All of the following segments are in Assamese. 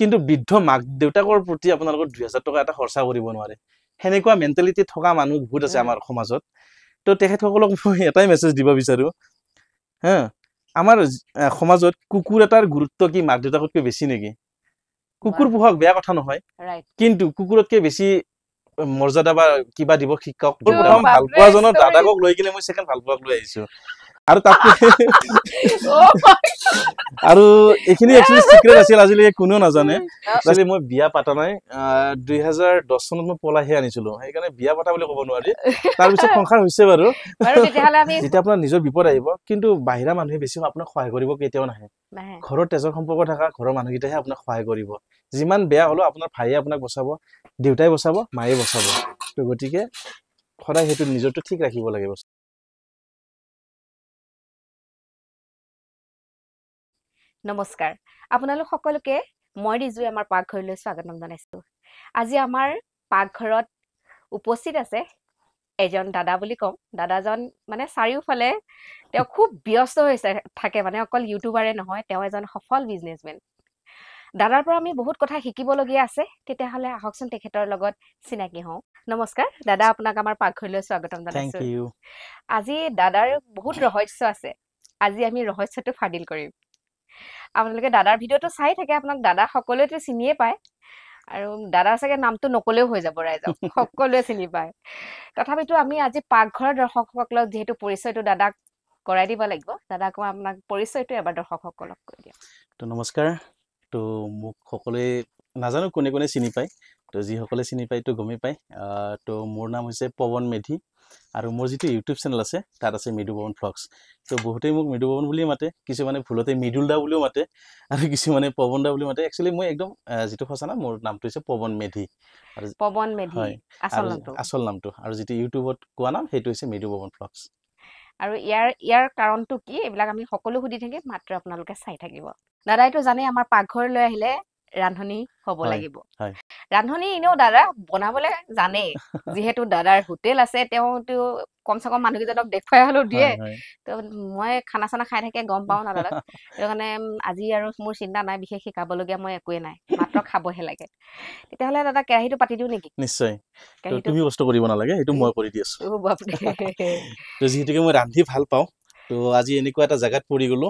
কিন্তু বৃদ্ধ মাক দেউতাকৰ প্ৰতি আপোনালোকৰ 2000 টকা এটা খৰচা কৰিব নোৱাৰে হেনেকুৱা মেন্টালিটি থকা মানুহ বহুত আছে আমাৰ সমাজত তো তেখেতসকলক মই এটাই মেছেজ দিব বিচাৰো হা আমাৰ সমাজত কুকুৰ এটাৰ গুৰুত্ব কি মাক দেউতাকতকৈ বেছি নেকি কুকুৰ পোহক বেয়া কথা নহয় কিন্তু কুকুৰতকৈ বেছি মৰ্যাদা বা কিবা দিব শিক্ষক প্ৰথম ভাল পোৱা জনৰ দাদাকক লৈ কিনে মই সেকেন্ড ভাল পোৱাক লৈ আহিছো আৰু তাতে আৰু এখিনি একচুয়ালি সিক্ৰেট আছিল আজিলৈকে কোনো নাজানে আসলে মই বিয়া পাতা নাই 2010 চনত মই পলাহি আনিছিলো সেইকাৰণে বিয়া পাতা বুলি ক'ব নোৱাৰি তাৰ পিছত সংসাৰ হৈছে বাৰু তেতিয়াহলে আমি যেতিয়া আপোনাৰ নিজৰ বিপদ আহিব কিন্তু বাহিৰা মানুহে বেছি আপোনাক সহায় কৰিব কেতিয়াও নাহে ঘৰৰ তেজৰ সম্পৰ্ক থকা ঘৰৰ মানুহকেইটাহে আপোনাক সহায় কৰিব যিমান বেয়া হলো আপোনাৰ ভাইয়ে আপোনাক বচাব দেউতাই বচাব মায়ে বচাব তো গতিকে সদায় হেতু নিজৰটো ঠিক ৰাখিব লাগে নমস্কাৰ আপোনালোক সকলোকে মই ৰিজু আমাৰ পাকঘৰলৈ স্বাগতম জনাইছো আজি আমাৰ পাকঘৰত উপস্থিত আছে এজন দাদা বুলি কম দাদাজন মানে চাৰিওফালে তেওঁ খুব ব্যস্ত হৈ থাকে মানে অকল ইউটিউবাৰে নহয় তেওঁ এজন সফল বিজনেছমেন দাদাৰ পৰা আমি বহুত কথা শিকিবলগীয়া আছে তেতিয়াহলে আহকচোন তেখেতৰ লগত চিনাকি হওঁ নমস্কাৰ দাদা আপোনাক আমাৰ পাকঘৰলৈ স্বাগতম জনাইছো থ্যাংক ইউ আজি দাদাৰ বহুত ৰহস্য আছে আজি আমি ৰহস্যটো ফাদিল কৰিম আপোনালোকে দাদাৰ ভিডিওটো চাই থাকে আপোনাক দাদা সকলোৱে চিনিয়ে পায় আৰু দাদাৰ চাগে নামটো নকলেও হৈ যাব ৰাইজক সকলোৱে চিনি পায় তথাপিতো আমি আজি পাকঘৰৰ দৰ্শকসকলক যেহেতু পৰিচয়টো দাদাক কৰাই দিব লাগিব দাদাক আপোনাক পৰিচয়টো এবাৰ দৰ্শকসকলক কৈ দিয়ক তো নমস্কাৰ তো মোক সকলোৱে নাজানো কোনে কোনে চিনি পায় তো যিসকলে চিনি পায় তো গমেই পায় তো মোৰ নাম হৈছে পৱন মেধি আৰু মোৰ যিটো ইউটিউব চেনেল আছে তাত আছে মৃদু পৱন ভ্লগছ তো বহুতেই মোক মৃদু পৱন বুলি মাতে কিছুমানে ভুলতে মৃদুল দা বুলিও মাতে আৰু কিছুমানে পৱন দা বুলি মাতে একচুয়ালি মই একদম যিটো সঁচা মোৰ নামটো হৈছে পৱন মেধি আৰু পৱন মেধি আসল নামটো আৰু যিটো ইউটিউবত কোৱা নাম সেইটো হৈছে মৃদু পৱন ভ্লগছ আৰু ইয়াৰ কাৰণটো কি এইবিলাক আমি সকলো সুধি থাকিম মাত্ৰ আপোনালোকে চাই থাকিব দাদাইটো জানে আমাৰ পাকঘৰলৈ আহিলে ৰান্ধনী হ'ব লাগিব ৰান্ধনী এনেও দাদা বনাবলে জানে যেহেতু দাদাৰ হোটেল আছে তেওঁটো কমসে কম মানুহকেইজনক দেখুৱাই হলেও দিয়ে তো মই খানা চানা খাই থাকে গম পাও না দাদা সেইটো কাৰণে আজি আৰু মোৰ চিন্তা নাই বিশেষ শিকাবলগীয়া মই একোৱে নাই মাত্ৰ খাবহে লাগে তেতিয়াহলে দাদা কেৰাহীটো পাতি দিও নেকি নিশ্চয় তো তুমি কষ্ট কৰিব নালাগে সেইটো মই কৰি দি আছো তো যেহেতুকে মই ৰান্ধি ভাল পাওঁ তো আজি এনেকুৱা এটা জায়গাত পৰি গলো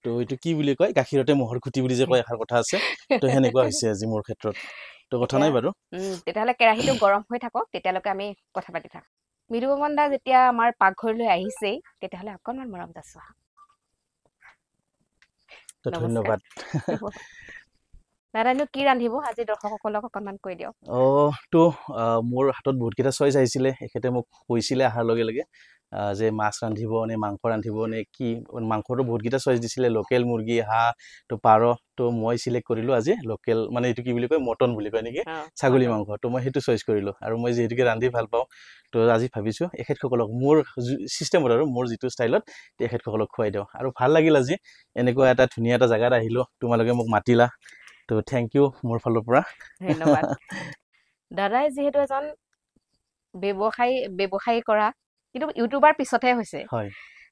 তো এইটো কি বুলি কয় গাখীৰতে মহৰ খুটি বুলি যে কয় এষাৰ কথা আছে তো হেনেকুৱা হৈছে আজি মোৰ ক্ষেত্ৰত তো কথা নাই বাৰু তেতিয়াহলে কেৰাহীটো গৰম হৈ থাকক তেতিয়ালৈকে আমি কথা পাতি থাক মৃদু পৱন দা যেতিয়া আমাৰ পাকঘৰলৈ আহিছে তেতিয়াহলে অকণমান মৰম যাচোৱা তো ধন্যবাদ দাদানো কি ৰান্ধিব আজি দৰ্শকসকলক অকণমান কৈ দিয়ক তো মোৰ হাতত বহুত কেইটা চইচ আহিছিলে এখেতে মোক কৈছিলে আহাৰ লগে লগে যে মাছ ৰান্ধিব নে মাংস ৰান্ধিব নে কি মাংসটো বহুত কেইটা চইচ দিছিলে লোকেল মুৰ্গী হাঁহ তো পাৰ তো মই সিলেক্ট কৰিলো আজি লোকেল মানে এইটো কি বুলি কয় মটন বুলি কয় নেকি ছাগলী মাংস তো মই সেইটো চইচ কৰিলো আৰু মই যেহেতুকে ৰান্ধি ভাল পাওঁ তো আজি ভাবিছো এখেতসকলক মোৰ সিস্টেমত আৰু মোৰ যিটো ষ্টাইলত এখেতসকলক খুৱাই দিওঁ আৰু ভাল লাগিল আজি এনেকুৱা এটা ধুনীয়া এটা জায়গাত আহিলো তোমালোকে মোক মাতিলা তো থ্যাংক ইউ মোৰ ফালৰ পৰা ধন্যবাদ দাদাই যেহেতু এজন ব্যৱসায়ী কৰা কিন্তু ইউটিউবাৰ পিছতহে হৈছে হয়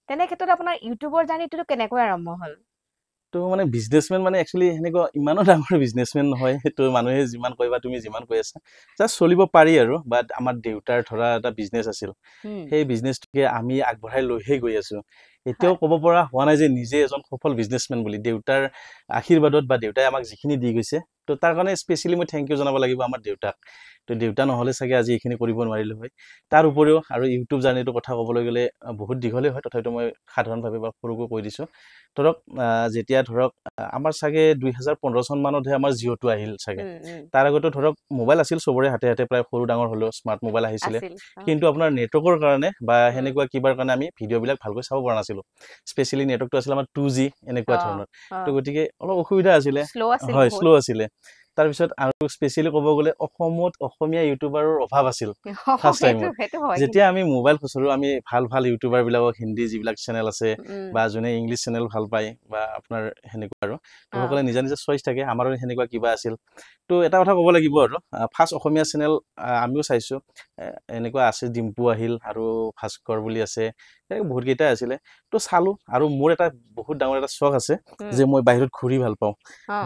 তেনে ক্ষেত্ৰত আপোনাৰ ইউটিউবৰ জাৰ্নিটো কেনেকৈ আৰম্ভ হ'ল তো মানে বিজনেসম্যান মানে একচুয়ালি হেনেকুৱা ইমানো ডাঙৰ বিজনেসম্যান নহয় তো মানুহে যিমান কইবা তুমি যিমান কৈ আছা জাস্ট চলিব পাৰি আৰু বাট আমাৰ দেউতাৰ ধৰা এটা বিজনেস আছিল সেই বিজনেসটোকে আমি আগবঢ়াই লৈহে গৈ আছো এতিয়াও ক'ব পৰা হোৱা নাই যে নিজে এজন সফল বিজনেসম্যান বুলি দেউতাৰ আশীৰ্বাদত বা দেউতাই আমাক যিখিনি দি গৈছে তো তাৰ কাৰণে স্পেশালি মই থ্যাংক ইউ জনাব লাগিব আমাৰ দেউতাক তো দেউতা নহলে চাগে আজি এইখিনি কৰিব নোৱাৰিলো হয় তাৰ উপৰিও আৰু ইউটিউব জাৰ্নিটো কথা ক'বলৈ গ'লে বহুত দীঘলে হয় তথাপিতো মই সাধাৰণভাৱে বা সৰুকৈ কৈ দিছো ধৰক যেতিয়া ধৰক আমাৰ চাগে 2015 চন মানতহে আমাৰ জিঅ'টো আহিল চাগে তাৰ আগতে ধৰক মোবাইল আছিল সবৰে হাতে হাতে প্ৰায় সৰু ডাঙৰ হলো স্মাৰ্ট মোবাইল আহিছিলে কিন্তু আপোনাৰ নেটৱৰ্কৰ কাৰণে বা হেনেকুৱা কিবাৰ কাৰণে আমি ভিডিও বিলাক ভালকৈ চাব পৰা নাছিলো স্পেশালি নেটৱৰ্কটো আছিল আমাৰ 2G এনেকুৱা ধৰণৰ তো গতিকে অলপ অসুবিধা আছিল হয় স্লো আছিল তাৰ পিছত আৰু স্পেশালি ক'ব গ'লে অসমত অসমীয়া ইউটিউবাৰৰ অভাৱ আছিল ফাৰ্স্ট টাইমত যেতিয়া আমি মোবাইল খুচৰো আমি ভাল ভাল ইউটিউবাৰ বিলাকক হিন্দী যিবিলাক চেনেল আছে বা যোনে ইংলিশ চেনেল ভাল পায় বা আপোনাৰ হেনেকুৱা আৰু তো সকলে নিজা নিজা চইচ থাকে আমাৰো হেনেকুৱা কিবা আছিল তো এটা কথা ক'ব লাগিব আৰু ফাৰ্স্ট অসমীয়া চেনেল আমিও চাইছো এনেকুৱা আছে ডিম্পু আহিল আৰু ভাস্কৰ বুলি আছে সেনেকৈ বহুত কেইটা আছিলে তো চালো আৰু মোৰ এটা বহুত ডাঙৰ এটা চখ আছে যে মই বাহিৰত ঘূৰি ভাল পাওঁ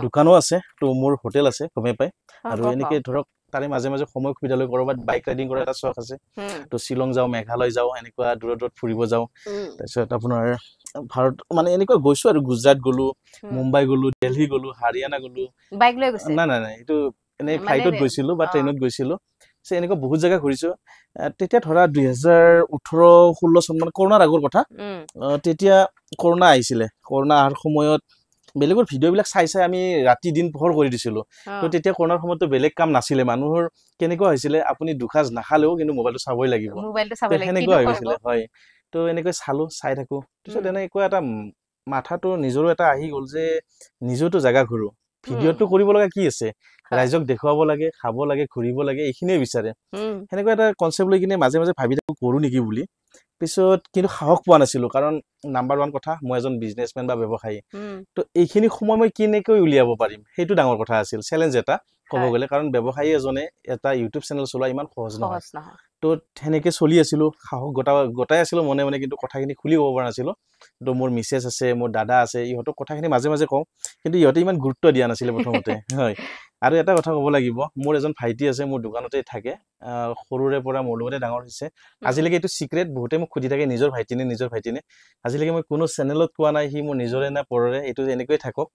দোকানো আছে তো মোৰ হোটেল আছে গমে পাই আৰু এনেকৈ ধৰক তাৰে মাজে মাজে সময় সুবিধা লৈ কৰবাত বাইক ৰাইডিং কৰাৰ এটা চখ আছে তো শ্বিলং যাওঁ মেঘালয় যাওঁ এনেকুৱা দূৰত দূৰত ফুৰিব যাওঁ তাৰপিছত আপোনাৰ ভাৰত মানে এনেকুৱা গৈছো আৰু গুজৰাট গলো মুম্বাই গলো দিল্লী গলো হাৰিয়ানা গলো বাইক লৈ গৈছে নাই নাই নাই এইটো এনে ফ্লাইটত গৈছিলো বা ট্ৰেইনত গৈছিলো এনেকুৱা বহুত জেগা ঘূৰিছো তেতিয়া ধৰা 2018-16 চন মানে কৰোণাৰ আগৰ কথা তেতিয়া কৰোণা আহিছিলে কৰোণা অহাৰ সময়ত বেলেগৰ ভিডিঅ' বিলাক চাই চাই আমি ৰাতি দিন পোহৰ কৰি দিছিলো তো তেতিয়া কৰোণাৰ সময়তো বেলেগ কাম নাছিলে মানুহৰ কেনেকুৱা হৈছিলে আপুনি দুখাজ নাখালেও কিন্তু মোবাইলটো চাবই লাগিব সেনেকুৱা হৈ গৈছিলে হয় তো এনেকৈ চালো চাই থাকো পিছত এনেকুৱা এটা মাথাটো নিজৰো এটা আহি গ'ল যে নিজৰটো জেগা ঘূৰো ভিডিঅ'টো কৰিব লগা কি আছে ৰাইজক দেখুৱাব লাগে খাব লাগে ঘূৰিব লাগে এইখিনিয়ে বিচাৰে সেনেকুৱা এটা কনচেপ্ট লৈ কিনে মাজে মাজে ভাবি থাকো কৰো নেকি বুলি পিছত কিন্তু সাহস পোৱা নাছিলো কাৰণ নাম্বাৰ 1 কথা মই এজন বিজনেছমেন বা ব্যৱসায়ী তো এইখিনি সময় মই কেনেকৈ উলিয়াব পাৰিম সেইটো ডাঙৰ কথা আছিল চেলেঞ্জ এটা ক'ব গ'লে কাৰণ ব্যৱসায়ী এজনে এটা ইউটিউব চেনেল চলোৱা ইমান সহজ নহয় তো সেনেকে চলি আছিলো সাহস গোটাই আছিলো মনে মনে কিন্তু কথাখিনি খুলি ক'ব পৰা নাছিলো তো মোৰ মিছেছ আছে মোৰ দাদা আছে ইহঁতক কথাখিনি মাজে মাজে কওঁ কিন্তু ইহঁতে ইমান গুৰুত্ব দিয়া নাছিলে প্ৰথমতে হয় আৰু এটা কথা ক'ব লাগিব মোৰ এজন ভাইটি আছে মোৰ দোকানতে থাকে সৰুৰে পৰা মোৰ লগতে ডাঙৰ হৈছে আজিলৈকে এইটো সিক্ৰেট বহুতে মোক খুজি থাকে নিজৰ ভাইটিনে আজিলৈকে মই কোনো চেনেলত কোৱা নাই সি মোৰ নিজৰে না পৰৰে এইটো এনেকৈ থাকক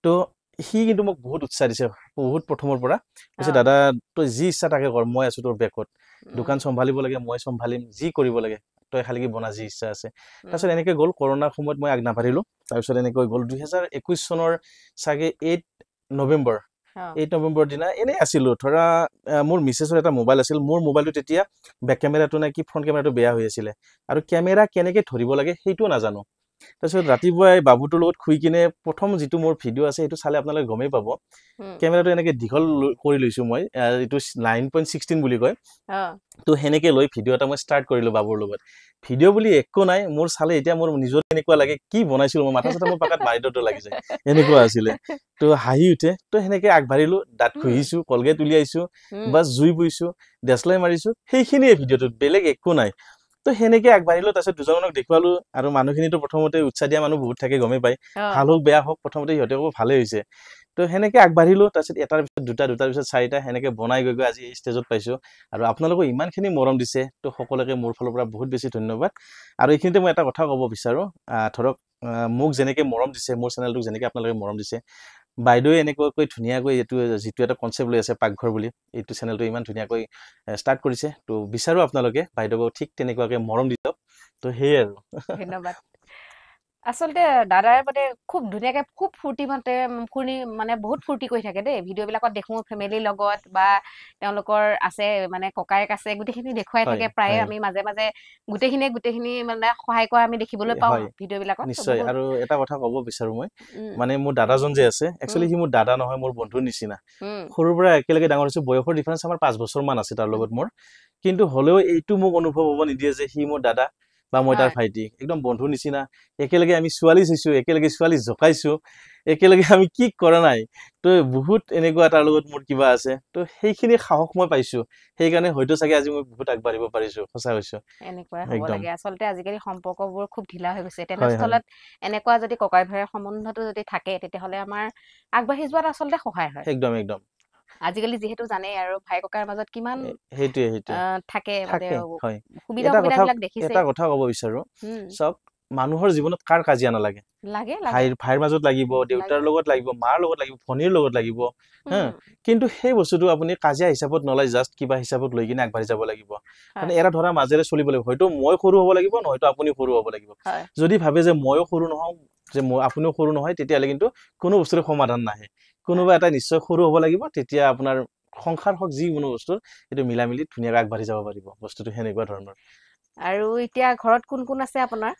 তো সি কিন্তু মোক বহুত উৎসাহ দিছে বহুত প্ৰথমৰ পৰা কৈছে দাদা তই যি ইচ্ছা তাকে কৰ মই আছো তোৰ বেকত দোকান চম্ভালিব লাগে মই চম্ভালিম যি কৰিব লাগে তই খালি কি বনা যি ইচ্ছা আছে তাৰপিছত এনেকৈ গ'ল কৰোণাৰ সময়ত মই আগ নাবাঢ়িলো তাৰপিছত এনেকৈ গ'ল 2021 চনৰ চাগে 8 নৱেম্বৰ দিনা এনেই আছিলো ধৰা মোৰ মিছেছৰ এটা মোবাইল আছিল মোৰ মোবাইলটো তেতিয়া বেক কেমেৰাটো নে কি ফ্ৰণ্ট কেমেৰাটো বেয়া হৈ আছিলে আৰু কেমেৰা কেনেকৈ ধৰিব লাগে সেইটোও নাজানো তাৰপিছত ৰাতিপুৱাই বাবুটোৰ লগত শুই কিনে প্ৰথম যিটো মোৰ ভিডিঅ' আছে সেইটো চালে আপোনালোকে গমেই পাব কেমেৰাটো এনেকৈ দীঘল কৰি লৈছো মই এইটো 9.16 বুলি কয় তো সেনেকৈ লৈ ভিডিঅ' এটা মই ষ্টাৰ্ট কৰিলো বাবুৰ লগত ভিডিঅ' বুলি একো নাই মোৰ চালে এতিয়া মোৰ নিজৰ এনেকুৱা লাগে কি বনাইছিলো মই মাথা চাথা মোৰ পাকাত মাৰি দিওঁতে লাগি যায় এনেকুৱা আছিলে তো হাঁহি উঠে তো সেনেকৈ আগবাঢ়িলো দাঁত ঘঁহিছো কলগেট উলিয়াইছো বা জুই পুইছো ডেছলাই মাৰিছো সেইখিনিয়ে ভিডিঅ'টোত বেলেগ একো নাই তো সেনেকৈ আগবাঢ়িলো তাৰপিছত দুজনক দেখুৱালো আৰু মানুহখিনিতো প্ৰথমতে উৎসাহ দিয়া মানুহ বহুত থাকে গমেই পায় ভাল হওক বেয়া হওক প্ৰথমতে সিহঁতে ক'ব ভালেই হৈছে তো সেনেকৈ আগবাঢ়িলো তাৰপিছত এটাৰ পিছত দুটাৰ পিছত চাৰিটা সেনেকৈ বনাই গৈ আজি এই ষ্টেজত পাইছো আৰু আপোনালোকক ইমানখিনি মৰম দিছে তো সকলোকে মোৰ ফালৰ পৰা বহুত বেছি ধন্যবাদ আৰু এইখিনিতে মই এটা কথা ক'ব বিচাৰো ধৰক মোক যেনেকৈ মৰম দিছে মোৰ চেনেলটোক যেনেকৈ আপোনালোকে মৰম দিছে বাইদেৱে এনেকুৱাকৈ ধুনীয়াকৈ এইটো যিটো এটা কনচেপ্ট লৈ আছে পাকঘৰ বুলি এইটো চেনেলটো ইমান ধুনীয়াকৈ ষ্টাৰ্ট কৰিছে তো বিচাৰো আপোনালোকে বাইদেউক ঠিক তেনেকুৱাকৈ মৰম দি দিয়ক তো সেয়ে আৰু ধন্যবাদ আচলতে দাদাৰ মানে খুব ধুনীয়াকে খুব ফূৰ্তি মানে বহুত ফূৰ্তি কৰি থাকে দেই ভিডিঅ' বিলাকত দেখো ফেমিলিৰ লগত বা তেওঁলোকৰ আছে মানে ককায়েক আছে গোটেইখিনি দেখুৱাই থাকে প্ৰায়ে আমি মাজে মাজে গোটেইখিনি মানে সহায় কৰা আমি দেখিবলৈ পাওঁ ভিডিঅ' বিলাকত নিশ্চয় আৰু এটা কথা ক'ব বিচাৰো মই মানে মোৰ দাদাজন যে আছে একচুৱেলি সি মোৰ দাদা নহয় মোৰ বন্ধুৰ নিচিনা সৰুৰ পৰা একেলগে ডাঙৰ হৈছো বয়সৰ ডিফাৰেন্স আমাৰ 5 বছৰ মান আছে তাৰ লগত মোৰ কিন্তু হ'লেও এইটো মোক অনুভৱ হ'ব নিদিয়ে যে সি মোৰ দাদা বা মই তাৰ ভাইটি একদম বন্ধুৰ নিচিনা একেলগে আমি ছোৱালী চাইছো একেলগে ছোৱালী জকাইছো একেলগে আমি কি কৰা নাই তো বহুত এনেকুৱা তাৰ লগত মোৰ কিবা আছে তো সেইখিনি সাহস মই পাইছো সেইকাৰণে হয়তো চাগে আজি মই বহুত আগবাঢ়িব পাৰিছো সঁচা কৈছো এনেকুৱা হ'ব লাগে আচলতে আজিকালি সম্পৰ্কবোৰ খুব ঢিলা হৈ গৈছে তেনেস্থলত এনেকুৱা যদি ককাই ভাইৰ সম্বন্ধটো যদি থাকে তেতিয়াহ'লে আমাৰ আগবাঢ়ি যোৱাত আচলতে সহায় হয় একদম আজিকালি যিহেতু জানেই আৰু ভাই ককাৰ মাজত কিমান সেইটোৱে থাকে হয় সুবিধাবিলাক দেখিছে এটা কথা ক'ব বিচাৰো চব মানুহৰ জীৱনত কাৰ কাজিয়া নালাগে ভাইৰ মাজত লাগিব দেউতাৰ লগত লাগিব মাৰ লগত লাগিব ভনীৰ লগত লাগিব কিন্তু সেই বস্তুটো আপুনি কাজিয়া হিচাপত নলয় জাষ্ট কিবা হিচাপত লৈ কিনে আগবাঢ়ি যাব লাগিব মানে এৰা ধৰা মাজেৰে চলিব লাগিব হয়তো মই সৰু হ'ব লাগিব নহয়তো আপুনি সৰু হ'ব লাগিব যদি ভাবে যে ময়ো সৰু নহওঁ যে আপুনিও সৰু নহয় তেতিয়াহ'লে কিন্তু কোনো বস্তুৰ সমাধান নাহে কোনোবা এটা নিশ্চয় সৰু হ'ব লাগিব তেতিয়া আপোনাৰ সংসাৰ হওক যিকোনো বস্তুৰ এইটো মিলা মিলি ধুনীয়াকৈ আগবাঢ়ি যাব পাৰিব বস্তুটো সেনেকুৱা ধৰণৰ আৰু এতিয়া ঘৰত কোন কোন আছে আপোনাৰ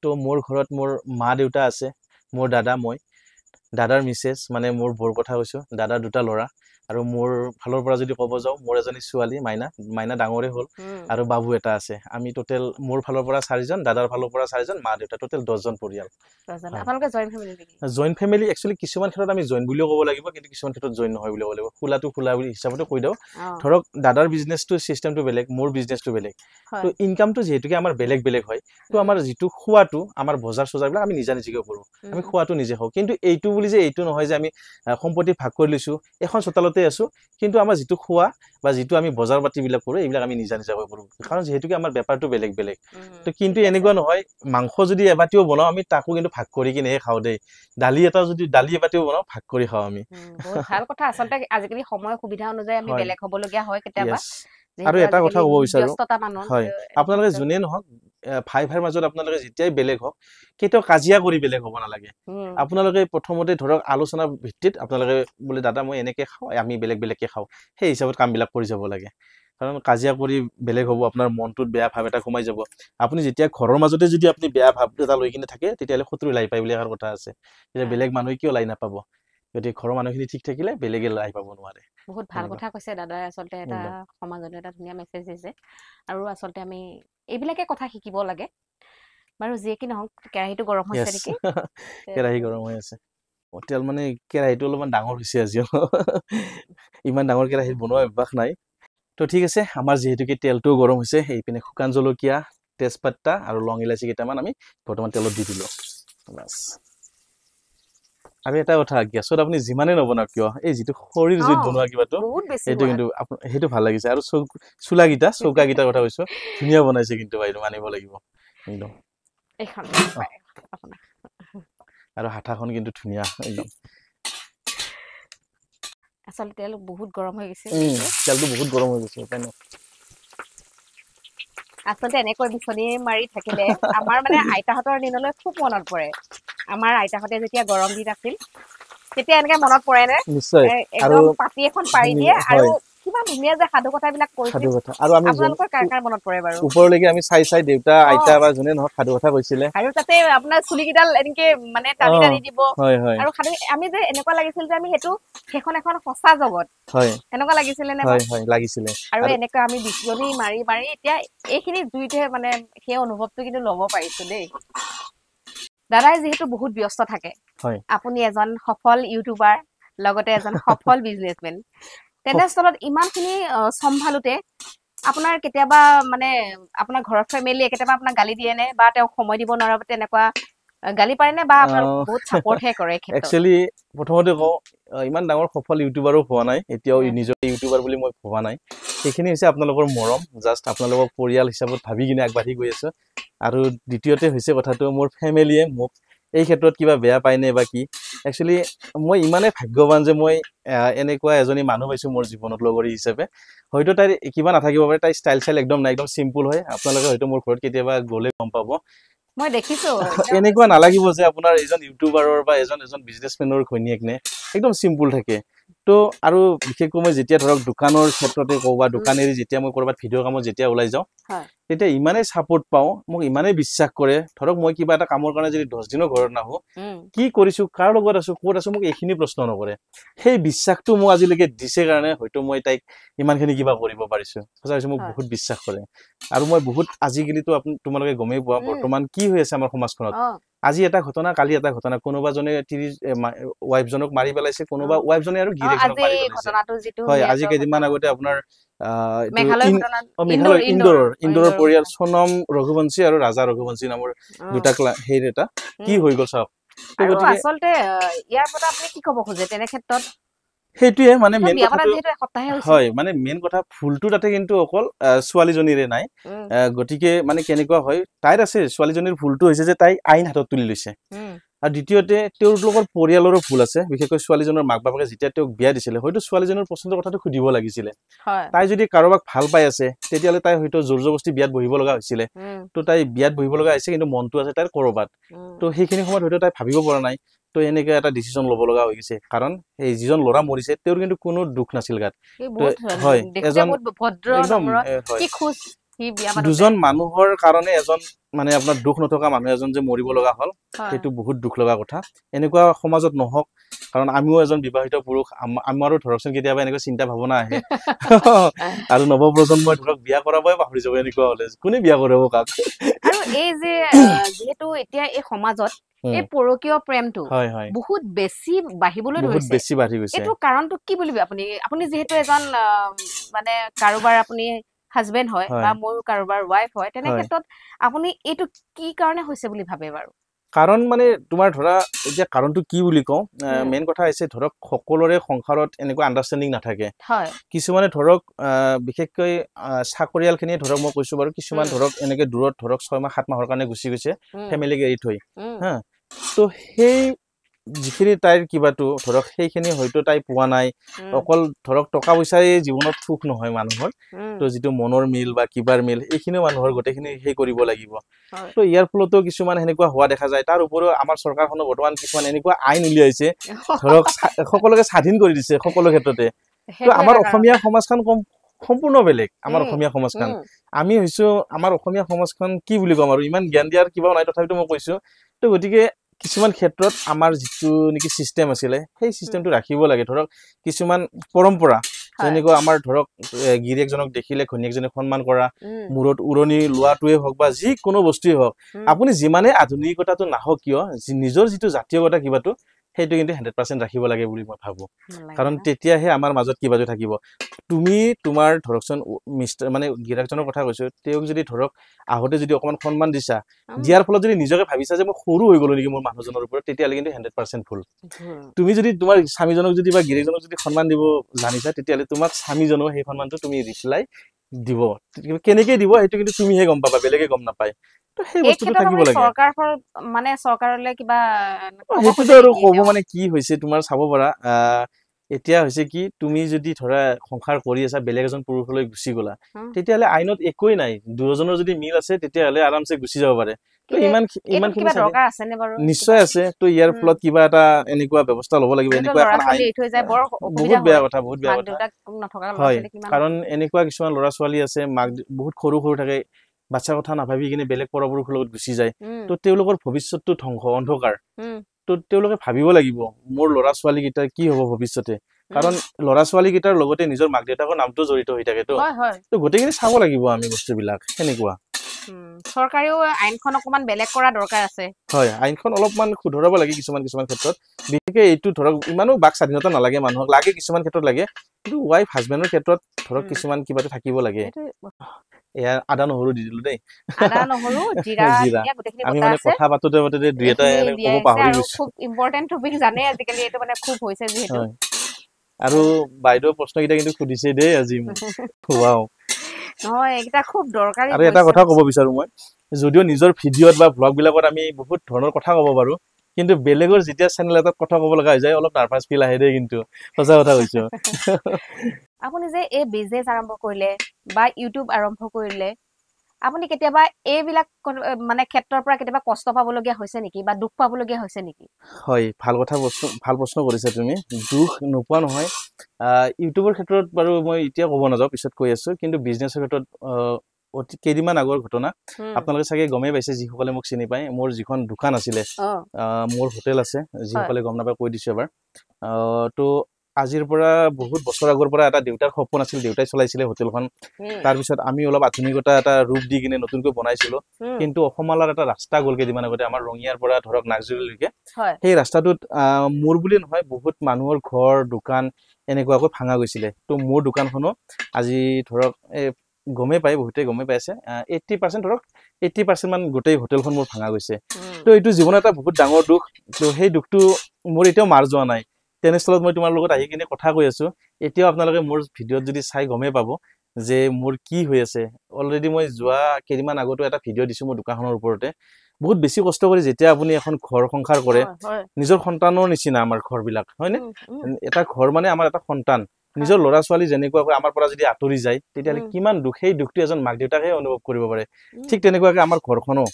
তো মোৰ ঘৰত মোৰ মা দেউতা আছে মোৰ দাদা মই দাদাৰ মিছেছ মানে মোৰ বৰ কথা কৈছো দাদাৰ 2টা ল'ৰা আৰু মোৰ ফালৰ পৰা যদি ক'ব যাওঁ মোৰ এজনী ছোৱালী মাইনা ডাঙৰে হ'ল আৰু বাবু এটা আছে আমি টোটেল মোৰ ফালৰ পৰা 4জন দাদাৰ ফালৰ পৰা 4জন মা দেউতা টোটেল 10জন পৰিয়াল আপোনালোকে জয়েন্ট ফেমিলি নেকি জয়েন্ট ফেমিলি একচুয়ালি কিছুমান ক্ষেত্ৰত আমি জয়েন্ট বুলিও ক'ব লাগিব কিন্তু কিছুমান ক্ষেত্ৰত জয়েন্ট নহয় বুলি ক'ব লাগিব খোলাটো খোলা বুলি হিচাপতে কৈ দিওঁ ধৰক দাদাৰ বিজনেছটো সিস্টেমটো বেলেগ মোৰ বিজনেছটো বেলেগ তো ইনকামটো যেহেতুকে আমাৰ বেলেগ বেলেগ হয় তো আমাৰ যিটো খোৱাটো আমাৰ বজাৰ সজাৰবিলাক আমি নিজা নিজে কৰো আমি খোৱাটো নিজে হও কিন্তু এইটো বুলি যে এইটো নহয় যে আমি সম্পত্তি ভাগ কৰি লৈছো এখন চোতালতে আছো কিন্তু আমাৰ যিটো খোৱা বা যিটো আমি বজাৰ পাতিবিলাক কৰো এইবিলাক আমি নিজা নিজে কৰো কাৰণ যেহেতুকে আমাৰ বেপাৰটো বেলেগ বেলেগ তো কিন্তু এনেকুৱা নহয় মাংস যদি এবাটিও বনাও আমি তাকো কিন্তু ভাগ কৰি কিনে খাওঁ দেই দালি এবাটিও বনাও ভাগ কৰি খাওঁ আমি বহুত ভাল কথা আচলতে আজিকালি সময় সুবিধা অনুযায়ী আমি বেলেগ হ'ব লগিয়া হয় কেতিয়াবা আৰু এটা কথা ক'ব বিচাৰো হয় আপোনালোকে যোনে নহওক ভাই ভাইৰ মাজত আপোনালোকে যেতিয়াই বেলেগ হওক কেতিয়াও কাজিয়া কৰি বেলেগ হ'ব নালাগে আপোনালোকে প্ৰথমতে ধৰক আলোচনা ভিত্তিত আপোনালোকে বোলে দাদা মই এনেকে খাওঁ আমি বেলেগ বেলেগকে খাওঁ সেই হিচাপত কামবিলাক কৰি যাব লাগে কাৰণ কাজিয়া কৰি বেলেগ হ'ব আপোনাৰ মনটোত বেয়া ভাৱ এটা সোমাই যাব আপুনি যেতিয়া ঘৰৰ মাজতে যদি আপুনি বেয়া ভাৱ এটা লৈ কিনে থাকে তেতিয়াহ'লে শত্ৰু লাই পায় বুলি কথা আছে তেতিয়া বেলেগ মানুহে কিয় লাই নাপাব গতিকে ঘৰৰ মানুহখিনি ঠিক থাকিলে বেলেগে লাই পাব নোৱাৰে বহুত ভাল কথা কৈছে দাদাই আচলতে এটা সমাজলৈ এটা ধুনীয়া মেছেজ দিছে আৰু আচলতে আমি এইবিলাকে কথা শিকিব লাগে বাৰু যিয়ে কি নহওক কেৰাহীটো গৰম হৈছে নেকি কেৰাহী গৰম হৈ আছে তেল মানে কেৰাহীটো অলপমান ডাঙৰ হৈছে আজি ইমান ডাঙৰ কেৰাহীত বনোৱা অভ্যাস নাই তো ঠিক আছে আমাৰ যেহেতুকে তেলটো গৰম হৈছে এইপিনে শুকান জলকীয়া তেজপাতা আৰু লং ইলাচি কেইটামান আমি বৰ্তমান তেলত দি দিলো বাস আৰু এটা কথা গেছত আপুনি যিমানে নবনাওক কিয় এই যিটো খৰিৰ জুইত বনোৱা কিবাটো এইটো কিন্তু সেইটো ভাল লাগিছে আৰু চৌকাকেইটা কথা কৈছো ধুনীয়া বনাইছে কিন্তু বাইদেউ মানিব লাগিব একদম আৰু হাঠাখন কিন্তু ধুনীয়া একদম আচলতে তেল বহুত গৰম হৈ গৈছে তেলটো বহুত গৰম হৈ গৈছে আচলতে এনেকৈ বিচনী মাৰি থাকিলে আমাৰ মানে আইতাহঁতৰ দিনলৈ খুব মনত পৰে আমাৰ আইতাহঁতে যেতিয়া গৰম দিন আছিল তেতিয়া এনেকে মনত পৰে নে নিশ্চয় একদম পাতি এখন পাৰি দিয়ে আৰু কিমান ধুনীয়া যে সাধু কথাবিলাক কৈছিল আৰু আমি আপোনালোকৰ কাৰ মনত পৰে বাৰু ওপৰলৈকে আমি চাই দেউতা আইতা বা যোনে নহওক সাধু কথা কৈছিলে আৰু তাতে আপোনাৰ চুলিকেইডাল এনেকে মানে টানি টানি দিব আৰু সাধু আমি যে এনেকুৱা লাগিছিল যে আমি সেইটো সেইখন এখন সঁচা জগত এনেকুৱা লাগিছিলে নে লাগিছিলে আৰু এনেকুৱা আমি বিচনী মাৰি মাৰি এতিয়া এইখিনি জুইতে মানে সেই অনুভৱটো কিন্তু ল'ব পাৰিছো দেই দাদাই যিহেতু বহুত ব্যস্ত থাকে আপুনি এজন সফল ইউটিউবাৰ লগতে এজন সফল বিজনেছমেন তেনেস্থলত ইমানখিনি সম্ভালুতে আপোনাৰ কেতিয়াবা মানে আপোনাৰ ঘৰৰ ফেমিলিয়ে কেতিয়াবা আপোনাক গালি দিয়ে নে বা তেওঁ সময় দিব নোৱাৰে তেনেকুৱা গালি পাৰে নে বা আপোনাৰ বহুত সাপোৰ্টহে কৰে একচুয়ালি প্ৰথমতে কওঁ ইমান ডাঙৰ সফল ইউটিউবাৰো হোৱা নাই এতিয়াও নিজৰ ইউটিউবাৰ বুলি মই ভবা নাই সেইখিনি হৈছে আপোনালোকৰ মৰম জাষ্ট আপোনালোকৰ পৰিয়াল হিচাপত ভাবি কিনে আগবাঢ়ি গৈ আছে আৰু দ্বিতীয়তে হৈছে কথাটো মোৰ ফেমিলিয়ে মোক এই ক্ষেত্ৰত কিবা বেয়া পায় নে বা কি একচুয়ালি মই ইমানে ভাগ্যৱান যে মই এনেকুৱা এজনী মানুহ পাইছো মোৰ জীৱনত লগৰী হিচাপে হয়তো তাই কিবা নাথাকিব পাৰে তাই ষ্টাইল একদম নাই একদম সিম্পল হয় আপোনালোকে হয়তো মোৰ ঘৰত কেতিয়াবা গ'লে গম পাব মই দেখিছো এনেকুৱা নালাগিব যে আপোনাৰ এজন ইউটিউবাৰৰ বা এজন বিজনেছমেনৰ ঘৈণীয়েক নে একদম সিম্পল থাকে তো আৰু বিশেষকৈ মই যেতিয়া ধৰক দোকানৰ ক্ষেত্ৰতে কওঁ বা দোকানেৰি যেতিয়া মই কৰবাত ভিডিঅ' কামত যেতিয়া ওলাই যাওঁ তেতিয়া ইমানেই সাপোৰ্ট পাওঁ মোক ইমানেই বিশ্বাস কৰে ধৰক মই কিবা এটা কামৰ কাৰণে যদি 10 দিনৰ ঘৰত নাহো কি কৰিছো কাৰ লগত আছো ক'ত আছো মোক এইখিনি প্ৰশ্ন নকৰে সেই বিশ্বাসটো মোক আজিলৈকে দিছে কাৰণে হয়তো মই তাইক ইমানখিনি কিবা কৰিব পাৰিছো সঁচাকৈ মোক বহুত বিশ্বাস কৰে আৰু মই বহুত আজিকালিতো তোমালোকে গমেই পোৱা বৰ্তমান কি হৈ আছে আমাৰ সমাজখনত আজি এটা ঘটনা কালি এটা ঘটনা কোনোবা জনে ওয়াইফ জনক মাৰি পেলাইছে কোনোবা ওয়াইফ জনে আৰু গিৰিয়েকজনক মাৰি পেলাইছে হয় আজি কেইদিনমান আগতে আপোনাৰ মেঘালয় ইন্দোৰৰ পৰিয়াল সোনম ৰঘুবংশী আৰু ৰাজা ৰঘুবংশী নামৰ দুটা হেৰি এটা কি হৈ গ'ল চাওক আচলতে ইয়াৰ পৰা আপুনি কি ক'ব খোজে তেনে ক্ষেত্ৰত সেইটোৱে মানে মেইন কথা হয় মানে মেইন কথা ফুলটো তাতে কিন্তু অকল ছোৱালীজনীৰে নাই গতিকে মানে কেনেকুৱা হয় তাইৰ আছে ছোৱালীজনীৰ ফুলটো হৈছে যে তাই আইন হাতত তুলি লৈছে আৰু দ্বিতীয়তে তেওঁলোকৰ পৰিয়ালৰো ভুল আছে বিশেষকৈ ছোৱালীজনৰ মাক বাপেকে যেতিয়া তেওঁক বিয়া দিছিলে হয়তো ছোৱালীজনৰ পচন্দৰ কথাটো সুধিব লাগিছিলে তাই যদি কাৰোবাক ভাল পাই আছে তেতিয়াহ'লে তাই হয়তো জোৰ জবস্তি বিয়াত বহিব লগা হৈছিলে তো তাই বিয়াত বহিব লগা হৈছে কিন্তু মনটো আছে তাইৰ কৰবাত তো সেইখিনি সময়ত হয়তো তাই ভাবিব পৰা নাই তো এনেকে এটা ডিসিশন ল'ব লগা হৈ গৈছে কাৰণ এই যিজন ল'ৰা মৰিছে তেওঁৰ কিন্তু কোনো দুখ নাছিল গাত হয় এজন ভদ্ৰ নম্ৰ কি খুশ দুজন মানুহৰ কাৰণে এজন মানে আপোনাৰ দুখ নথকা মানুহ এজন যে মৰিব লগা হল সেইটো বহুত দুখ লগা কথা এনেকুৱা সমাজত নহওক কাৰণ আমিও এজন বিবাহিত পুৰুষ আমাৰো ধৰকচোন কেতিয়াবা এনেকুৱা চিন্তা ভাৱনা আহে আৰু নৱপ্ৰজন্মই ধৰক বিয়া কৰাবই পাহৰি যাব এনেকুৱা হলে কোনে বিয়া কৰাব কাক আৰু এই যে যেহেতু এতিয়া এই সমাজত এই পৰকীয় প্ৰেমটো বহুত বেছি বাঢ়িবলৈ ধৰিছে এইটো কাৰণটো কি বুলি আপুনি যেহেতু এজন মানে কাৰোবাৰ আপুনি হাজবেণ্ড হয় বা ময়ো কাৰোবাৰ ৱাইফ হয় তেনে ক্ষেত্ৰত আপুনি এইটো কি কাৰণে হৈছে বুলি ভাবে বাৰু কাৰণ মানে তোমাৰ ধৰা এতিয়া কাৰণটো কি বুলি কওঁ মেইন কথা হৈছে ধৰক সকলোৰে সংসাৰত এনেকুৱা আণ্ডাৰষ্টেণ্ডিং নাথাকে কিছুমানে ধৰক বিশেষকৈ চাকৰিয়ালখিনিয়ে ধৰক মই কৈছো বাৰু কিছুমান ধৰক এনেকে দূৰত ধৰক 6 মাহ 7 মাহৰ কাৰণে গুচি গৈছে ফেমিলিক এৰি থৈ হা তো সেই যিখিনি তাইৰ কিবাটো ধৰক সেইখিনি হয়তো তাই পোৱা নাই অকল ধৰক টকা পইচাই জীৱনত সুখ নহয় মানুহৰ তো যিটো মনৰ মিল বা কিবাৰ মিল এইখিনিও মানুহৰ গোটেইখিনি সেই কৰিব লাগিব তো ইয়াৰ ফলতো কিছুমান সেনেকুৱা হোৱা দেখা যায় তাৰ উপৰিও আমাৰ চৰকাৰখনে বৰ্তমান কিছুমান এনেকুৱা আইন উলিয়াইছে ধৰক সকলোকে স্বাধীন কৰি দিছে সকলো ক্ষেত্ৰতে তো আমাৰ অসমীয়া সমাজখন সম্পূৰ্ণ বেলেগ আমাৰ অসমীয়া সমাজখন আমি হৈছো আমাৰ অসমীয়া সমাজখন কি বুলি ক'ম আৰু ইমান জ্ঞান দিয়াৰ কিবা নাই তথাপিতো মই কৈছো তো গতিকে কিছুমান ক্ষেত্ৰত আমাৰ যিটো নেকি সিস্টেম আছিলে সেই সিস্টেমটো ৰাখিব লাগে ধৰক কিছুমান পৰম্পৰা যেনেকৈ আমাৰ ধৰক গিৰিয়েকজনক দেখিলে ঘৈণীয়েকজনে সন্মান কৰা মূৰত উৰণি লোৱাটোৱে হওক বা যিকোনো বস্তুৱে হওক আপুনি যিমানে আধুনিকতাটো নাহক কিয় নিজৰ যিটো জাতীয়তা কিবাটো সেইটো কিন্তু 100% ৰাখিব লাগে বুলি মই ভাবো কাৰণ তেতিয়াহে আমাৰ মাজত কিবাটো থাকিব তুমি তোমাৰ ধৰকচোন মিষ্টাৰ মানে গিৰিয়েকজনৰ কথা কৈছো তেওঁক যদি ধৰক আগতে যদি অকমান সন্মান দিছা দিয়াৰ ফলত যদি নিজকে ভাবিছা যে মই সৰু হৈ গলো নেকি মোৰ মানুহজনৰ ওপৰত তেতিয়ালে কিন্তু 100% ভুল তুমি যদি তোমাৰ স্বামীজনক যদি বা গিৰিয়েকজনক যদি সন্মান দিব জানিছা তেতিয়ালে তোমাক স্বামীজনৰ সেই সন্মানটো তুমি ৰিপ্লাই দিব কেনেকৈ দিব সেইটো কিন্তু তুমিহে গম পাবা বেলেগে গম নাপায় তো সেই বস্তুটো থাকিব লাগে চৰকাৰলৈ কিবা সেইটো আৰু ক'ব মানে কি হৈছে তোমাৰ চাব পাৰা এতিয়া হৈছে কি তুমি যদি ধৰা সংসাৰ কৰি আছা বেলেগ এজন পুৰুষলৈ গুচি গলা তেতিয়ালে আইনত একোই নাই দুজনৰ যদি মিল আছে তেতিয়ালে আৰামসে গুচি যাব পাৰে তো ইমান কিবা দৰকাৰ আছে নে বাৰু নিশ্চয় আছে তো ইয়াৰ ফলত কিবা এটা এনেকুৱা ব্যৱস্থা ল'ব লাগিব এনেকুৱা এখন আইন বহুত বেয়া কথা হয় কাৰণ এনেকুৱা কিছুমান ল'ৰা ছোৱালী আছে মাক বহুত সৰু থাকে বাচ্চা কথা নাভাবি কিনে বেলেগ পৰপুৰুষৰ লগত গুচি যায় তো তেওঁলোকৰ ভৱিষ্যতটো ধ্বংস অন্ধকাৰ তো তেওঁলোকে ভাবিব লাগিব মোৰ ল'ৰা ছোৱালী কেইটাৰ কি হ'ব ভৱিষ্যতে কাৰণ ল'ৰা ছোৱালী কেইটাৰ লগতে নিজৰ মাক দেউতাকৰ নামটো জড়িত হৈ থাকে তো গোটেইখিনি চাব লাগিব আমি বস্তুবিলাক সেনেকুৱা চৰকাৰেও আইনখন অকমান বেলেগ কৰা দৰকাৰ আছে হয় আইনখন অলপমান শুধৰাব লাগে কিছুমান ক্ষেত্ৰত বিশেষকৈ এইটো ধৰক ইমানো বাক স্বাধীনতা নালাগে মানুহক লাগে কিছুমান ক্ষেত্ৰত লাগে কিন্তু ৱাইফ হাজবেণ্ডৰ ক্ষেত্ৰত ধৰক কিছুমান কিবাটো থাকিব লাগে এয়া আদা নহৰু দি দিলো দেই জিৰা আমি মানে কথা পাতোতে দুই এটা ক'ব পাহৰি গৈছো খুব ইম্পৰ্টেন্ট টপিক জানে আজিকালি এইটো মানে খুব হৈছে যিহেতু আৰু বাইদেউ প্ৰশ্নকেইটা কিন্তু সুধিছে দেই আজি ওৱাও নহয় এইটা খুব দৰকাৰী আৰু এটা কথা ক'ব বিচাৰো মই যদিও নিজৰ ভিডিঅ'ত বা ব্লগ বিলাকত আমি বহুত ধৰণৰ কথা ক'ব পাৰো কিন্তু বেলেগৰ যেতিয়া চেনেল এটাত কথা ক'ব লগা হৈ যায় অলপ নাৰ্ভাছ ফিল আহে দেই কিন্তু সঁচা কথা কৈছো আপুনি যে এই বিজনেছ আৰম্ভ কৰিলে বা ইউটিউব আৰম্ভ কৰিলে আপুনি কেতিয়াবা এইবিলাক মানে ক্ষেত্ৰৰ পৰা কেতিয়াবা কষ্ট পাবলগীয়া হৈছে নেকি বা দুখ পাবলগীয়া হৈছে নেকি হয় ভাল প্ৰশ্ন কৰিছা তুমি দুখ নোপোৱা নহয় ইউটিউবৰ ক্ষেত্ৰত বাৰু মই এতিয়া ক'ব নাযাওঁ পিছত কৈ আছো কিন্তু বিজনেছৰ ক্ষেত্ৰত অতি কেইদিনমান আগৰ ঘটনা আপোনালোকে চাগে গমেই পাইছে যিসকলে মোক চিনি পায় মোৰ যিখন দোকান আছিলে মোৰ হোটেল আছে যিসকলে গম নাপায় কৈ দিছো এবাৰ তো আজিৰ পৰা বহুত বছৰ আগৰ পৰা এটা দেউতাৰ সপোন আছিল দেউতাই চলাইছিলে হোটেলখন তাৰ পিছত আমি অলপ আধুনিকতা এটা ৰূপ দি কিনে নতুনকৈ বনাইছিলো কিন্তু অসমলাৰ এটা ৰাস্তা গ'ল কেইদিনমান আগতে আমাৰ ৰঙিয়াৰ পৰা ধৰক নাগজুলিলৈকে সেই ৰাস্তাটোত মোৰ বুলি নহয় বহুত মানুহৰ ঘৰ দোকান এনেকুৱাকৈ ভাঙা গৈছিলে তো মোৰ দোকানখনো আজি ধৰক গমেই পায় বহুতে গমেই পাইছে 80% ধৰক 80% মান গোটেই হোটেলখন মোৰ ভাঙা গৈছে তো এইটো জীৱনৰ এটা বহুত ডাঙৰ দুখ তো সেই দুখটো মোৰ এতিয়াও মাৰ যোৱা নাই তেনেস্থলত মই তোমাৰ লগত আহি কিনে কথা কৈ আছো এতিয়াও আপোনালোকে মোৰ ভিডিঅ'ত যদি চাই গমেই পাব যে মোৰ কি হৈ আছে অলৰেডি মই যোৱা কেইদিনমান আগতো এটা ভিডিঅ' দিছো মোৰ দোকানখনৰ ওপৰতে বহুত বেছি কষ্ট কৰি যেতিয়া আপুনি এখন ঘৰ সংসাৰ কৰে নিজৰ সন্তানৰ নিচিনা আমাৰ ঘৰবিলাক হয়নে এটা ঘৰ মানে আমাৰ এটা সন্তান নিজৰ ল'ৰা ছোৱালী যেনেকুৱাকৈ আমাৰ পৰা যদি আঁতৰি যায় তেতিয়াহ'লে কিমান দুখ সেই দুখটো এজন মাক দেউতাকে অনুভৱ কৰিব পাৰে ঠিক তেনেকুৱাকৈ আমাৰ ঘৰখনো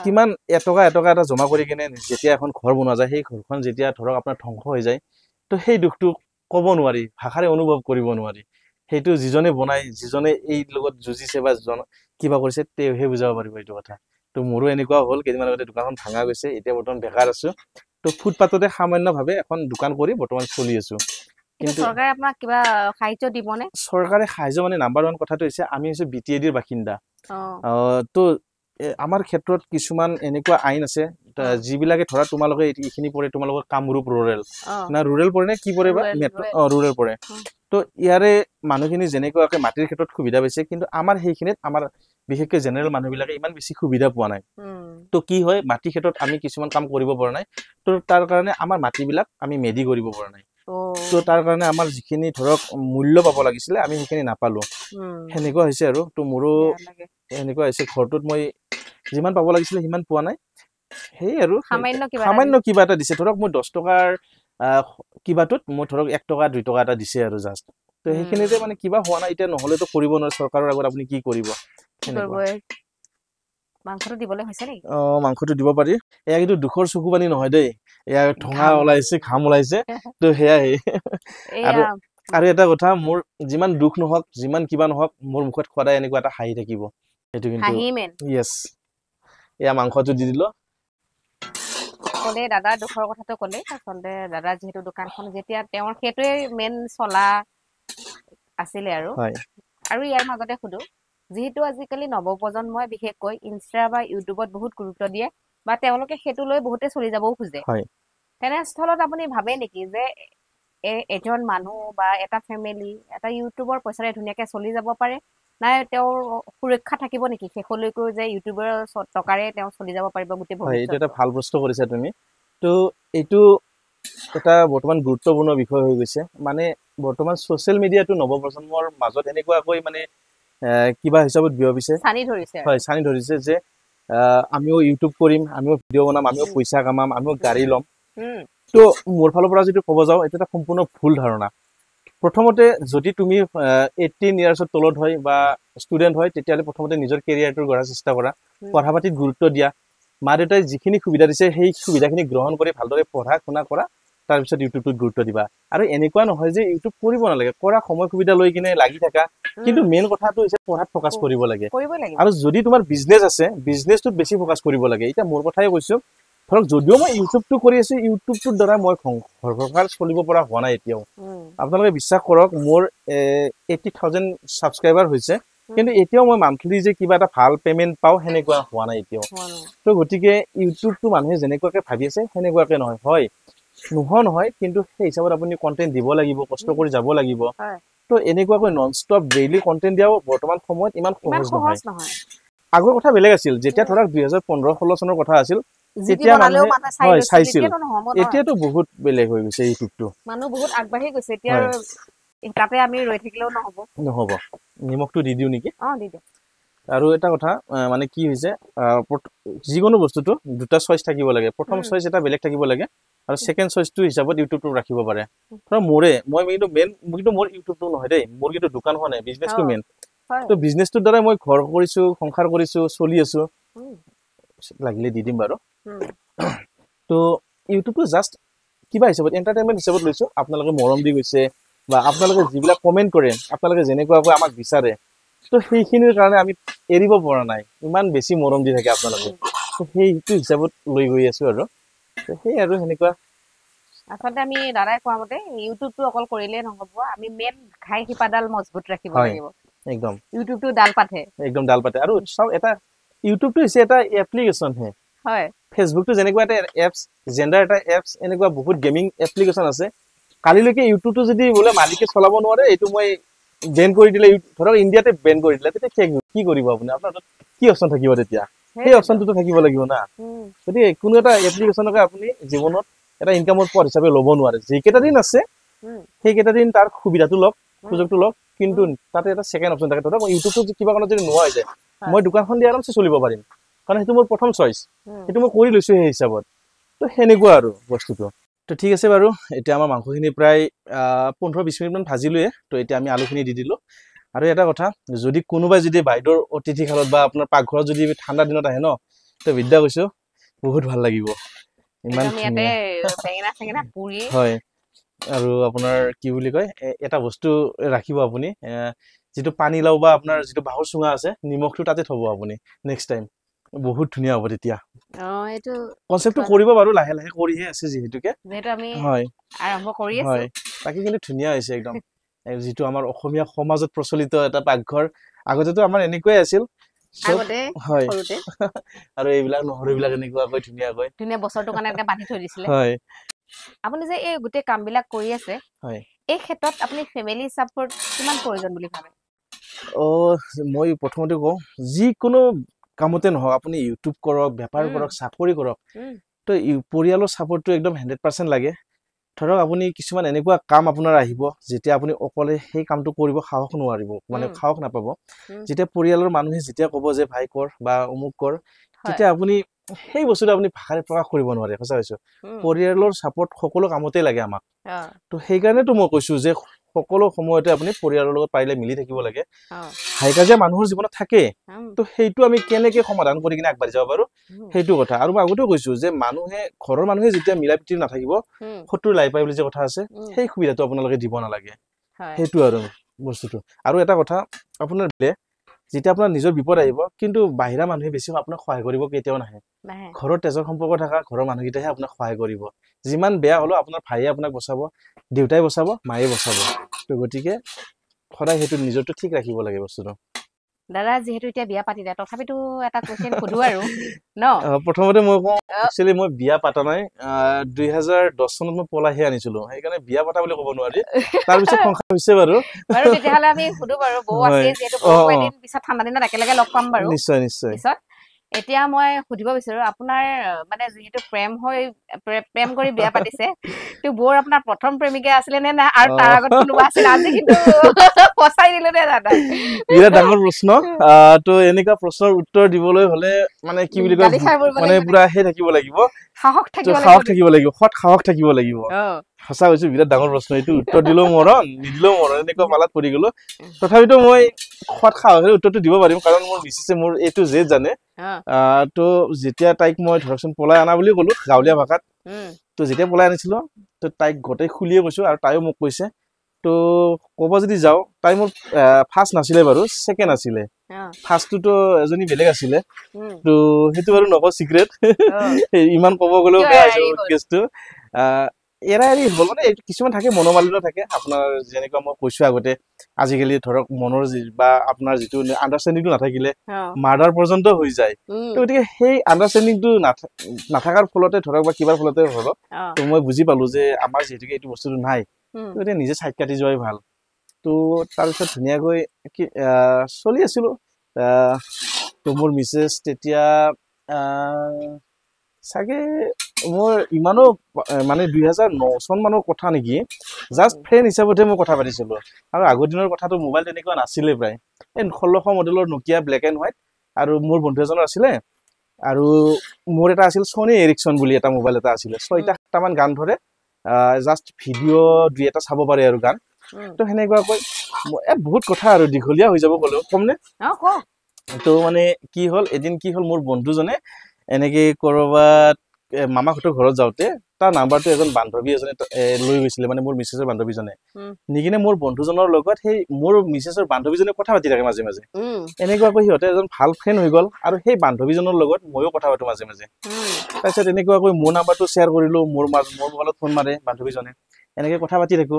কিমান এটকা এটা জমা কৰি কিনে যেতিয়া এখন ঘৰ বনোৱা যায় সেই ঘৰখন যেতিয়া ধৰক আপোনাৰ ধ্বংস হৈ যায় তো সেই দুখটো ক'ব নোৱাৰি ভাষাৰে অনুভৱ কৰিব নোৱাৰি সেইটো যিজনে বনাই যিজনে এই লগত যুঁজিছে বা কিবা কৰিছে তেওঁহে বুজাব পাৰিব এইটো কথা। তো মোৰো এনেকুৱা হ'ল, কেইদিনমান আগতে দোকানখন ভাঙা গৈছে, এতিয়া বৰ্তমান বেকাৰ আছো। তো ফুটপাথতে সামান্যভাৱে এখন দোকান কৰি বৰ্তমান চলি আছো। কিন্তু চৰকাৰে আপোনাক কিবা সাহায্য দিবনে? চৰকাৰে সাহায্য মানে নাম্বাৰ 1 কথাটো হৈছে আমি হৈছে BTADৰ বাসিন্দা। তো আমাৰ ক্ষেত্ৰত কিছুমান এনেকুৱা আইন আছে যিবিলাকে ধৰা তোমালোকে এইখিনি পৰে, তোমালোকৰ কামৰূপ ৰুৰেল না ৰুৰেল পৰে নে কি পৰে বা মেট্ৰ ৰুৰেল পৰে। তো ইয়াৰে মানুহখিনি যেনেকুৱাকে মাটিৰ ক্ষেত্ৰত সুবিধা পাইছে, কিন্তু আমাৰ সেইখিনিত আমাৰ বিশেষকৈ জেনেৰেল মানুহবিলাকে ইমান বেছি সুবিধা পোৱা নাই। তো কি হয়, মাটিৰ ক্ষেত্ৰত আমি কিছুমান কাম কৰিব পৰা নাই। তো তাৰ কাৰণে আমাৰ মাটিবিলাক আমি মেডি কৰিব পৰা নাই। তো তাৰ কাৰণে আমাৰ যিখিনি ধৰক মূল্য পাব লাগিছিলে আমি সেইখিনি নাপালো। সেনেকুৱা হৈছে আৰু। তো মোৰো এনেকুৱা হৈছে, ঘৰটোত মই যিমান পাব লাগিছিলে সিমান পোৱা নাই। সেই আৰু সামান্য কিবা এটা দিছে, ধৰক মই 10 টকাৰ কিবাটোত মই ধৰক 1 টকা 2 টকা এটা দিছে আৰু জাষ্ট। তো সেইখিনিতে মানে কিবা হোৱা নাই। এতিয়া নহলেতো কৰিব নোৱাৰে, চৰকাৰৰ আগত আপুনি কি কৰিব। মাংসটো দিবলৈ হৈছে নেকি? মাংসটো দিব পাৰি। এয়া কিন্তু দুখৰ চকু পানী নহয় দেই, এয়া ঠঙা ওলাইছে, ঘাম ওলাইছে। তো সেয়াই। আৰু এটা কথা, মোৰ যিমান দুখ নহওক যিমান কিবা নহওক, মোৰ মুখত সদায় এনেকুৱা এটা হাঁহি থাকিব। সেইটো কিন্তু ইয়েছ। এয়া মাংসটো দি দিলো। ক'লে দাদাৰ দুখৰ কথাটো ক'লে। আচলতে দাদা যিহেতু দোকানখন যেতিয়া তেওঁৰ সেইটোৱে মেইন চলা আছিলে আৰু ইয়াৰ মাজতে সুধো, যিহেতু আজিকালি নৱপ্ৰজন্মই বিশেষকৈ ইনষ্টা বা ইউটিউবত বহুত গুৰুত্ব দিয়ে বা তেওঁলোকে সেইটো লৈ বহুতে চলি যাবও খোজে, তেনেস্থলত আপুনি ভাবে নেকি যে এজন মানুহ বা এটা ফেমিলি এটা ইউটিউবৰ পইচাৰে ধুনীয়াকে চলি যাব পাৰে, নাই তেওঁৰ সুৰক্ষা থাকিব নেকি শেষলৈকো যে ইউটিউবৰ টকাৰে তেওঁ চলি যাব পাৰিব গোটেই ভৱিষ্যত? এইটো এটা ভাল প্ৰশ্ন কৰিছা তুমি। তো এইটো এটা বৰ্তমান গুৰুত্বপূৰ্ণ বিষয় হৈ গৈছে। মানে বৰ্তমান ছ'চিয়েল মিডিয়াটো নৱপ্ৰজন্মৰ মাজত এনেকুৱাকৈ মানে কিবা হিচাপত বিয়পিছে, চানি ধৰিছে যে আমিও ইউটিউব কৰিম, আমিও ভিডিঅ' বনাম, আমিও পইচা কামাম, আমিও গাড়ী ল'ম। তো মোৰ ফালৰ পৰা যদি ক'ব যাওঁ, এইটো এটা সম্পূৰ্ণ ভুল ধাৰণা। প্ৰথমতে যদি তুমি 18 ইয়াৰ্ছৰ তলত হয় বা ষ্টুডেণ্ট হয়, তেতিয়াহ'লে প্ৰথমতে নিজৰ কেৰিয়াৰটো গঢ়াৰ চেষ্টা কৰা, পঢ়া পাতিত গুৰুত্ব দিয়া। মা দেউতাই যিখিনি সুবিধা দিছে সেই সুবিধাখিনি গ্ৰহণ কৰি ভালদৰে পঢ়া শুনা কৰা, তাৰপিছত ইউটিউবটোত গুৰুত্ব দিবা। আৰু এনেকুৱা নহয় যে ইউটিউব কৰিব নালাগে, কৰা সময় সুবিধা লৈ কিনে লাগি থাকা, কিন্তু মেইন কথাটো হৈছে পঢ়াত ফ'কাছ কৰিব লাগে। আৰু যদি তোমাৰ বিজনেছ আছে, বিজনেছটোত বেছি ফ'কাছ কৰিব লাগে। এতিয়া মোৰ কথাই কৈছো, ধৰক যদিও মই ইউটিউবটো কৰি আছো, ইউটিউবটোৰ দ্বাৰা মই ঘৰ সংসাৰ চলিব পৰা হোৱা নাই এতিয়াও। আপোনালোকে বিশ্বাস কৰক, মোৰ 80,000 ছাবস্ক্ৰাইবাৰ হৈছে, কিন্তু এতিয়াও মই মান্থলি যে কিবা এটা ভাল পেমেণ্ট পাওঁ সেনেকুৱা হোৱা নাই এতিয়াও। তো গতিকে ইউটিউবটো মানুহে যেনেকুৱাকে ভাবি আছে সেনেকুৱাকে নহয়। হয়, নোহোৱা নহয়, কিন্তু সেই হিচাপত আপুনি কণ্টেণ্ট দিব লাগিব, কষ্ট কৰি যাব লাগিব। তো এনেকুৱাকৈ নন ষ্টপ ডেইলি কণ্টেণ্ট দিয়াও বৰ্তমান সময়ত ইমান সহজ নহয়। আগৰ কথা বেলেগ আছিল, যেতিয়া ধৰক 2015-16 চনৰ কথা আছিল, তেতিয়া মানুহে চাইছিল। এতিয়াতো বহুত বেলেগ হৈ গৈছে ইউটিউবটো, মানুহ বহুত আগবাঢ়ি গৈছে এতিয়া। তাতে আমি ৰৈ থাকিলেও নহ'ব। নিমখটো দি দিওঁ নেকি? দি দিওঁ। আৰু এটা কথা, মানে কি হৈছে, যিকোনো বস্তুটো দুটা চইচ থাকিব লাগে। প্ৰথম চইচ এটা বেলেগ থাকিব লাগে, আৰু ছেকেণ্ড চইচটো হিচাপত ইউটিউবটো ৰাখিব পাৰে। ধৰক মই কিন্তু মোৰ ইউটিউবটো নহয় দেই, মোৰ কিন্তু দোকানখনে, বিজনেছটো মেইন। তো বিজনেছটোৰ দ্বাৰা মই ঘৰ কৰিছো, সংসাৰ কৰিছো, চলি আছো। লাগিলে দি দিম বাৰু। তো ইউটিউবটো জাষ্ট কিবা হিচাপত এণ্টাৰটেইনমেণ্ট হিচাপত লৈছো। আপোনালোকে মৰম দি গৈছে বা আপোনালোকে যিবিলাক কমেণ্ট কৰে, আপোনালোকে যেনেকুৱাকৈ আমাক বিচাৰে, তো সেইখিনিৰ কাৰণে আমি এৰিব পৰা নাই। ইমান বেছি মৰম দি থাকে আপোনালোকে, তো সেইটো হিচাপত লৈ গৈ আছো আৰু। সেই আৰু সেনেকুৱা। আচলতে আমি দাদাই কোৱা মতে ইউটিউবটো অকল কৰিলেই নহ'ব, আমি মেইন ঘাই শিপাডাল মজবুত ৰাখিব লাগিব। একদম ইউটিউবটো ডাল পাতে, একদম ডাল পাতে। আৰু চাওক, এটা ইউটিউবটো হৈছে এটা এপ্লিকেশ্যন হে। ফেচবুকটো যেনেকুৱা এটা এপছ, জেণ্ডাৰ এটা এপছ, এনেকুৱা বহুত গেমিং এপ্লিকেশ্যন আছে। কালিলৈকে ইউটিউবটো যদি বোলে মালিকে চলাব নোৱাৰে, এইটো মই বেন কৰি দিলে, ধৰক ইণ্ডিয়াতে বেন কৰি দিলে, তেতিয়া কি কৰিব আপুনি? আপোনাৰ কি অপশ্যন থাকিব তেতিয়া? সেই অপশ্যনটোতো থাকিব লাগিব না। গতিকে কোনো এটা এপ্লিকেশ্যনকে আপুনি জীৱনত এটা ইনকামৰ পথ হিচাপে ল'ব নোৱাৰে। যিকেইটা দিন আছে সেইকেইটা দিন তাৰ সুবিধাটো লওক, সুযোগটো লওক, কিন্তু তাতে এটা ছেকেণ্ড অপশ্যন থাকে। ধৰক ইউটিউবটো কিবা কাৰণত যদি নোহোৱা হৈ যায়, মই দোকানখন দি আৰামছে চলিব পাৰিম, কাৰণ সেইটো মোৰ প্ৰথম চইচ, সেইটো মই কৰি লৈছো সেই হিচাপত। তো সেনেকুৱা আৰু বস্তুটো। তো ঠিক আছে বাৰু, এতিয়া আমাৰ মাংসখিনি প্ৰায় 15-20 মিনিটমান ভাজিলোৱে। তো এতিয়া আমি আলুখিনি দি দিলোঁ। আৰু এটা কথা, যদি কোনোবাই যদি বাইদেউৰ অতিথিশালত বা আপোনাৰ পাকঘৰত যদি ঠাণ্ডা দিনত আহে ন, তো বিদ্যা কৈছো বহুত ভাল লাগিব। ইমান ধুনীয়া। হয়, আৰু আপোনাৰ কি বুলি কয় এটা বস্তু ৰাখিব আপুনি যেটো পানী লাও বা আপোনাৰ যেটো বাহৰ চুঙা আছে নিমখটো তাতে থব আপুনি নেক্সট টাইম বহুত ধুনিয়া হ'ব তেতিয়া এইটো কনসেপ্টটো কৰিব বাৰু লাহে লাহে কৰিহে আছে যেহেতুকে যেটো আমি হয় আৰম্ভ কৰি আছো হয় বাকি কিন্তু ধুনিয়া হৈছে একদম যেটো আমাৰ অসমীয়া সমাজত প্ৰচলিত এটা পাকঘৰ আগতেতো আমাৰ এনেকৈ আছিল আগতে হয় সৰুতে আৰু এইবিলাক নহৰুবিলাক এনেকুৱাকৈ ধুনিয়া বছৰটো কাৰণে এটা বান্ধি থৈ দিছিলে হয় আপুনি যে এই গোটে কামবিলাক কৰি আছে হয় এই ক্ষেত্ৰত আপুনি ফ্যামিলি সাপোৰ্ট কিমান প্ৰয়োজন বুলি ভাবে মই প্ৰথমতে কওঁ যিকোনো কামতে নহওক আপুনি ইউটিউব কৰক বেপাৰ কৰক চাকৰি কৰক তো পৰিয়ালৰ সাপোৰ্টটো একদম 100% লাগে ধৰক আপুনি কিছুমান এনেকুৱা কাম আপোনাৰ আহিব যেতিয়া আপুনি অকলে সেই কামটো কৰিব সাহস নোৱাৰিব মানে সাহস নাপাব যেতিয়া পৰিয়ালৰ মানুহে যেতিয়া ক'ব যে ভাই কৰ বা অমুক কৰ তেতিয়া আপুনি সেই বস্তুটো আপুনি ভাষাৰে প্ৰকাশ কৰিব নোৱাৰে সঁচা কৈছো পৰিয়ালৰ সাপোৰ্ট সকলো কামতে লাগে আমাক তো সেই কাৰণেতো মই কৈছো যে সকলো সময়তে আপুনি পৰিয়ালৰ লগত পাৰিলে মিলি থাকিব লাগে হাইকাজিয়া মানুহৰ জীৱনত থাকে তো সেইটো আমি কেনেকৈ সমাধান কৰি কিনে আগবাঢ়ি যাব পাৰো সেইটো কথা আৰু মই আগতেও কৈছো যে মানুহে ঘৰৰ মানুহে যেতিয়া মিলাপ্ৰীতি নাথাকিব শত্ৰু লাই পাই বুলি যে কথা আছে সেই সুবিধাটো আপোনালোকে দিব নালাগে সেইটো আৰু বস্তুটো আৰু এটা কথা আপোনাৰ যেতিয়া আপোনাৰ নিজৰ বিপদ আহিব কিন্তু বাহিৰা মানুহে বেছি আপোনাক সহায় কৰিব কেতিয়াও নাহে ঘৰৰ তেজৰ সম্পৰ্ক থকা ঘৰৰ মানুহকেইটাহে আপোনাক সহায় কৰিব যিমান বেয়া হলো আপোনাৰ ভাইয়ে আপোনাক বচাব দেউতাই বচাব মায়ে বচাব তো গতিকে সদায় সেইটো নিজৰটো ঠিক ৰাখিব লাগে বস্তুটো দাদা যেহেতু এতিয়া বিয়া পাতিলে তথাপিতো এটা কোৱেশ্চন খুদু আৰু ন প্ৰথমতে মই কওঁ একচুয়ালি মই বিয়া পাতা নাই 2010 চনত মই পলাহে আনিছিলো সেইকাৰণে বিয়া পাতা বুলি ক'ব নোৱাৰি তাৰ পিছত সংসাৰ হৈছে বাৰু তেতিয়াহলে আমি খুদু বাৰু বৌ আছে যেহেতু বৌ এদিন পিছত ঠাণ্ডা দিনত একেলগে লগ পাম বাৰু নিশ্চয় নিশ্চয় পিছত এতিয়া মই খুদিব বিচাৰো আপোনাৰ মানে যেহেতু প্ৰেম কৰি বিয়া পাতিছে তো বৰ আপোনাৰ প্ৰথম প্ৰেমিকা আছিলে নে আৰু তাৰ আগত কোনোবা আছিল আজি কিন্তু পছাই দিলো নে দাদা বিৰাট ডাঙৰ প্ৰশ্ন তো এনেকা প্ৰশ্নৰ উত্তৰ দিবলৈ হলে মানে কি বুলি কয় মানে পুৰা হে থাকিব লাগিব সাহস থাকিব লাগিব সৎ সাহস থাকিব লাগিব সঁচা কৈছো বিৰাট ডাঙৰ প্ৰশ্ন এইটো উত্তৰ দিলেও মৰণ নিদিলেও মৰণ এনেকুৱা পালাত পৰি গলো তথাপিতো মই সৎ সাহসেৰে উত্তৰটো দিব পাৰিম কাৰণ মোৰ মিছেছে মোৰ এইটো যে জানে তো যেতিয়া তাইক মই ধৰকচোন পলাই আনা বুলি ক'লো গাঁৱলীয়া ভাষাত তো যেতিয়া পলাই আনিছিলো তো তাইক গোটেই খুলিয়ে কৈছো আৰু তাইও মোক কৈছে তো ক'ব যদি যাওঁ তাই মোৰ ফাৰ্ষ্ট নাছিলে বাৰু ছেকেণ্ড আছিলে ফাৰ্ষ্টটোতো এজনী বেলেগ আছিলে তো সেইটো বাৰু নকওঁ চিক্ৰেট ইমান ক'ব গ'লেও বেয়া হৈছে কেছটো এৰা এৰি হ'ল মানে কিছুমান থাকে মনোমালিন্য থাকে আপোনাৰ যেনেকুৱা মই কৈছো আগতে আজিকালি ধৰক মনৰ বা আপোনাৰ যিটো আণ্ডাৰষ্টেণ্ডিংটো নাথাকিলে মাৰ্ডাৰ পৰ্যন্ত হৈ যায় তো গতিকে সেই আণ্ডাৰষ্টেণ্ডিংটো নাথাকাৰ ফলতে ধৰক বা কিবাৰ ফলতে হ'ল তো মই বুজি পালো যে আমাৰ যিহেতুকে এইটো বস্তুটো নাই তো এতিয়া নিজে চাইড কাটি যোৱাই ভাল তো তাৰপিছত ধুনীয়াকৈ চলি আছিলো তো মোৰ মিছেছ তেতিয়া চাগে মোৰ ইমানো মানে 2009 চন মানৰ কথা নেকি জাষ্ট ফ্ৰেণ্ড হিচাপতে মই কথা পাতিছিলো আৰু আগৰ দিনৰ কথাটো মোবাইল তেনেকুৱা নাছিলে প্ৰায় 1600 মডেলৰ নকিয়া ব্লেক এণ্ড হোৱাইট আৰু মোৰ বন্ধু এজনৰ আছিলে আৰু মোৰ এটা আছিল সনি এৰিকসন বুলি এটা মোবাইল এটা আছিলে 6টা মান গান ধৰে জাষ্ট ভিডিঅ' দুই এটা চাব পাৰে আৰু গান তো সেনেকুৱাকৈ বহুত কথা আৰু দীঘলীয়া হৈ যাব গ'লেও কমনে তো মানে কি হ'ল এদিন কি হ'ল মোৰ বন্ধুজনে এনেকে কৰবাত মামাহঁতৰ ঘৰত যাওঁতে তাৰ নাম্বাৰটো এজন বান্ধৱী এজনে লৈ গৈছিলে মানে মোৰ মিছেছৰ বান্ধৱীজনে নিকিনে মোৰ বন্ধুজনৰ লগত সেই মোৰ মিছেছৰ বান্ধৱীজনে কথা পাতি থাকে মাজে মাজে এনেকুৱাকৈ সিহঁতে এজন ভাল ফ্ৰেণ্ড হৈ গ'ল আৰু সেই বান্ধৱীজনৰ লগত ময়ো কথা পাতো মাজে মাজে তাৰপিছত এনেকুৱাকৈ মোৰ নাম্বাৰটো শ্বেয়াৰ কৰিলো মোৰ মোবাইলত ফোন মাৰে বান্ধৱীজনে এনেকে কথা পাতি থাকো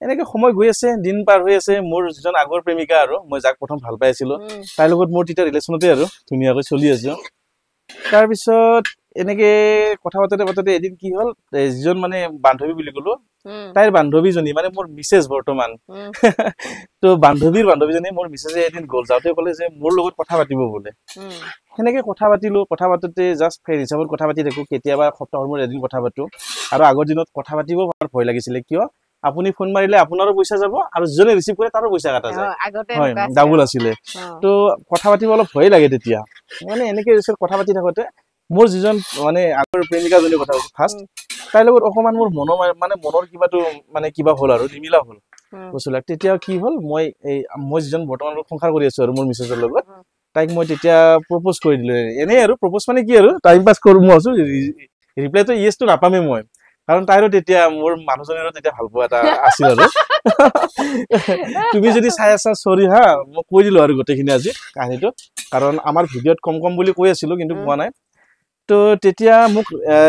এনেকে সময় গৈ আছে দিন পাৰ হৈ আছে মোৰ যিজন আগৰ প্ৰেমিকা আৰু মই যাক প্ৰথম ভাল পাই আছিলো তাইৰ লগত মোৰ তেতিয়া ৰিলেশ্যনতে আৰু ধুনীয়াকৈ চলি আছো তাৰপিছত এনেকে কথা পাততে এদিন কি হ'ল যিজন মানে বান্ধৱী বুলি ক'লো তাইৰ বান্ধৱীজনী মানে মোৰ মিছেছ বৰ্তমান তো বান্ধৱীজনী মোৰ মিছেছে এদিন গ'ল যাওঁতে ক'লে যে মোৰ লগত কথা পাতিব বোলে সেনেকে কথা পাতিলো কথা পাতোতে জাষ্ট ফ্ৰেণ্ড হিচাপত কথা পাতি থাকো কেতিয়াবা সপ্তাহৰ মূৰত এদিন কথা পাতো আৰু আগৰ দিনত কথা পাতিব ভয় লাগিছিলে কিয় আপুনি ফোন মাৰিলে আপোনাৰো পইচা যাব আৰু যিজনে ৰিচিভ কৰে তাৰো পইচা কাটা যায় হয় ডাবল আছিলে তো কথা পাতিব অলপ ভয় লাগে তেতিয়া মানে এনেকে কথা পাতি থাকোতে মোৰ যিজন মানে আগৰ প্ৰেমিকাজনী কথা কৈছো ফাৰ্ষ্ট তাইৰ লগত অকমান মোৰ মনৰ কিবাটো মানে কিবা হ'ল আৰু নিমিলা হ'ল বস্তুবিলাক তেতিয়া কি হ'ল মই যিজন বৰ্তমান সংসাৰ কৰি আছো আৰু মোৰ মিছেছৰ লগত তাইক মই তেতিয়া প্ৰপ'জ কৰি দিলো এনেই আৰু প্ৰপ'জ মানে কি আৰু টাইম পাছ কৰো মই আছো ৰিপ্লাইটো ইয়েছটো নাপামেই মই কাৰণ তাইৰো তেতিয়া মোৰ মানুহজনীৰো তেতিয়া ভাল পোৱা এটা আছিল আৰু তুমি যদি চাই আছা সৰি হা মই কৈ দিলো আৰু গোটেইখিনি আজি কাহিনীটো কাৰণ আমাৰ ভিডিঅ'ত কম বুলি কৈ আছিলো কিন্তু পোৱা নাই তো তেতিয়া মোক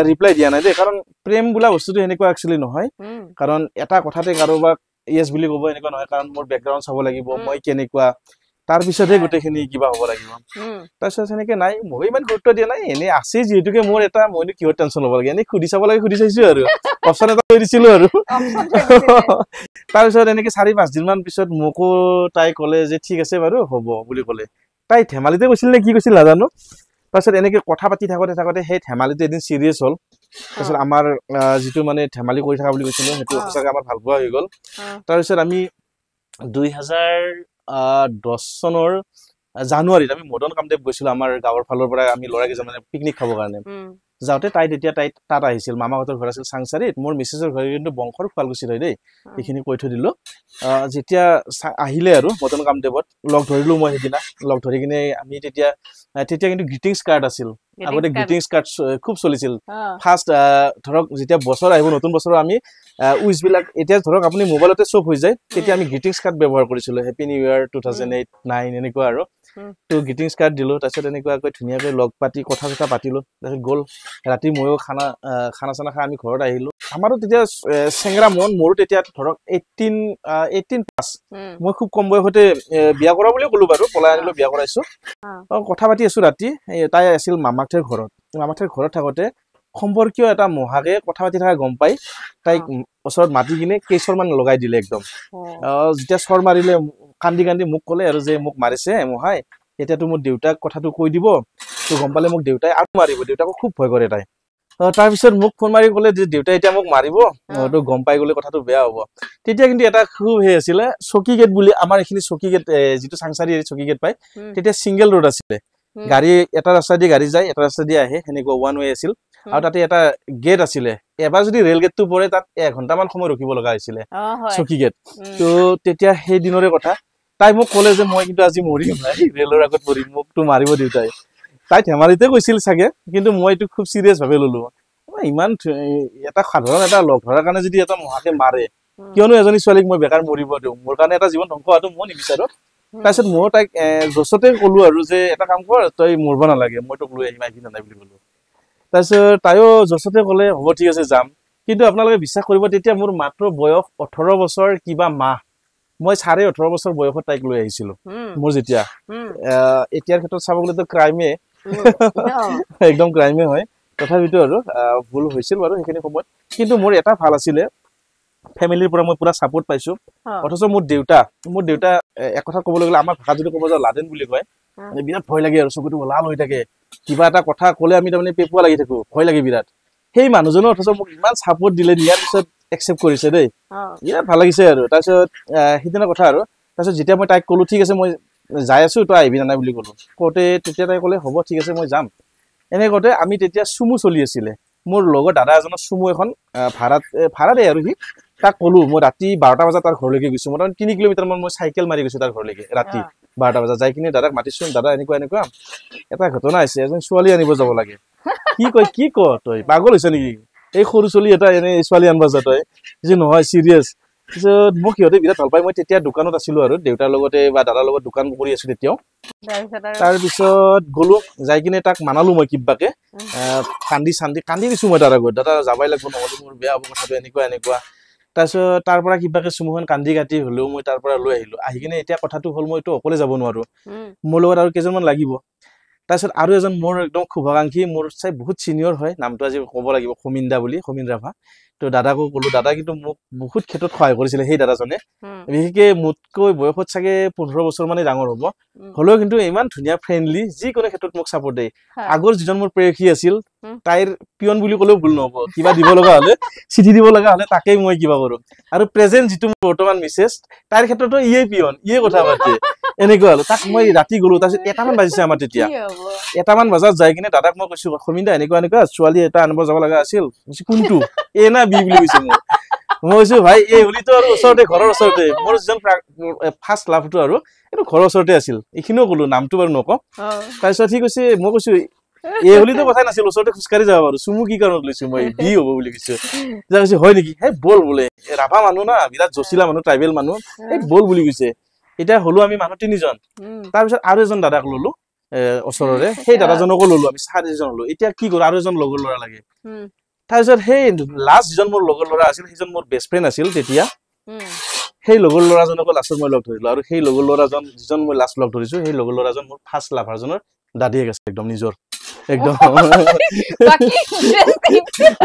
ৰিপ্লাই দিয়া নাই দেই কাৰণ প্ৰেম বোলা বস্তুটো এনেকুৱা একচুৱেলি নহয় কাৰণ এটা কথাতে কাৰোবাক ইয়েছ বুলি ক'ব এনেকুৱা নহয় কাৰণ মোৰ বেকগ্ৰাউণ্ড চাব লাগিব মই কেনেকুৱা তাৰ পিছতহে গোটেইখিনি কিবা হ'ব লাগিব তাৰপিছত সেনেকে নাই মই ইমান গুৰুত্ব দিয়া নাই এনে আছে যিহেতুকে মোৰ এটা মইনো কিহৰ টেনশ্যন ল'ব লাগে এনেই সুধি চাব লাগে সুধি চাইছো আৰু অপশ্যন এটা লৈ দিছিলো আৰু তাৰপিছত এনেকে 4-5 দিনমান পিছত মোকো তাই ক'লে যে ঠিক আছে বাৰু হ'ব বুলি ক'লে তাই ধেমালিতে কৈছিল নে কি কৈছিল নাজানো তাৰপিছত এনেকে কথা পাতি থাকোতে সেই ধেমালিটো এদিন চিৰিয়াছ হ'ল তাৰপিছত আমাৰ যিটো মানে ধেমালি কৰি থকা বুলি কৈছিলো সেইটো সঁচাকৈ আমাৰ ভাল পোৱা হৈ গ'ল তাৰপিছত আমি 2010 চনৰ জানুৱাৰীত আমি মদন কামদেৱ গৈছিলো আমাৰ গাঁৱৰ ফালৰ পৰা আমি ল'ৰা কেইজন মানে পিকনিক খাবৰ কাৰণে যাওঁতে তাই তাত আহিছিল মামাহঁতৰ ঘৰ আছিল চাংচাৰিত মোৰ মিছেছৰ ঘৰ কিন্তু বংশৰ শুৱালকুছিত হয় দেই এইখিনি কৈ থৈ দিলো যেতিয়া আহিলে আৰু মদন কামদেৱত লগ ধৰিলো মই সেইদিনা লগ ধৰি কিনে আমি তেতিয়া কিন্তু গ্ৰিটিংছ কাৰ্ড আছিল আগতে গ্ৰিটিংছ কাৰ্ড খুব চলিছিল ফাৰ্ষ্ট ধৰক যেতিয়া বছৰ আহিব নতুন বছৰ আমি উইচ বিলাক এতিয়া ধৰক আপুনি মোবাইলতে চব হৈ যায় তেতিয়া আমি গ্ৰিটিংছ কাৰ্ড ব্যৱহাৰ কৰিছিলো হেপী নিউ ইয়াৰ 2008-9 এনেকুৱা আৰু তো গ্ৰিটিংছ কাৰ্ড দিলো তাৰপিছত এনেকুৱাকৈ ধুনীয়াকৈ লগ পাতি কথা চথা পাতিলো তাৰপিছত গ'ল ৰাতি ময়ো খানা চানা খাই আমি ঘৰত আহিলো আমাৰো তেতিয়া চেংৰা মন মোৰো তেতিয়া ধৰক 18+ মই খুব কম বয়সতে বিয়া কৰা বুলিও ক'লো বাৰু পলাই আনিলো বিয়া কৰাইছো কথা পাতি আছো ৰাতি তাই আছিল মামাকঠেৰ ঘৰত থাকোতে সম্পৰ্কীয় এটা মহাকে কথা পাতি থকা গম পাই তাইক ওচৰত মাতি কিনে কেইচৰমান লগাই দিলে একদম যেতিয়া চৰ মাৰিলে কান্দি মোক ক'লে আৰু যে মোক মাৰিছে মহাই এতিয়াতো মোৰ দেউতাক কথাটো কৈ দিব তো গম পালে মোক দেউতাই আৰু মাৰিব দেউতাকো খুব ভয় কৰে তাই তাৰপিছত মোক ফোন মাৰি ক'লে যে দেউতাই এতিয়া মোক মাৰিব তো গম পাই গ'লে কথাটো বেয়া হ'ব তেতিয়া কিন্তু এটা খুব হে আছিলে চকী গেট বুলি আমাৰ এইখিনি চকী গেট যিটো চাংচাৰি চকী গেট পায় তেতিয়া সিংগল ৰোড আছিলে গাড়ী এটা ৰাস্তা দি গাড়ী যায় এটা ৰাস্তা দি আহে সেনেকুৱা ওৱান ৱে আছিল আৰু তাতে এটা গেট আছিলে এবাৰ যদি ৰেল গেটটো পৰে তাত 1 ঘণ্টামান সময় ৰখিব লগা হৈছিলে চকী গেট তো তেতিয়া সেই দিনৰে কথা তাই মোক ক'লে যে মই কিন্তু আজি মৰিম ভাই ৰেলৰ আগত মৰিম মোকতো মাৰিব দেউতাই তাই ধেমালিতে কৈছিল চাগে কিন্তু মই এইটো খুব চিৰিয়াছ ভাবে ললো ইমান এটা সাধাৰণ এটা লগ ধৰাৰ কাৰণে যদি এটা মহাকে মাৰে কিয়নো এজনী ছোৱালীক মই বেকাৰ মৰিব দিওঁ মোৰ কাৰণে এটা জীৱন ধ্বংস হোৱাটো মই নিবিচাৰো তাৰপিছত মই তাইক জছতে ক'লো আৰু যে এটা কাম কৰ তই মৰিব নালাগে মই তোক লৈ আহিম আহি নাই বুলি ক'লো তাৰপিছত তাইও জছতে ক'লে হ'ব ঠিক আছে যাম কিন্তু আপোনালোকে বিশ্বাস কৰিব তেতিয়া মোৰ মাত্ৰ বয়স 18 বছৰ কিবা মাহ মই 18.5 বছৰ বয়সত তাইক লৈ আহিছিলো মোৰ যেতিয়া এতিয়াৰ ক্ষেত্ৰত চাব গ'লেতো ক্ৰাইমে একদম ক্ৰাইমে হয় তথাপিতো আৰু ভুল হৈছিল বাৰু সেইখিনি সময়ত কিন্তু মোৰ এটা ভাল আছিলে ফেমিলিৰ পৰা মই পুৰা সাপোৰ্ট পাইছো অথচ মোৰ দেউতা এক কথা ক'বলৈ গ'লে আমাৰ ভাষা যদি ক'ব যাওঁ লাদেন বুলি কয় মানে বিৰাট ভয় লাগে আৰু চকুটো লাল হৈ থাকে কিবা এটা কথা ক'লে আমি তাৰমানে পেপুৱা লাগি থাকো ভয় লাগে বিৰাট সেই মানুহজনে অথচ মোক ইমান সাপোৰ্ট দিলে দিয়াৰ পিছত একচেপ্ট কৰিছে দেই বিৰাট ভাল লাগিছে আৰু তাৰপিছত সিদিনা কথা আৰু তাৰপিছত যেতিয়া মই তাইক ক'লো ঠিক আছে মই যাই আছো তই আহিবি নাই বুলি ক'লো কওঁতে তেতিয়া তাই ক'লে হ'ব ঠিক আছে মই যাম এনে কওঁতে আমি তেতিয়া চুমু চলি আছিলে মোৰ লগৰ দাদা এজনৰ চুমু এখন ভাড়াতে আৰু সি তাক ক'লো মই ৰাতি 12টা বজাত তাৰ ঘৰলৈকে গৈছো মোটামুটি 3 কিলোমিটাৰ মান মই চাইকেল মাৰি গৈছো তাৰ ঘৰলৈকে ৰাতি 12টা বজাত যাই কিনে দাদাক মাতিছো দাদা এনেকুৱা এটা ঘটনা হৈছে এজন ছোৱালী আনিব যাব লাগে কি ক তই পাগল হৈছে নেকি এই সৰু ছোৱালী এটা এনে ছোৱালী আনবা যা তই যে নহয় চিৰিয়াছ পিছত মোক সিহঁতে বিৰাট ভাল পাই মই তেতিয়া দোকানত আছিলো আৰু দেউতাৰ লগতে বা দাদাৰ লগত দোকান কৰি আছো তেতিয়াও তাৰপিছত গ'লো যাই কিনে তাক মানালো মই কিবাকে কান্দি দিছো মই তাৰ আগত দাদা যাবাই লাগব নহ'লে মোৰ বেয়া হ'ব কথাটো এনেকুৱা তাৰপিছত তাৰ পৰা কিবাকে চুমুখন কান্দি কাটি হলেও মই তাৰ পৰা লৈ আহিলো আহি কিনে এতিয়া কথাটো হ'ল মই এইটো অকলে যাব নোৱাৰো মোৰ লগত আৰু কেইজনমান লাগিব তাৰপিছত আৰু এজন মোৰ একদম শুভাকাংক্ষী মোৰ চাই বহুত চিনিয়ৰ হয় নামটো আজি ক'ব লাগিব সমীন ৰাভা তো দাদাকো ক'লো দাদা কিন্তু মোক বহুত ক্ষেত্ৰত সহায় কৰিছিলে সেই দাদাজনে বিশেষকৈ মোতকৈ বয়সত চাগে 15 বছৰ মানে ডাঙৰ হ'ব হ'লেও কিন্তু ইমান ধুনীয়া ফ্ৰেণ্ডলি যিকোনো ক্ষেত্ৰত মোক ছাপোৰ্ট দিয়ে আগৰ যিজন মোৰ প্ৰেয়সী আছিল তাইৰ পিয়ন বুলি ক'লেও ভুল নহ'ব কিবা দিব লগা হ'লে চিঠি দিব লগা হ'লে তাকেই মই কিবা কৰোঁ আৰু প্ৰেজেন্ট যিটো বৰ্তমান মিছেছ তাইৰ ক্ষেত্ৰতো ইয়ে কথা পাতে এনেকুৱা হ'ল তাক মই ৰাতি গ'লো তাৰপিছত 1টামান বাজিছে আমাৰ তেতিয়া 1টামান বজাত যাই কিনে দাদাক মই কৈছো সমীন্দা এনেকুৱা ছোৱালী এটা আনিব যাব লগা আছিল কোনটো এ না বি বুলি কৈছে মই কৈছো ভাই এই বুলিতো আৰু ওচৰতে ঘৰৰ ওচৰতে মোৰ যিজন ফাৰ্ষ্ট লাভটো আৰু এইটো ঘৰৰ ওচৰতে আছিল এইখিনিও ক'লো নামটো বাৰু নকওঁ তাৰপিছত সি কৈছে মই কৈছো এই বুলিতো কথাই নাছিল ওচৰতে খোজকাঢ়ি যাব পাৰো চুমু কি কাৰণত লৈছো মই দি হ'ব বুলি কৈছো তেতিয়া কৈছে হয় নেকি হে বল বোলে ৰাভা মানুহ না বিৰাট জচিলা মানুহ ট্ৰাইবেল মানুহ এই বল বুলি কৈছে এতিয়া হলো আমি মানুহ 3 জন তাৰপিছত আৰু এজন দাদাক ললো ওচৰৰে সেই দাদাজনকো ললো আমি 4 জন ললো এতিয়া কি কৰো আৰু এজন লগৰ ল'ৰা লাগে তাৰপিছত সেই লাষ্ট যিজন মোৰ লগৰ ল'ৰা আছিল সেইজন মোৰ বেষ্ট ফ্ৰেণ্ড আছিল তেতিয়া সেই লগৰ ল'ৰাজনকো লাষ্টত মই লগ ধৰিলো আৰু সেই লগৰ ল'ৰাজন যিজন মই লাষ্ট লগ ধৰিছো সেই লগৰ ল'ৰাজন মোৰ ফাৰ্ষ্ট লাভাৰজনৰ দাদিয়েক আছে একদম নিজৰ একদম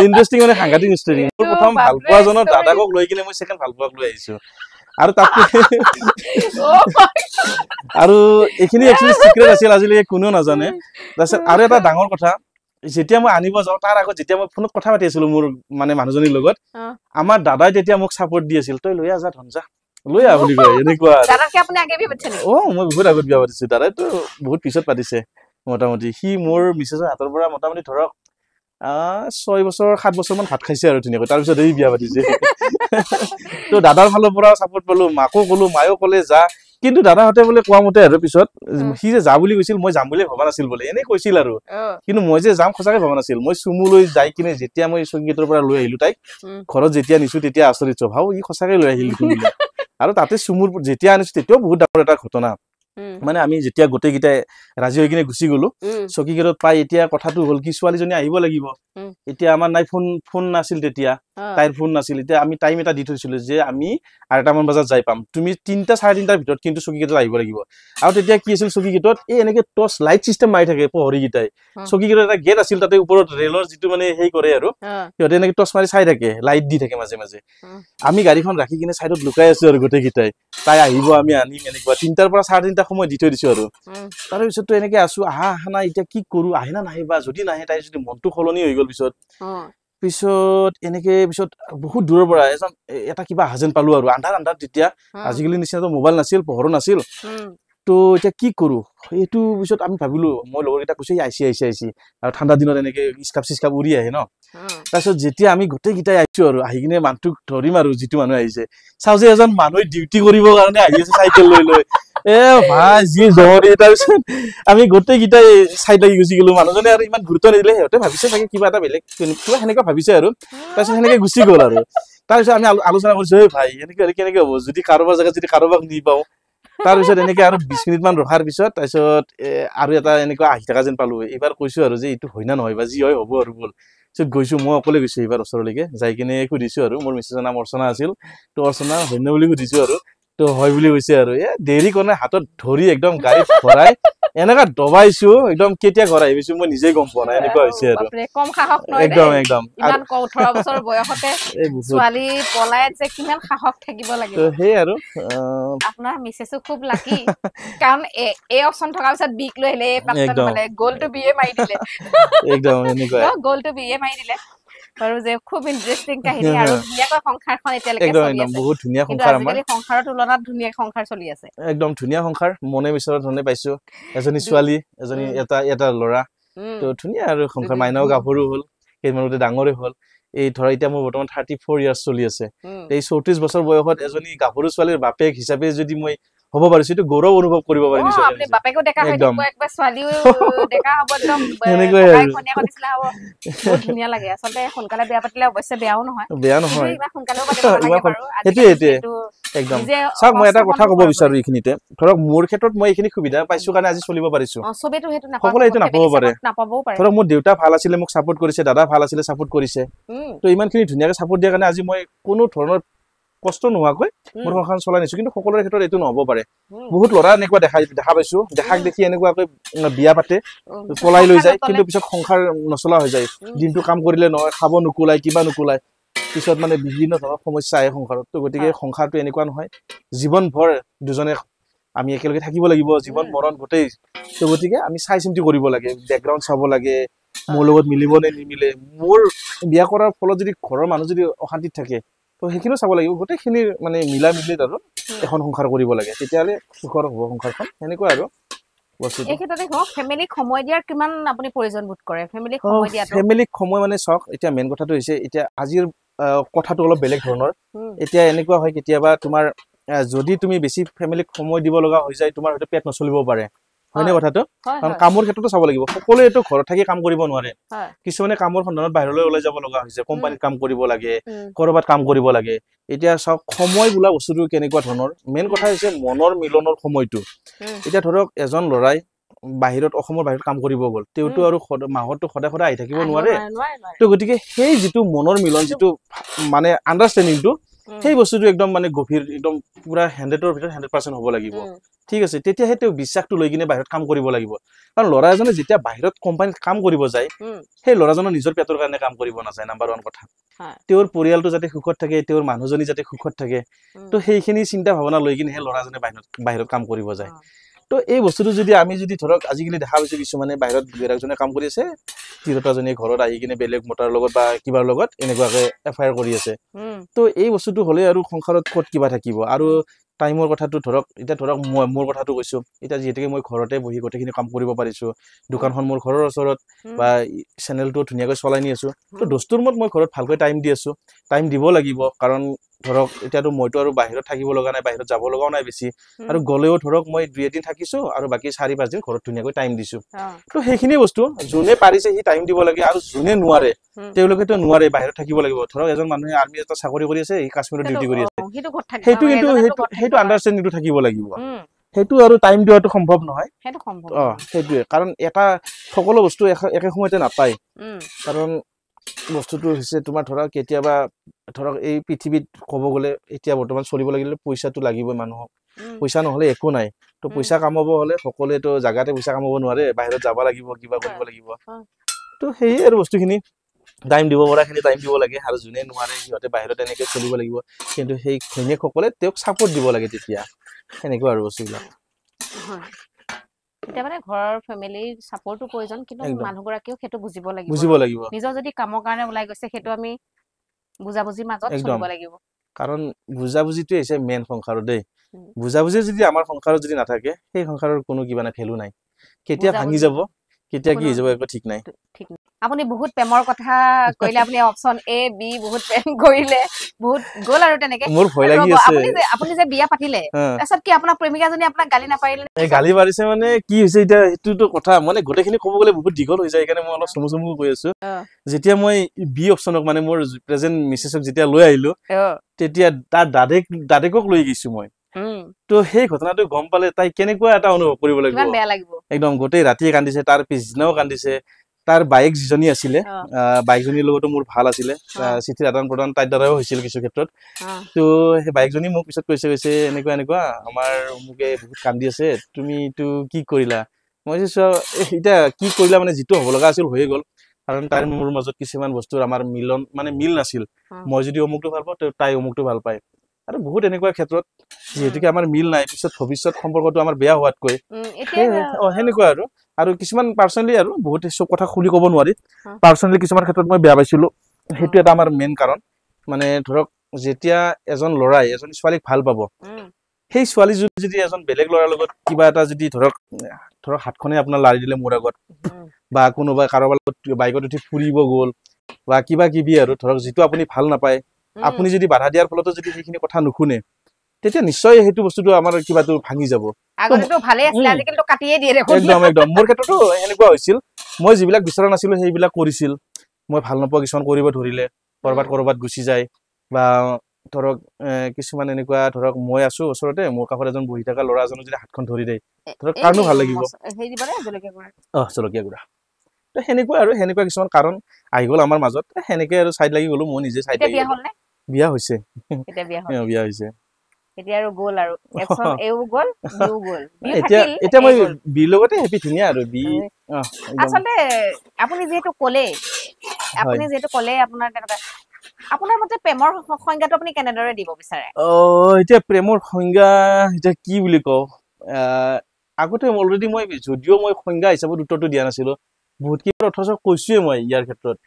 ইন্টাৰেষ্টিং মানে সাংঘাতিক ষ্টৰী মোৰ প্ৰথম ভাল পোৱাজনৰ দাদাকক লৈ কিনে মই সেকেন্ড ভাল পোৱাক লৈ আহিছো আৰু তাত আৰু এইখিনি একচুৱেলি সিক্ৰেট আছিল আজিলৈকে কোনেও নাজানে তাৰপিছত আৰু এটা ডাঙৰ কথা যেতিয়া মই আনিব যাওঁ তাৰ আগত যেতিয়া মই ফোনত কথা পাতি আছিলো মোৰ মানে মানুহজনীৰ লগত আমাৰ দাদাই তেতিয়া মোক সাপোৰ্ট দি আছিল তই লৈ আ যা ধনজা লৈ আ বুলি কয় এনেকুৱা দাদাকে আপুনি আগে বিয়া পাতিছে নেকি মই বহুত আগত বিয়া পাতিছো দাদাইতো বহুত পিছত পাতিছে মোটামুটি সি মোৰ মিছেছৰ হাতৰ পৰা মোটামুটি ধৰক 6 বছৰ 7 বছৰ মান ভাত খাইছে আৰু ধুনীয়াকৈ তাৰপিছত এই বিয়া পাতিছে তো দাদাৰ ফালৰ পৰা সাপোৰ্ট পালো মাকো কলো মায়ো কলে যা কিন্তু দাদাহঁতে বোলে কোৱা মতে আৰু পিছত সি যে যা বুলি কৈছিল মই যাম বুলি ভবা নাছিল বোলে এনে কৈছিল আৰু কিন্তু মই যে যাম সঁচাকে ভবা নাছিল মই চুমু লৈ যাই কিনে যেতিয়া মই সংগীতৰ পৰা লৈ আহিলো তাইক ঘৰত যেতিয়া নিছো তেতিয়া আচৰিত ভাও ই সঁচাকে লৈ আহিল আৰু তাতে চুমুৰ যেতিয়া আনিছো তেতিয়াও বহুত ডাঙৰ এটা ঘটনা মানে আমি যেতিয়া গোটেই গিটাই ৰাজি হৈ কিনে গুচি গলো চকীগেটত পাই এতিয়া কথাটো হল কি ছোৱালীজনী আহিব লাগিব এতিয়া আমাৰ নাই ফোন নাছিল তেতিয়া তাইৰ ফোন নাছিল এতিয়া আমি টাইম এটা দি থৈছিলো যে আমি 8টা মান বজাত যাই পাম তুমি 3টা 3:30টাৰ ভিতৰত কিন্তু চকীগেটত আহিব লাগিব আৰু তেতিয়া কি আছিল চকীগেটত এই এনেকে টৰ্চ লাইট সিস্টেম মাৰি থাকে পহৰি গিটাই চকীগেটত এটা গেট আছিল তাতে ওপৰত ৰেলৰ যিটো মানে হেই কৰে আৰু সিহঁতে এনেকে টৰ্চ মাৰি চাই থাকে লাইট দি থাকে মাজে মাজে আমি গাড়ীখন ৰাখি কিনে সাইডত লুকাই আছো আৰু গোটেই গিটাই তাই আহিব আমি আনিম এনেকুৱা 3টাৰ পৰা 3:30টা সময় দি থৈ দিছো আৰু তাৰ পিছতটো এনেকে আছো আহা না এতিয়া কি কৰো আহে না নাহিবা যদি নাহে তাই যদি মনটো খলনি হৈ গল পিছত এনেকে পিছত বহুত দূৰৰ পৰা এটা কিবা হাজেন পালো আৰু আন্ধাৰ তেতিয়া আজিকালি নিচিনাটো মোবাইল নাছিল পোহৰো নাছিল তো এতিয়া কি কৰো এইটো পিছত আমি ভাবিলো মই লগৰ কেইটা কৈছে আইছি আৰু ঠাণ্ডা দিনত এনেকে স্কাপ উৰি আহে ন তাৰপিছত যেতিয়া আমি গোটেই গিটাই আহিছো আৰু আহি কিনে মানুহটোক ধৰিম আৰু যিটো মানুহ আহিছে চাও যে এজন মানুহে ডিউটি কৰিবৰ কাৰণে আহি আছে চাইকেল লৈ ভাই যি জহৰি তাৰপিছত আমি গোটেই গিটাই চাইড লাগি গুচি গলো মানুহজনে আৰু ইমান গুৰুত্ব নিদিলে সিহঁতে ভাবিছে চাগে কিবা এটা বেলেগ কিবা সেনেকুৱা ভাবিছে আৰু তাৰপিছত সেনেকে গুচি গল আৰু তাৰপিছত আমি আলোচনা কৰিছো ভাই এনেকে কেনেকে হ'ব যদি কাৰোবাৰ জেগাত যদি কাৰোবাক নি পাওঁ তাৰপিছত এনেকে আৰু 20 মিনিট মান ৰখাৰ পিছত তাৰপিছত আৰু এটা এনেকুৱা আহি থকা যেন পালো এইবাৰ কৈছো আৰু যে এইটো হয় না নহয় বা যি হয় হ'ব আৰু বল পিছত গৈছো মই অকলে গৈছো এইবাৰ ওচৰলৈকে যাই কিনে সুধিছো আৰু মোৰ মিছেছৰ নাম অৰ্চনা আছিল তো অৰ্চনা হয় নে বুলি সুধিছো আৰু তো হয় বুলি কৈছে আৰু দেৰি কাৰণে হাতত ধৰি একদম গাড়ীত ভৰাই এনেকা দবাইছো একদম কেতিয়া ঘৰ আহিছো মই নিজে গম পোৱা নাই এনেকুৱা হৈছে আৰু কম সাহস নহয় একদম ইমান 18 বছৰ বয়সতে ছোৱালী পলাই যে কিমান সাহস থাকিব লাগিব তো সেই আৰু আপোনাৰ মিছেছও খুব লাকি কাৰণ এই অপচন থকা পিছত বিক লৈ আহিলে পাত্তা মানে গোল টু বিয়ে মাৰি দিলে একদম এনেকুৱা গোল টু বিয়ে মাৰি দিলে আৰু যে খুব ইন্টাৰেষ্টিং কাহিনী আৰু ধুনীয়াকৈ সংসাৰখন এতিয়ালৈকে চলি আছে বহুত ধুনীয়া সংসাৰ আমাৰ আজিকালি সংসাৰৰ তুলনাত ধুনীয়া সংসাৰ চলি আছে একদম ধুনীয়া সংসাৰ মনে বিচৰা ধৰণে পাইছো এজনী ছোৱালী এজনী এটা ল'ৰা তো ধুনীয়া আৰু সংসাৰ মাইনাও গাভৰু হ'ল কেইমানতে ডাঙৰে হ'ল এই ধৰা এতিয়া মোৰ বৰ্তমান 34 ইয়াৰ্স চলি আছে এই 34 বছৰ বয়সত এজনী গাভৰু ছোৱালীৰ বাপেক হিচাপে যদি মই হ'ব পাৰিছো এইটো গৌৰৱ অনুভৱ কৰিব পাৰিছো আপুনি বাপেকো দেখা হৈ থাকিব একবাৰ ছোৱালীও দেখা হ'ব একদম ককাই কন্যাকৰ নিচিনা হ'ব বহুত ধুনীয়া লাগে আচলতে সোনকালে বিয়া পাতিলে অৱশ্যে বেয়াও নহয় ইমান সোনকালেও পাতিব নালাগে বাৰু এইটো একদম চাওক মই এটা কথা ক'ব বিচাৰো এইখিনিতে ধৰক মোৰ ক্ষেত্ৰত মই এইখিনি সুবিধা পাইছো কাৰণে আজি চলিব পাৰিছো সবেতো হেতু সকলোৱে এইটো নাপাব পাৰে ধৰক মোৰ দেউতা ভাল আছিলে মোক সাপোৰ্ট কৰিছে দাদা ভাল আছিলে সাপোৰ্ট কৰিছে তো ইমানখিনি ধুনীয়াকৈ সাপোৰ্ট দিয়াৰ কাৰণে আজি মই কোনো ধৰণৰ কষ্ট নোহোৱাকৈ মোৰ সংসাৰ চলাই নিছো কিন্তু সকলোৰে ক্ষেত্ৰত এইটো নহব পাৰে বহুত ল'ৰা এনেকুৱা দেখা পাইছো দেখাক দেখি এনেকুৱাকৈ বিয়া পাতে পলাই লৈ যায় কিন্তু পিছত সংসাৰ নচলা হৈ যায় দিনটো কাম কৰিলে নহয় খাব নুকুলাই কিবা নুকুলাই পিছত মানে বিভিন্ন ধৰণৰ সমস্যা আহে সংসাৰত তো গতিকে সংসাৰটো এনেকুৱা নহয় জীৱন ভৰ দুজনে আমি একেলগে থাকিব লাগিব জীৱন মৰণ গোটেই তো গতিকে আমি চাই চিন্তি কৰিব লাগে বেকগ্ৰাউণ্ড চাব লাগে মোৰ লগত মিলিব নে নিমিলে মোৰ বিয়া কৰাৰ ফলত যদি ঘৰৰ মানুহ যদি অশান্তিত থাকে তো সেইখিনিও চাব লাগিব গোটেইখিনি মানে মিলা মিলিত আৰু এখন সংসাৰ কৰিব লাগে তেতিয়াহ'লে সুখৰ হ'ব সংসাৰখন সেনেকুৱা আৰু এই ক্ষেত্ৰতে ফেমিলিক সময় দিয়াৰ কিমান আপুনি প্ৰয়োজন বোধ কৰে ফেমিলিক সময় মানে চাওক এতিয়া মেইন কথাটো হৈছে এতিয়া আজিৰ কথাটো অলপ বেলেগ ধৰণৰ এতিয়া এনেকুৱা হয় কেতিয়াবা তোমাৰ যদি তুমি বেছি ফেমিলিক সময় দিব লগা হৈ যায় তোমাৰ হয়তো পেট নচলিব পাৰে হয়নে কথাটো কাৰণ কামৰ ক্ষেত্ৰতো চাব লাগিব সকলোৱেতো ঘৰত থাকি কাম কৰিব নোৱাৰে কিছুমানে কামৰ সন্ধানত বাহিৰলৈ ওলাই যাব লগা হৈছে কোম্পানীত কাম কৰিব লাগে কৰবাত কাম কৰিব লাগে এতিয়া সব সময় বোলা বস্তুটো কেনেকুৱা ধৰণৰ মেইন কথা হৈছে মনৰ মিলনৰ সময়টো এতিয়া ধৰক এজন লৰাই বাহিৰত অসমৰ বাহিৰত কাম কৰিব গ'ল তেওঁটো আৰু মাহতো সদায় সদায় আহি থাকিব নোৱাৰে তো গতিকে সেই যিটো মনৰ মিলন যিটো মানে আন্ডাৰষ্টেণ্ডিংটো সেই বস্তুটো একদম মানে গভীৰ একদম পুৰা 100ৰ ভিতৰত 100% হ'ব লাগিব ঠিক আছে তেতিয়াহে তেওঁ বিশ্বাসটো লৈ কিনে বাহিৰত কাম কৰিব লাগিব কাৰণ ল'ৰা এজনে যেতিয়া বাহিৰত কোম্পানীত কাম কৰিব যায় সেই ল'ৰাজনৰ নিজৰ পেটৰ কাৰণে কাম কৰিব নাযায় নাম্বাৰ 1 কথা তেওঁৰ পৰিয়ালটো যাতে সুখত থাকে তেওঁৰ মানুহজনী যাতে সুখত থাকে তো সেইখিনি চিন্তা ভাৱনা লৈ কিনে সেই ল'ৰাজনে বাহিৰত কাম কৰিব যায় তো এই বস্তুটো যদি আমি যদি ধৰক আজিকালি দেখা পাইছো কিছুমানে বাহিৰত বেলেগজনে কাম কৰি আছে তিৰোতাজনী ঘৰত আহি কিনে বেলেগ মতাৰ লগত বা কিবাৰ লগত এনেকুৱাকে এফআইআৰ কৰি আছে তো এই বস্তুটো হ'লে আৰু সংসাৰত ক'ত কিবা থাকিব আৰু টাইমৰ কথাটো ধৰক এতিয়া ধৰক মোৰ কথাটো কৈছো এতিয়া যেতিয়াকে মই ঘৰতে বহি গোটেইখিনি কাম কৰিব পাৰিছো দোকানখন মোৰ ঘৰৰ ওচৰত বা চেনেলটো ধুনীয়াকৈ চলাই নি আছো তো দস্তুৰ মত মই ঘৰত ভালকৈ টাইম দি আছো টাইম দিব লাগিব কাৰণ ধৰক এতিয়াতো মইতো আৰু বাহিৰত থাকিব লগা নাই বাহিৰত যাব লগাও নাই বেছি আৰু গলেও ধৰক মই 2 দিন থাকিছো আৰু বাকি 4-5 দিন ঘৰত ধুনীয়াকৈ টাইম দিছো তো সেইখিনি বস্তু যোনে পাৰিছে হি টাইম দিব লাগে আৰু যোনে নোৱাৰে তেওঁলোকেতো নোৱাৰে বাহিৰত থাকিব লাগিব ধৰক এজন মানুহে আৰ্মি এটা চাকৰি কৰি আছে এই কাশ্মীৰত ডিউটি কৰি আছে সেইটো কিন্তু সেইটো আন্ডাৰষ্টেণ্ডিংটো থাকিব লাগিব সেইটো আৰু টাইম দিয়াটো সম্ভৱ নহয় সেইটো সম্ভৱ সেইটোৱে কাৰণ এটা সকলো বস্তু একে সময়তে নাপায় কাৰণ বস্তুটো হৈছে তোমাৰ ধৰা কেতিয়াবা ধৰক এই পৃথিৱীত ক'ব গ'লে এতিয়া বৰ্তমান চলিব লাগিলে পইচাটো লাগিবই মানুহক পইচা নহলে একো নাই তো পইচা কামাব হলে সকলোৱেতো জাগাতে পইচা কামাব নোৱাৰে বাহিৰত যাব লাগিব কিবা কৰিব লাগিব তো সেই আৰু বস্তুখিনি টাইম দিব পৰাখিনি টাইম দিব লাগে আৰু যোনে নোৱাৰে সিহঁতে বাহিৰত এনেকৈ চলিব লাগিব কিন্তু সেই ঘৈণীয়েকসকলে তেওঁক ছাপোৰ্ট দিব লাগে তেতিয়া এনেকুৱা আৰু বস্তুবিলাক এটা মানে ঘৰৰ ফ্যামিলিৰ সাপোৰ্টটো প্ৰয়োজন কিন্তু মানুহগৰাকীও সেইটো বুজিব লাগিব নিজৰ যদি কামৰ কাৰণে ওলাই গৈছে সেইটো আমি বুজাবুজি মাজত চলিব লাগিব কাৰণ বুজাবুজিটো হৈছে মেইন সংসাৰৰ দেই বুজাবুজি যদি আমাৰ সংসাৰত যদি নাথাকে সেই সংসাৰৰ কোনো কিবা না খেলু নাই কেতিয়া ভাঙি যাব কেতিয়া কি হৈ যাব একো ঠিক নাই আপুনি বহুত প্ৰেমৰ কথা কইলে আপুনি অপচন এ বি বহুত প্ৰেম কৰিলে বহুত গল আৰু তেনেকে মোৰ ভয় লাগি আছে আপুনি যে বিয়া পাতিলে তাৰছত কি আপোনাৰ প্ৰেমিকাজনী আপোনাক গালি নাপাৰিলে এই গালি মাৰিছে মানে কি হৈছে এটা এটোটো কথা মানে গোটেইখিনি ক'ব গলে বহুত দিগল হৈ যায় কাৰণে মই অলপ চমু কৈ আছো যেতিয়া মই বি অপচনক মানে মোৰ প্ৰেজেন্ট মিছেছক যেতিয়া লৈ আহিলো তেতিয়া তাৰ দাদেকক লৈ গৈছো মই তো সেই ঘটনাটো গম পালে তাই কেনেকুৱা এটা অনুভৱ কৰিব লাগিব একদম গোটেই ৰাতি কান্দিছে তাৰ পিছদিনাও কান্দিছে তাৰ বাইক যিজনী আছিলে বাইকজনীৰ লগতো মোৰ ভাল আছিলে চিঠিৰ আদান প্ৰদান তাইৰ দ্বাৰাও হৈছিল কিছু ক্ষেত্ৰত তো সেই বাইকজনী মোক পিছত কৈছে এনেকুৱা আমাৰ মুকে বহুত কান্দি আছে তুমি তো কি কৰিলা মই কৈছো এটা কি কৰিলা মানে যিটো হ'ব লগা আছিল হৈ গ'ল কাৰণ তাইৰ মোৰ মাজত কিছুমান বস্তুৰ আমাৰ মিলন মানে মিল নাছিল মই যদি অমুকটো ভাল পাওঁ তাই অমুকটো ভাল পায় আৰু বহুত এনেকুৱা ক্ষেত্ৰত যেহেতুকে আমাৰ মিল নাই পিছত ভৱিষ্যত সম্পৰ্কটো আমাৰ বেয়া হোৱাতকৈ সেনেকুৱা আৰু কিছুমান পাৰ্সোনালি আৰু বহুত সব কথা খুলি ক'ব নোৱাৰি পাৰ্সোনালি কিছুমান ক্ষেত্ৰত মই বেয়া পাইছিলো সেইটো এটা আমাৰ মেইন কাৰণ মানে ধৰক যেতিয়া এজন ল'ৰাই এজন ছোৱালীক ভাল পাব সেই ছোৱালী যদি এজন বেলেগ ল'ৰাৰ লগত কিবা এটা যদি ধৰক হাতখনে আপোনাৰ লাৰি দিলে মোৰ আগত বা কোনোবা কাৰোবাৰ লগত বাইকত উঠি ফুৰিব গ'ল বা কিবা কিবি আৰু ধৰক যিটো আপুনি ভাল নাপায় আপুনি যদি বাধা দিয়াৰ ফলতো যদি সেইখিনি কথা নুশুনে তেতিয়া নিশ্চয় সেইটো বস্তুটো আমাৰ কিবাটো ভাঙি যাব আগতেতো ভালে আছিল আজিকালিতো কাটিয়ে দিয়ে দেখোন একদম মোৰ ক্ষেত্ৰতো এনেকুৱা হৈছিল মই যিবিলাক বিচৰা নাছিলো সেইবিলাক কৰিছিল মই ভাল নাপাওঁ কিছুমান কৰিব ধৰিলে কৰবাত গুচি যায় বা ধৰক কিছুমান এনেকুৱা ধৰক মই আছো ওচৰতে মোৰ কাষত এজন বহি থকা ল'ৰা এজনে যদি হাতখন ধৰি দেই ধৰক কাৰণো ভাল লাগিব জলকীয়া গুড়া তো সেনেকুৱা কিছুমান কাৰণ আহি গ'ল আমাৰ মাজত সেনেকে আৰু চাইড লাগি গ'লো মই নিজে চাইড লাগি বিয়া হৈছে বিয়া হৈছে এতিয়া আৰু গ'ল আৰু একচন এও গ'ল বিও গ'ল এতিয়া মই বি লগতে হেপি ধুনীয়া আৰু বি আচলতে আপুনি যেহেতু ক'লে আপোনাৰ তেনেকুৱা আপোনাৰ মতে প্ৰেমৰ সংজ্ঞাটো আপুনি কেনেদৰে দিব বিচাৰে এতিয়া প্ৰেমৰ সংজ্ঞা এটা কি বুলি কওঁ আগতে অলৰেডি মই যদিও মই সংজ্ঞা হিচাপত উত্তৰটো দিয়া নাছিলো বহুত কি অথচ কৈছোৱে মই ইয়াৰ ক্ষেত্ৰত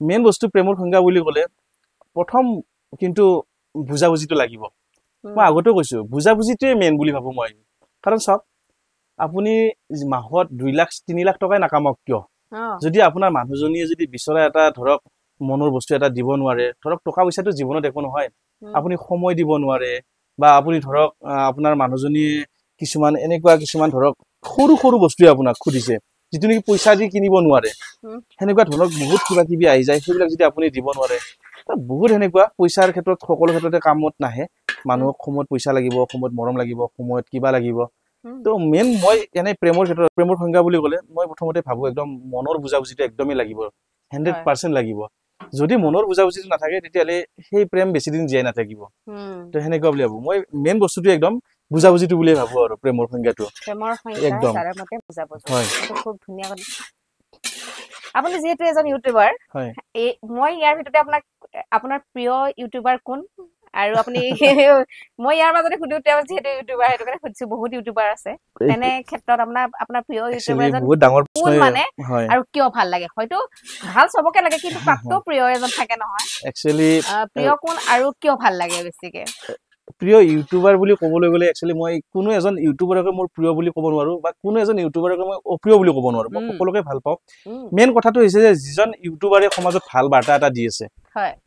মেইন বস্তু প্ৰেমৰ সংজ্ঞা বুলি ক'লে প্ৰথম কিন্তু বুজাবুজিটো লাগিব মই আগতেও কৈছো বুজাবুজিটোৱে মেইন বুলি ভাবো মই কাৰণ সব আপুনি মাহত 2 লাখ 3 লাখ টকাই নাকামক কিয় যদি আপোনাৰ মানুহজনীয়ে যদি বিচৰা এটা ধৰক মনৰ বস্তু এটা দিব নোৱাৰে ধৰক টকা পইচাটো জীৱনত একো নহয় আপুনি সময় দিব নোৱাৰে বা আপুনি ধৰক আপোনাৰ মানুহজনী কিছুমান এনেকুৱা কিছুমান ধৰক সৰু সৰু বস্তুৱে আপোনাক খুদিছে যিটো নেকি পইচা দি কিনিব নোৱাৰে হেনেকুৱা ধৰণৰ বহুত কিবা কিবি আহি যায় সেইবিলাক যদি আপুনি দিব নোৱাৰে বহুত হেনেকুৱা পইচাৰ ক্ষেত্ৰত সকলো ক্ষেত্ৰতে কামত নাহে মানুহক সময়ত পইচা লাগিব সময়ত মৰম লাগিব সময়ত কিবা লাগিব তো মেইন মই এনে প্ৰেমৰ ক্ষেত্ৰত প্ৰেমৰ সংজ্ঞা বুলি ক'লে মই প্ৰথমতে ভাবো একদম মনৰ বুজাবুজিটো একদমই লাগিব 100% লাগিব যদি মনৰ বুজাবুজিটো নাথাকে তেতিয়ালে সেই প্ৰেম বেছি দিন জীয়াই নাথাকিব তো হেনেকুৱা বুলি ভাবো মই মেইন বস্তুটো একদম বুজাবুজিটো বুলি ভাবো আৰু প্ৰেমৰ সংজ্ঞাটো একদম তাৰে মতে বুজাবুজি খুব ধুনীয়া কথা আপুনি যেহেতু এজন ইউটিউবাৰ মই ইয়াৰ ভিতৰতে আপোনাৰ প্ৰিয় ইউটিউবাৰ কোন আৰু আপুনি মই ইয়াৰ মাজতে সুধো তেওঁ যেহেতু ইউটিউবাৰ হেতু কাৰণে খুদিছো বহুত ইউটিউবাৰ আছে তেনে ক্ষেত্ৰত আপোনাৰ প্ৰিয় ইউটিউবাৰ এজন বহুত ডাঙৰ কোন মানে আৰু কিয় ভাল লাগে হয়তো ভাল সবকে লাগে কিন্তু তাতও প্ৰিয় এজন থাকে নহয় একচুয়ালি প্ৰিয় কোন আৰু কিয় ভাল লাগে বেছিকে প্ৰিয় ইউটিউবাৰ বুলি ক'বলৈ গ'লে একচুয়ালি মই কোনো এজন ইউটিউবাৰকে মোৰ প্ৰিয় বুলি ক'ব নোৱাৰো বা কোনো এজন ইউটিউবাৰকে মই অপ্ৰিয় বুলি ক'ব নোৱাৰো মই সকলোকে ভাল পাওঁ মেইন কথাটো হৈছে যে যিজন ইউটিউবাৰে সমাজত ভাল বাৰ্তা এটা দি আছে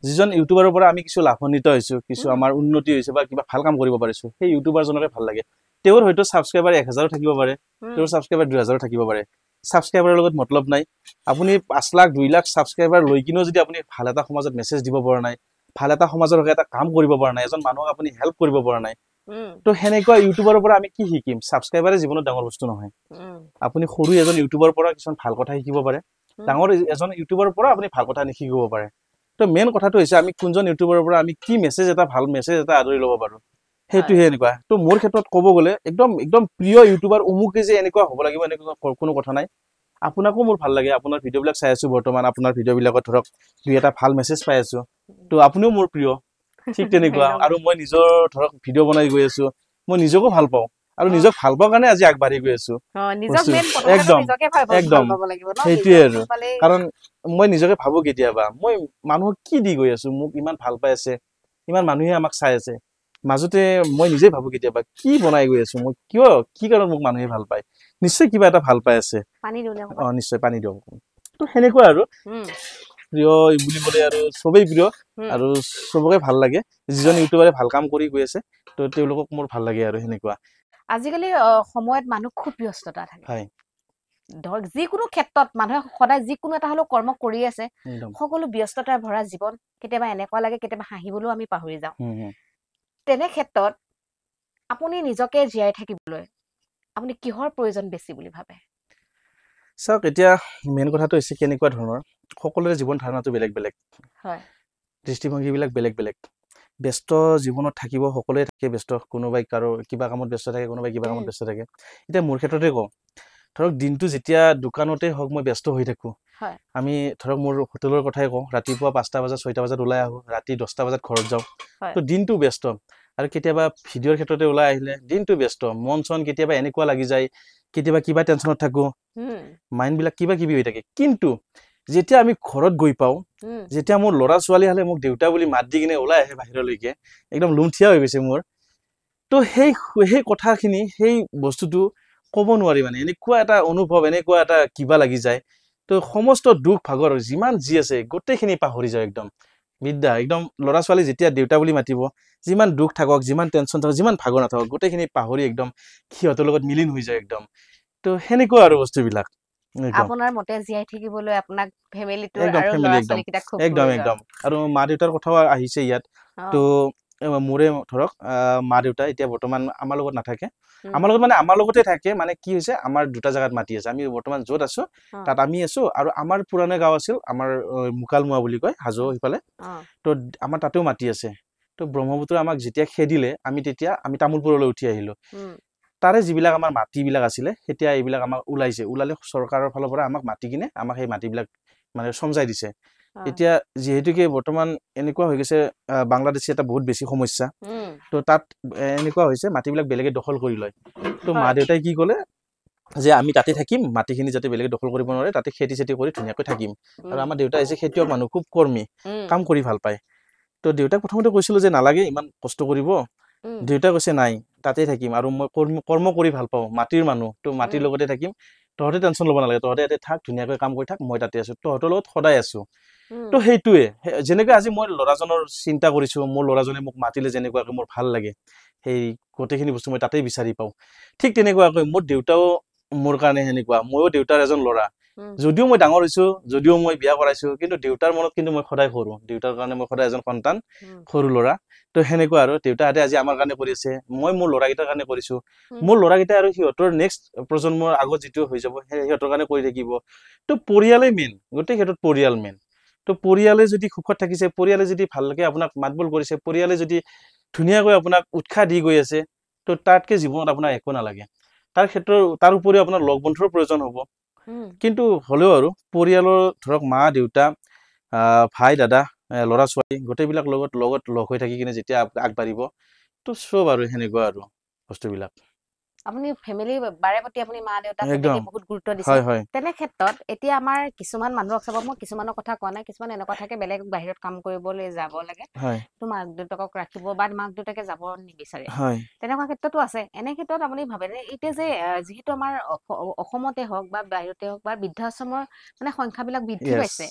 যিজন ইউটিউবাৰৰ পৰা আমি কিছু লাভান্বিত হৈছো কিছু আমাৰ উন্নতি হৈছে বা কিবা ভাল কাম কৰিব পাৰিছো সেই ইউটিউবাৰজনকে ভাল লাগে তেওঁৰ হয়তো সাবস্ক্ৰাইবাৰ 1000 থাকিব পাৰে তেওঁৰ সাবস্ক্ৰাইবাৰ 2000 থাকিব পাৰে সাবস্ক্ৰাইবাৰৰ লগত মতলব নাই আপুনি 5 লাখ 2 লাখ সাবস্ক্ৰাইবাৰ লৈ কিনো যদি আপুনি ভাল এটা সমাজত মেছেজ দিব পৰা নাই ভাল এটা সমাজৰ হকে এটা কাম কৰিব পৰা নাই এজন মানুহক আপুনি হেল্প কৰিব পৰা নাই তো হেনেকুৱা ইউটিউবাৰৰ পৰা আমি কি শিকিম সাবস্ক্ৰাইবাৰে জীৱনত ডাঙৰ বস্তু নহয় আপুনি সৰু এজন ইউটিউবাৰৰ পৰা কিছু ভাল কথা শিকিব পাৰে ডাঙৰ এজন ইউটিউবাৰৰ পৰা আপুনি ভাল কথা শিকিব পাৰে তো মেইন কথাটো হৈছে আমি কোনজন ইউটিউবাৰৰ পৰা আমি কি মেছেজ এটা ভাল মেছেজ এটা আদৰি ল'ব পাৰো হেতু হেনেকুৱা তো মোৰ ক্ষেত্ৰত ক'ব গ'লে একদম একদম প্ৰিয় ইউটিউবাৰ অমুকে যে এনেকুৱা হ'ব লাগিব এনেকুৱা কোনো কথা নাই আপোনাকো মোৰ ভাল লাগে আপোনাৰ ভিডিওবিলাক চাই আছো বৰ্তমান আপোনাৰ ভিডিওবিলাকত ধৰক দুই এটা ভাল মেছেজ পাই আছো তো আপুনিও মোৰ প্ৰিয় ঠিক তেনেকুৱা আৰু মই নিজৰ ধৰক ভিডিও বনাই গৈ আছো মই নিজকো ভাল পাওঁ আৰু নিজক ভাল পাওঁ কাৰণে আজি আগবাঢ়ি গৈ আছো নিজক মেইন প্ৰথমতে নিজকে ভাল পাব লাগিব ন সেইটোৱে আৰু কাৰণ মই নিজকে ভাবো কেতিয়াবা মই মানুহক কি দি গৈ আছো মোক ইমান ভাল পাই আছে ইমান মানুহে আমাক চাই আছে মাজতে মই নিজে ভাবো কেতিয়াবা কি বনাই গৈ আছো মই কিয় কি কাৰণ মোক মানুহে ভাল পায় নিশ্চয় কিবা এটা ভাল পাই আছে পানী দিলে নিশ্চয় পানী দিও তো হেনেকুৱা আৰু প্ৰিয় বুলি ক'লে আৰু সবেই প্ৰিয় আৰু সবকে ভাল লাগে যিজন ইউটিউবাৰে ভাল কাম কৰি গৈ আছে তো তেওঁলোকক মোৰ ভাল লাগে আৰু হেনেকুৱা আজিকালি সময়ত মানুহ খুব ব্যস্ততা থাকে হয় ধৰক যিকোনো ক্ষেত্ৰত মানুহে সদায় যিকোনো এটা হলো কৰ্ম কৰি আছে সকলো ব্যস্ততাৰ ভৰা জীৱন কেতিয়াবা এনেকুৱা লাগে কেতিয়াবা হাঁহিবলৈও আমি পাহৰি যাওঁ তেনে ক্ষেত্ৰত আপুনি নিজকে জীয়াই থাকিবলৈ আপুনি কিহৰ প্ৰয়োজন বেছি বুলি ভাবে চাওক এতিয়া মেইন কথাটো হৈছে কেনেকুৱা ধৰণৰ সকলোৰে জীৱন ধাৰণাটো বেলেগ বেলেগ হয় দৃষ্টিভংগীবিলাক বেলেগ বেলেগ ব্যস্ত জীৱনত থাকিব সকলোৱে থাকে ব্যস্ত কোনোবাই কাৰো কিবা কামত ব্যস্ত থাকে কোনোবাই কিবা কামত ব্যস্ত থাকে এতিয়া মোৰ ক্ষেত্ৰতে কওঁ ধৰক দিনটো যেতিয়া দোকানতে হওক মই ব্যস্ত হৈ থাকো আমি ধৰক মোৰ হোটেলৰ কথাই কওঁ ৰাতিপুৱা 5টা বজাত 6টা বজাত ওলাই আহো ৰাতি 10টা বজাত ঘৰত যাওঁ তো দিনটো ব্যস্ত আৰু কেতিয়াবা ভিডিওৰ ক্ষেত্ৰতে ওলাই আহিলে দিনটো ব্যস্ত মন চন কেতিয়াবা এনেকুৱা লাগি যায় কেতিয়াবা কিবা টেনচনত থাকো মাইন্ড বিলাক কিবা কিবি হৈ থাকে কিন্তু যেতিয়া আমি ঘৰত গৈ পাও যেতিয়া মোৰ ল'ৰা ছোৱালী হলে মোক দেউতা বুলি মাত দি কিনে ওলাই আহে বাহিৰলৈকে একদম লুণ্ঠিয়া হৈ গৈছে মোৰ তো সেই কথাখিনি সেই বস্তুটো ক'ব নোৱাৰি মানে এনেকুৱা এটা অনুভৱ এনেকুৱা এটা কিবা লাগি যায় তো সমস্ত দুখ ভাগৰ যিমান যি আছে গোটেইখিনি পাহৰি যায় একদম বিদ্যা একদম ল'ৰা ছোৱালী যেতিয়া দেউতা বুলি মাতিব যিমান দুখ থাকক যিমান টেনচন থাকক যিমান ভাগৰ নাথাকক গোটেইখিনি পাহৰি একদম সিহঁতৰ লগত মিলিন হৈ যায় একদম তো হেনেকুৱা আৰু বস্তুবিলাক আপোনাৰ মতে জীয়াই থাকিবলৈ আপোনাক ফ্যামিলিটো আৰু ল'ৰা ছোৱালীকেইটা খুব একদম একদম আৰু মা দেউতাৰ কথাও আহিছে ইয়াত তো মোৰে ধৰক মা দেউতা এতিয়া বৰ্তমান আমাৰ লগত নাথাকে আমাৰ লগত মানে আমাৰ লগতে থাকে মানে কি হৈছে আমাৰ দুটা জায়গাত মাটি আছে আমি বৰ্তমান য'ত আছো তাত আমি আছো আৰু আমাৰ পুৰণা গাঁও আছিল আমাৰ মুকালমুৱা বুলি কয় হাজো ইফালে তো আমাৰ তাতেও মাটি আছে তো ব্ৰহ্মপুত্ৰ আমাক যেতিয়া খেদিলে আমি তামুলপুৰলৈ উঠি আহিলো তাৰে যিবিলাক আমাৰ মাটিবিলাক আছিলে তেতিয়া এইবিলাক আমাক ওলালে চৰকাৰৰ ফালৰ পৰা আমাক মাটি কিনে আমাক সেই মাটিবিলাক মানে সমজাই দিছে এতিয়া যেহেতুকে বৰ্তমান এনেকুৱা হৈ গৈছে বাংলাদেশে এটা বহুত বেছি সমস্যা তো তাত এনেকুৱা হৈছে মাটিবিলাক বেলেগে দখল কৰি লয় তো মা দেউতাই কি ক'লে যে আমি তাতে থাকিম মাটিখিনি যাতে বেলেগে দখল কৰিব নোৱাৰে তাতে খেতি চেতি কৰি ধুনীয়াকৈ থাকিম আৰু আমাৰ দেউতা হৈছে খেতিয়ক মানুহ খুব কৰ্মী কাম কৰি ভাল পায় তো দেউতাক প্ৰথমতে কৈছিলো যে নালাগে ইমান কষ্ট কৰিব দেউতা কৈছে নাই তাতে থাকিম আৰু মই কৰ্ম কৰি ভাল পাওঁ মাটিৰ মানুহ তো মাটিৰ লগতে থাকিম তহঁতে টেনচন ল'ব নালাগে তহঁতে ইয়াতে থাক ধুনীয়াকৈ কাম কৰি থাক মই তাতে আছো তহঁতৰ লগত সদায় আছো তো সেইটোৱে যেনেকৈ আজি মই ল'ৰাজনৰ চিন্তা কৰিছো মোৰ ল'ৰাজনে মোক মাতিলে যেনেকুৱাকৈ মোৰ ভাল লাগে সেই গোটেইখিনি বস্তু মই তাতেই বিচাৰি পাওঁ ঠিক তেনেকুৱাকৈ মোৰ দেউতাও মোৰ কাৰণে সেনেকুৱা ময়ো দেউতাৰ এজন ল'ৰা যদিও মই ডাঙৰ হৈছো যদিও মই বিয়া কৰাইছো কিন্তু দেউতাৰ মনত কিন্তু মই সদায় সৰু দেউতাৰ কাৰণে মই সদায় এজন সন্তান সৰু ল'ৰা তো সেনেকুৱা আৰু দেউতাহঁতে আজি আমাৰ কাৰণে কৰি আছে মই মোৰ ল'ৰাকেইটাৰ কাৰণে কৰিছো মোৰ ল'ৰাকেইটা আৰু সিহঁতৰ নেক্সট প্ৰজন্মৰ আগত যিটো হৈ যাব সিহঁতৰ কাৰণে কৰি থাকিব তো পৰিয়ালেই মেইন গোটেই ক্ষেত্ৰত পৰিয়াল মেইন তো পৰিয়ালে যদি সুখত থাকিছে পৰিয়ালে যদি ভালকে আপোনাক মাতবোল কৰিছে পৰিয়ালে যদি ধুনীয়াকৈ আপোনাক উৎসাহ দি গৈ আছে তো তাতকে জীৱনত আপোনাৰ একো নালাগে তাৰ উপৰিও আপোনাৰ লগ বন্ধুৰ প্ৰয়োজন হ'ব কিন্তু হ'লেও আৰু পৰিয়ালৰ ধৰক মা দেউতা ভাই দাদা ল'ৰা ছোৱালী গোটেইবিলাক লগত লগ হৈ থাকি কিনে যেতিয়া আগবাঢ়িব তো চব আৰু সেনেকুৱা আৰু বস্তুবিলাক আপুনি ফেমিলি বাৰে প্ৰতি আপুনি মা দেউতা ফেমিলি বহুত গুৰুত্ব দিছে তেনে ক্ষেত্ৰত এতিয়া আমাৰ কিছুমান মানুহক চাব মই কিছুমানৰ কথা কোৱা নাই কিছুমান এনেকুৱা থাকে বেলেগ বাহিৰত কাম কৰিবলৈ যাব লাগে তো মাক দেউতাকক ৰাখিব বা মাক দেউতাকে যাব নিবিচাৰে তেনেকুৱা ক্ষেত্ৰতো আছে এনে ক্ষেত্ৰত আপুনি ভাবেনে এতিয়া যে যিহেতু আমাৰ অসমতে হওক বা বাহিৰতে হওক বা বৃদ্ধাশ্ৰমৰ মানে সংখ্যাবিলাক বৃদ্ধি পাইছে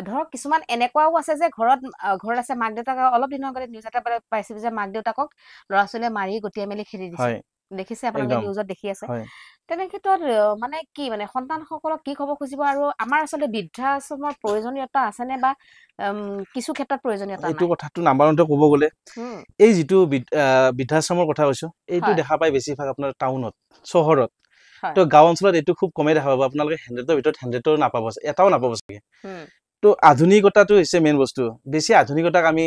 ধৰক কিছুমান এনেকুৱাও আছে যে ঘৰত আছে মাক দেউতাক অলপ দিনৰ আগতে নিউজ এটা পাইছিল যে মাক দেউতাকক ল'ৰা ছোৱালীয়ে মাৰি গটিয়াই মেলি খেদি দিছে দেখিছে আপোনালোকে নিউজত দেখি আছে তেনে ক্ষেত্ৰত মানে কি মানে সন্তানসকলক কি ক'ব খুজিব আৰু আমাৰ আচলতে বৃদ্ধাশ্ৰমৰ প্ৰয়োজনীয়তা আছে নে বা কিছু ক্ষেত্ৰত প্ৰয়োজনীয়তা নাই এইটো কথাটো নাম্বাৰতে ক'ব গ'লে এই যিটো বৃদ্ধাশ্ৰমৰ কথা কৈছো এইটো দেখা পাই বেছিভাগ আপোনাৰ টাউনত চহৰত তো গাঁও অঞ্চলত এইটো খুব কমেই দেখা পাব আপোনালোকে 100ৰ ভিতৰত 100ও নাপাব এটাও নাপাব চাগে তো আধুনিকতাটো হৈছে মেইন বস্তু বেছি আধুনিকতাক আমি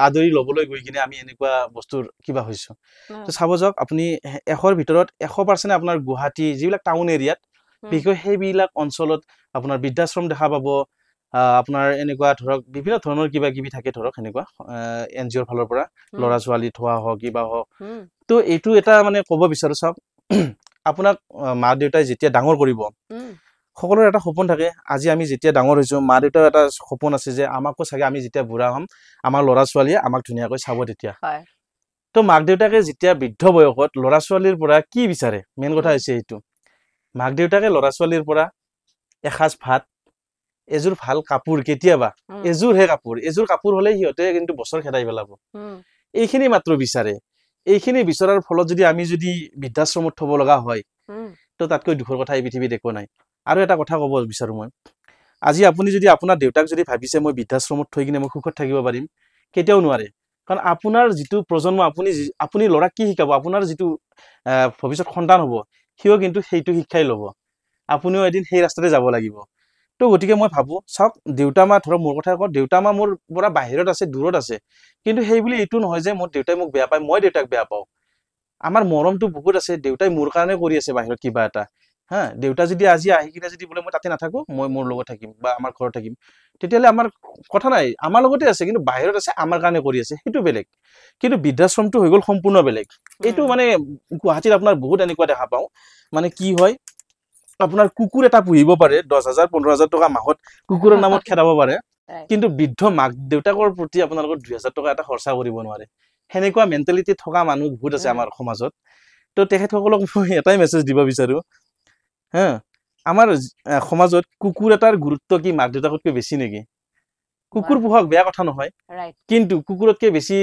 আদৰি ল'বলৈ গৈ কিনে আমি এনেকুৱা বস্তুৰ কিবা হৈছো তো চাব যাওক আপুনি 100ৰ ভিতৰত 100% আপোনাৰ গুৱাহাটী যিবিলাক টাউন এৰিয়াত বিশেষকৈ সেইবিলাক অঞ্চলত আপোনাৰ বৃদ্ধাশ্ৰম দেখা পাব আপোনাৰ এনেকুৱা ধৰক বিভিন্ন ধৰণৰ কিবা কিবি থাকে ধৰক এনেকুৱা এনজিঅ'ৰ ফালৰ পৰা ল'ৰা ছোৱালী থোৱা হওক কিবা হওক তো এইটো এটা মানে ক'ব বিচাৰো চাওক আপোনাক মা দেউতাই যেতিয়া ডাঙৰ কৰিব সকলোৰে এটা সপোন থাকে আজি আমি যেতিয়া ডাঙৰ হৈছো মা দেউতাৰ এটা সপোন আছে যে আমাকো চাগে আমি যেতিয়া বুঢ়া হ'ম আমাৰ ল'ৰা ছোৱালীয়ে আমাক ধুনীয়াকৈ চাব তেতিয়া তো মাক দেউতাকে যেতিয়া বৃদ্ধ বয়সত ল'ৰা ছোৱালীৰ পৰা কি বিচাৰে মেইন কথা হৈছে এইটো মাক দেউতাকে ল'ৰা ছোৱালীৰ পৰা এসাঁজ ভাত এযোৰ ভাল কাপোৰ কেতিয়াবা এযোৰ কাপোৰ হলে সিহঁতে কিন্তু বছৰ খেদাই পেলাব এইখিনি মাত্ৰ বিচাৰে এইখিনি বিচৰাৰ ফলত যদি আমি যদি বৃদ্ধাশ্ৰমত থব লগা হয় তো তাতকৈ দুখৰ কথা এই পৃথিৱীত একো নাই আৰু এটা কথা ক'ব বিচাৰো মই আজি আপুনি যদি আপোনাৰ দেউতাক যদি ভাবিছে মই বৃদ্ধাশ্ৰমত থৈ কিনে মই সুখত থাকিব পাৰিম কেতিয়াও নোৱাৰে কাৰণ আপোনাৰ যিটো প্ৰজন্ম আপুনি ল'ৰাক কি শিকাব আপোনাৰ যিটো ভৱিষ্যত সন্তান হ'ব সিও কিন্তু সেইটো শিক্ষাই ল'ব আপুনিও এদিন সেই ৰাস্তাতে যাব লাগিব তো গতিকে মই ভাবো চাওক দেউতা মা ধৰক মোৰ কথা কওঁ দেউতা মা মোৰ পৰা বাহিৰত আছে দূৰত আছে কিন্তু সেই বুলি এইটো নহয় যে মোৰ দেউতাই মোক বেয়া পায় মই দেউতাক বেয়া পাওঁ আমাৰ মৰমটো বহুত আছে দেউতাই মোৰ কাৰণে কৰি আছে বাহিৰত কিবা এটা দেউতা যদি আজি আহি কিনে যদি বোলে মই তাতে নাথাকো মই মোৰ লগত থাকিম বা আমাৰ ঘৰত থাকিম তেতিয়াহ'লে আমাৰ কথা নাই আমাৰ লগতে আছে কিন্তু বাহিৰত আছে আমাৰ কাৰণে কৰি আছে সেইটো বেলেগ কিন্তু বৃদ্ধাশ্ৰমটো হৈ গ'ল সম্পূৰ্ণ বেলেগ এইটো মানে গুৱাহাটীত আপোনাৰ বহুত এনেকুৱা দেখা পাওঁ মানে কি হয় আপোনাৰ কুকুৰ এটা পুহিব পাৰে 10,000 15,000 টকা মাহত কুকুৰৰ নামত খেদাব পাৰে কিন্তু বৃদ্ধ মাক দেউতাকৰ প্ৰতি আপোনালোকৰ 2,000 টকা এটা খৰচা কৰিব নোৱাৰে সেনেকুৱা মেণ্টেলিটি থকা মানুহ বহুত আছে আমাৰ সমাজত তো তেখেতসকলক মই এটাই মেছেজ দিব বিচাৰো আমাৰ সমাজত কুকুৰ এটাৰ গুৰুত্ব কি মাক দেউতাকতকৈ বেছি নেকি কুকুৰ পোহক বেয়া কথা নহয় কিন্তু কুকুৰতকৈ বেছি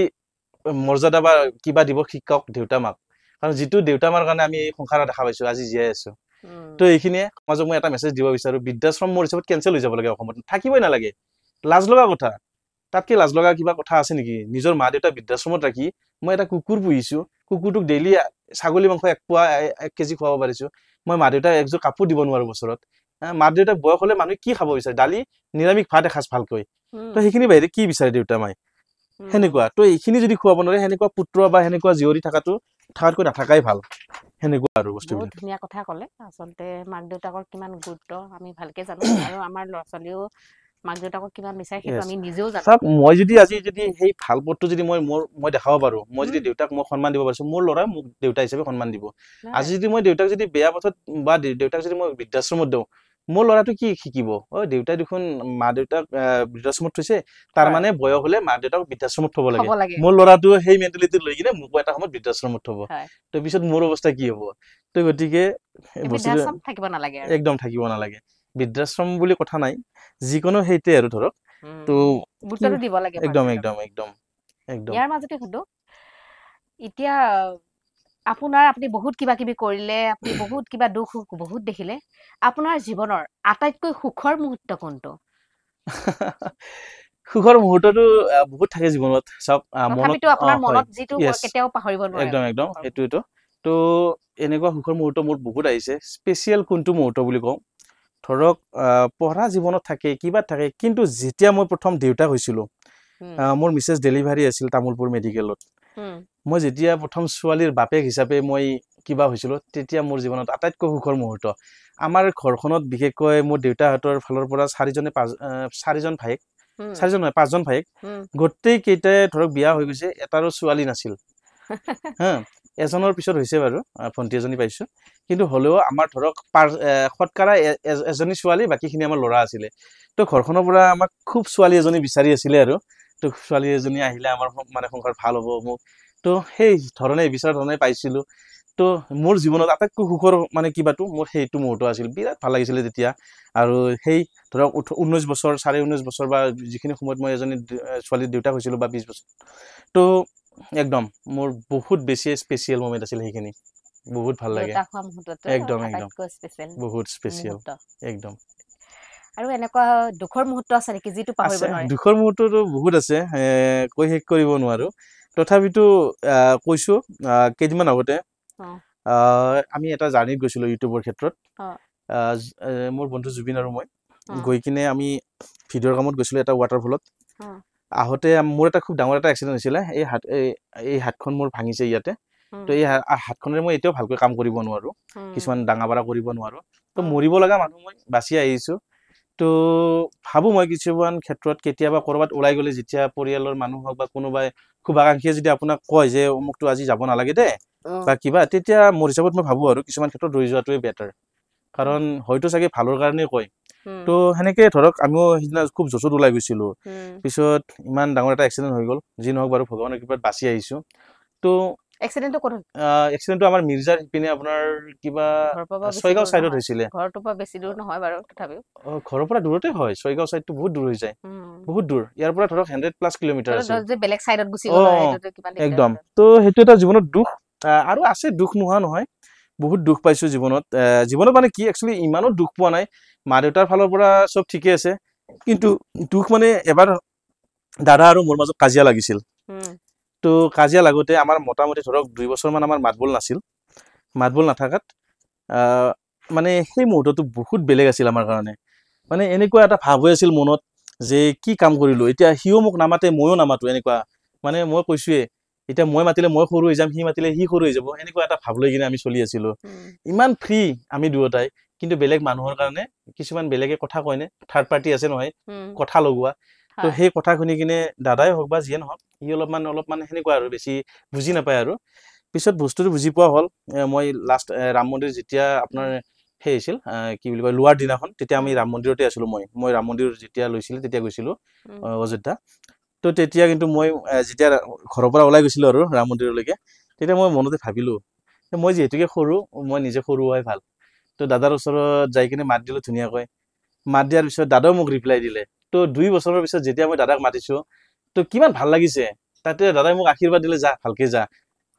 মৰ্যাদা বা কিবা দিব শিকক দেউতা মাক কাৰণ যিটো দেউতা মাৰ কাৰণে আমি এই সংসাৰত দেখা পাইছো আজি জীয়াই আছো তো এইখিনিয়ে সমাজক মই এটা মেছেজ দিব বিচাৰো বৃদ্ধাশ্ৰম মোৰ হিচাপত কেঞ্চেল হৈ যাব লাগে অসমত থাকিবই নালাগে লাজ লগা কথা তাতকে লাজ লগা কিবা কথা আছে নেকি নিজৰ মা দেউতা বৃদ্ধাশ্ৰমত ৰাখি মই এটা কুকুৰ পুহিছো কুকুৰটোক ডেইলি ছাগলী মাংস 1 কেজি খুৱাব পাৰিছো মই মা দেউতাক একযোৰ কাপোৰ দিব নোৱাৰো বছৰত মা দেউতাক বয়স হলে মানুহে কি খাব বিচাৰে দালি নিৰামিষ ভাত এসাঁজ ভালকৈ তো সেইখিনি বাহিৰে কি বিচাৰে দেউতা মাই সেনেকুৱা তো এইখিনি যদি খুৱাব নোৱাৰে সেনেকুৱা পুত্ৰ বা সেনেকুৱা জীয়ৰী থকাতকৈ নাথাকাই ভাল সেনেকুৱা আৰু বস্তু বহুত ধুনীয়া কথা ক'লে আচলতে মাক দেউতাকৰ কিমান গুৰুত্ব আমি ভালকে জানো আৰু আমাৰ ল'ৰা ছোৱালীও মাক দেউতাকক কিমান বিচাৰে সেইটো আমি নিজেও জানো মই যদি আজি যদি সেই ভাল পথটো যদি মই দেখাব পাৰো মই যদি দেউতাক মই সন্মান দিব পাৰিছো মোৰ ল'ৰাই মোক দেউতা হিচাপে সন্মান দিব আজি যদি মই দেউতাক যদি বেয়া পথত বা দেউতাক যদি মই বৃদ্ধাশ্ৰমত দিওঁ মোৰ ল'ৰাটো কি শিকিব দেউতাই দেখোন মা দেউতাক বৃদ্ধাশ্ৰমত থৈছে তাৰ মানে বয়স হলে মা দেউতাক বৃদ্ধাশ্ৰমত থব লাগে মোৰ ল'ৰাটো সেই মেণ্টেলিটি লৈ কিনে মোক এটা সময়ত বৃদ্ধাশ্ৰমত থব তো পিছত মোৰ অৱস্থা কি হ'ব তো গতিকে একদম থাকিব নালাগে বৃদ্ধাশ্ৰম বুলি কথা নাই যিকোনো সেইতে আৰু ধৰক তো গুৰুত্ব দিব লাগে একদম ইয়াৰ মাজতে সুধো এতিয়া আপুনি বহুত কিবা কিবি কৰিলে, আপুনি বহুত কিবা দুখ সুখ বহুত দেখিলে, আপোনাৰ জীৱনৰ আটাইতকৈ সুখৰ মুহূৰ্ত কোনটো? সুখৰ মুহূৰ্তটো বহুত থাকে জীৱনত, চব মনত তথাপিতো আপোনাৰ হয়, মনত যিটো য়েছ, কেতিয়াও পাহৰিব নোৱাৰে একদম একদম সুখৰ মুহূৰ্ত। সেইটোৱেতো। তো এনেকুৱা সুখৰ মুহূৰ্ত মোৰ বহুত আহিছে। স্পেচিয়েল কোনটো মুহূৰ্ত বুলি কওঁ, ধৰক পঢ়া জীৱনত থাকে, কিবা থাকে, কিন্তু যেতিয়া মই প্ৰথম দেউতা হৈছিলোঁ, মোৰ মিছেছ ডেলিভাৰী আছিল তামোলপুৰ মেডিকেলত। মই যেতিয়া প্ৰথম ছোৱালীৰ বাপেক হিচাপে মই কিবা হৈছিলোঁ, তেতিয়া মোৰ জীৱনত আটাইতকৈ সুখৰ মুহূৰ্ত। আমাৰ ঘৰখনত বিশেষকৈ মোৰ দেউতাহঁতৰ ফালৰ পৰা চাৰিজন ভায়েক, চাৰিজন নহয় 5জন ভায়েক, গোটেই কেইটাই ধৰক বিয়া হৈ গৈছে, এটাৰো ছোৱালী নাছিল হা। এজনৰ পিছত হৈছে বাৰু, ভণ্টি এজনী পাইছো, কিন্তু হ'লেও আমাৰ ধৰক শতকৰা এজনী ছোৱালী, বাকীখিনি আমাৰ ল'ৰা আছিলে। তো ঘৰখনৰ পৰা আমাক খুব ছোৱালী এজনী বিচাৰি আছিলে আৰু, তো ছোৱালী এজনী আহিলে আমাৰ মানে সংসাৰ ভাল হ'ব মোক, তো সেই ধৰণে বিচৰা ধৰণে পাইছিলো। তো মোৰ জীৱনত আটাইতকৈ সুখৰ মানে কিবাটো মোৰ সেইটো মুহূৰ্ত আছিল, বিৰাট ভাল লাগিছিলে তেতিয়া। আৰু সেই ধৰক 19 বছৰ, 19.5 বছৰ বা যিখিনি সময়ত মই এজনী ছোৱালীৰ দেউতাক হৈছিলো, বা 20 বছৰ, তো একদম মোৰ বহুত বেছি স্পেচিয়েল মমেণ্ট আছিল সেইখিনি, বহুত ভাল লাগে। দেউতাক হোৱা মুহূৰ্তটো একদম একদম আটাইতকৈ স্পেচিয়েল বহুত স্পেচিয়েল, মুহূৰ্ত। একদম। আৰু এনেকুৱা দুখৰ মুহূৰ্ত আছে নেকি যিটো পাহৰিব আছে, নোৱাৰে? দুখৰ মুহূৰ্তটো বহুত আছে, কৈ শেষ কৰিব নোৱাৰো। তথাপিতো কৈছো, কেইদিনমান আগতে আমি এটা জাৰ্ণিত গৈছিলো ইউটিউবৰ ক্ষেত্ৰত। মোৰ বন্ধু জুবিন আৰু মই গৈ কিনে আমি ভিডিঅ'ৰ কামত গৈছিলো এটা ৱাটাৰফলত। আহোতে মোৰ এটা খুব ডাঙৰ এটা এক্সিডেণ্ট হৈছিলে, এই হাতখন মোৰ ভাঙিছে ইয়াতে। তো এই হাতখনেৰে মই এতিয়াও ভালকৈ কাম কৰিব নোৱাৰো, কিছুমান ডাঙা বাঢ়া কৰিব নোৱাৰো। তো মৰিব লগা মানুহ মই বাচি আহিছো। তো ভাবো মই কিছুমান ক্ষেত্ৰত কেতিয়াবা ক'ৰবাত ওলাই গ'লে, যেতিয়া পৰিয়ালৰ মানুহ হওক বা কোনোবাই শুভাকাংক্ষীয়ে যদি আপোনাক কয় যে অমুকটো আজি যাব নালাগে দে বা কিবা, তেতিয়া মোৰ হিচাপত মই ভাবো আৰু কিছুমান ক্ষেত্ৰত ৰৈ যোৱাটোৱে বেটাৰ, কাৰণ হয়তো চাগে ভালৰ কাৰণে কয়। তো সেনেকে ধৰক আমিও সিদিনা খুব জোচত ওলাই গৈছিলো, পিছত ইমান ডাঙৰ এটা এক্সিডেণ্ট হৈ গ'ল। যি নহওক বাৰু, ভগৱানৰ কৃপাত বাচি আহিছো। তো এক্সিডেণ্টটো আমাৰ মিৰ্জাৰ পিনে আপোনাৰ কিবা ছয়গাঁও চাইডত হৈছিলে। ঘৰটোৰ পৰা বেছি দূৰ নহয় বাৰু, তথাপিও ঘৰৰ পৰা দূৰতে হয়, ছয়গাঁও চাইডটো বহুত দূৰ হৈ যায়, বহুত দূৰ। ইয়াৰ পৰা ধৰক 100+ কিলোমিটাৰ আছে। বেলেগ চাইডত গুচি গ'ল হয়, সেইটোতো কিমান দিগদাৰ একদম। হ'ল। তো সেইটো এটা জীৱনত দুখ, আৰু আছে দুখ নোহোৱা নহয়, বহুত দুখ পাইছো জীৱনত। জীৱনত মানে কি, একচুৱেলি ইমানো দুখ পোৱা নাই। মা দেউতাৰ ফালৰ পৰা চব ঠিকে আছে, কিন্তু দুখ মানে এবাৰ দাদা আৰু মোৰ মাজত কাজিয়া লাগিছিল। তো কাজিয়া লাগোতে আমাৰ মোটামুটি ধৰক 2 বছৰমান আমাৰ মাত বোল নাছিল। মাত বোল নাথাকাত মানে সেই মুহূৰ্তটো বহুত বেলেগ আছিল আমাৰ কাৰণে। মানে এনেকুৱা এটা ভাৱ হৈ আছিল মনত যে কি কাম কৰিলো, এতিয়া সিও মোক নামাতে, ময়ো নামাতো, এনেকুৱা। মানে মই কৈছোৱে, এতিয়া মই মাতিলে মই সৰু হৈ যাম, সি মাতিলে সি সৰু হৈ যাব, এনেকুৱা এটা ভাৱ লৈ কিনে আমি চলি আছিলো। ইমান ফ্ৰী আমি দুয়োটাই, কিন্তু বেলেগ মানুহৰ কাৰণে কিছুমান বেলেগে কথা কয়নে, থাৰ্ড পাৰ্টি আছে নহয় কথা লগোৱা। তো সেই কথা শুনি কিনে দাদাই হওক বা যিয়ে নহওক, সি অলপমান সেনেকুৱা আৰু বেছি বুজি নাপায় আৰু। পিছত বস্তুটো বুজি পোৱা হ'ল। মই লাষ্ট ৰাম মন্দিৰ যেতিয়া আপোনাৰ সেই হৈছিল, কি বুলি কয়, লোৱাৰ দিনাখন, তেতিয়া আমি ৰাম মন্দিৰতে আছিলো। মই ৰাম মন্দিৰ যেতিয়া লৈছিলে তেতিয়া গৈছিলো অযোধ্যা। তো তেতিয়া কিন্তু মই যেতিয়া ঘৰৰ পৰা ওলাই গৈছিলো আৰু ৰাম মন্দিৰলৈকে, তেতিয়া মই মনতে ভাবিলো, মই যিহেতুকে সৰু, মই নিজে সৰু হোৱাই ভাল। তো দাদাৰ ওচৰত যাই কিনে মাত দিলো ধুনীয়াকৈ। মাত দিয়াৰ পিছত দাদাও মোক ৰিপ্লাই দিলে। তো 2 বছৰৰ পিছত যেতিয়া মই দাদাক মাতিছো, তো কিমান ভাল লাগিছে। তাতে দাদাই মোক আশীৰ্বাদ দিলে, যা ভালকে যা,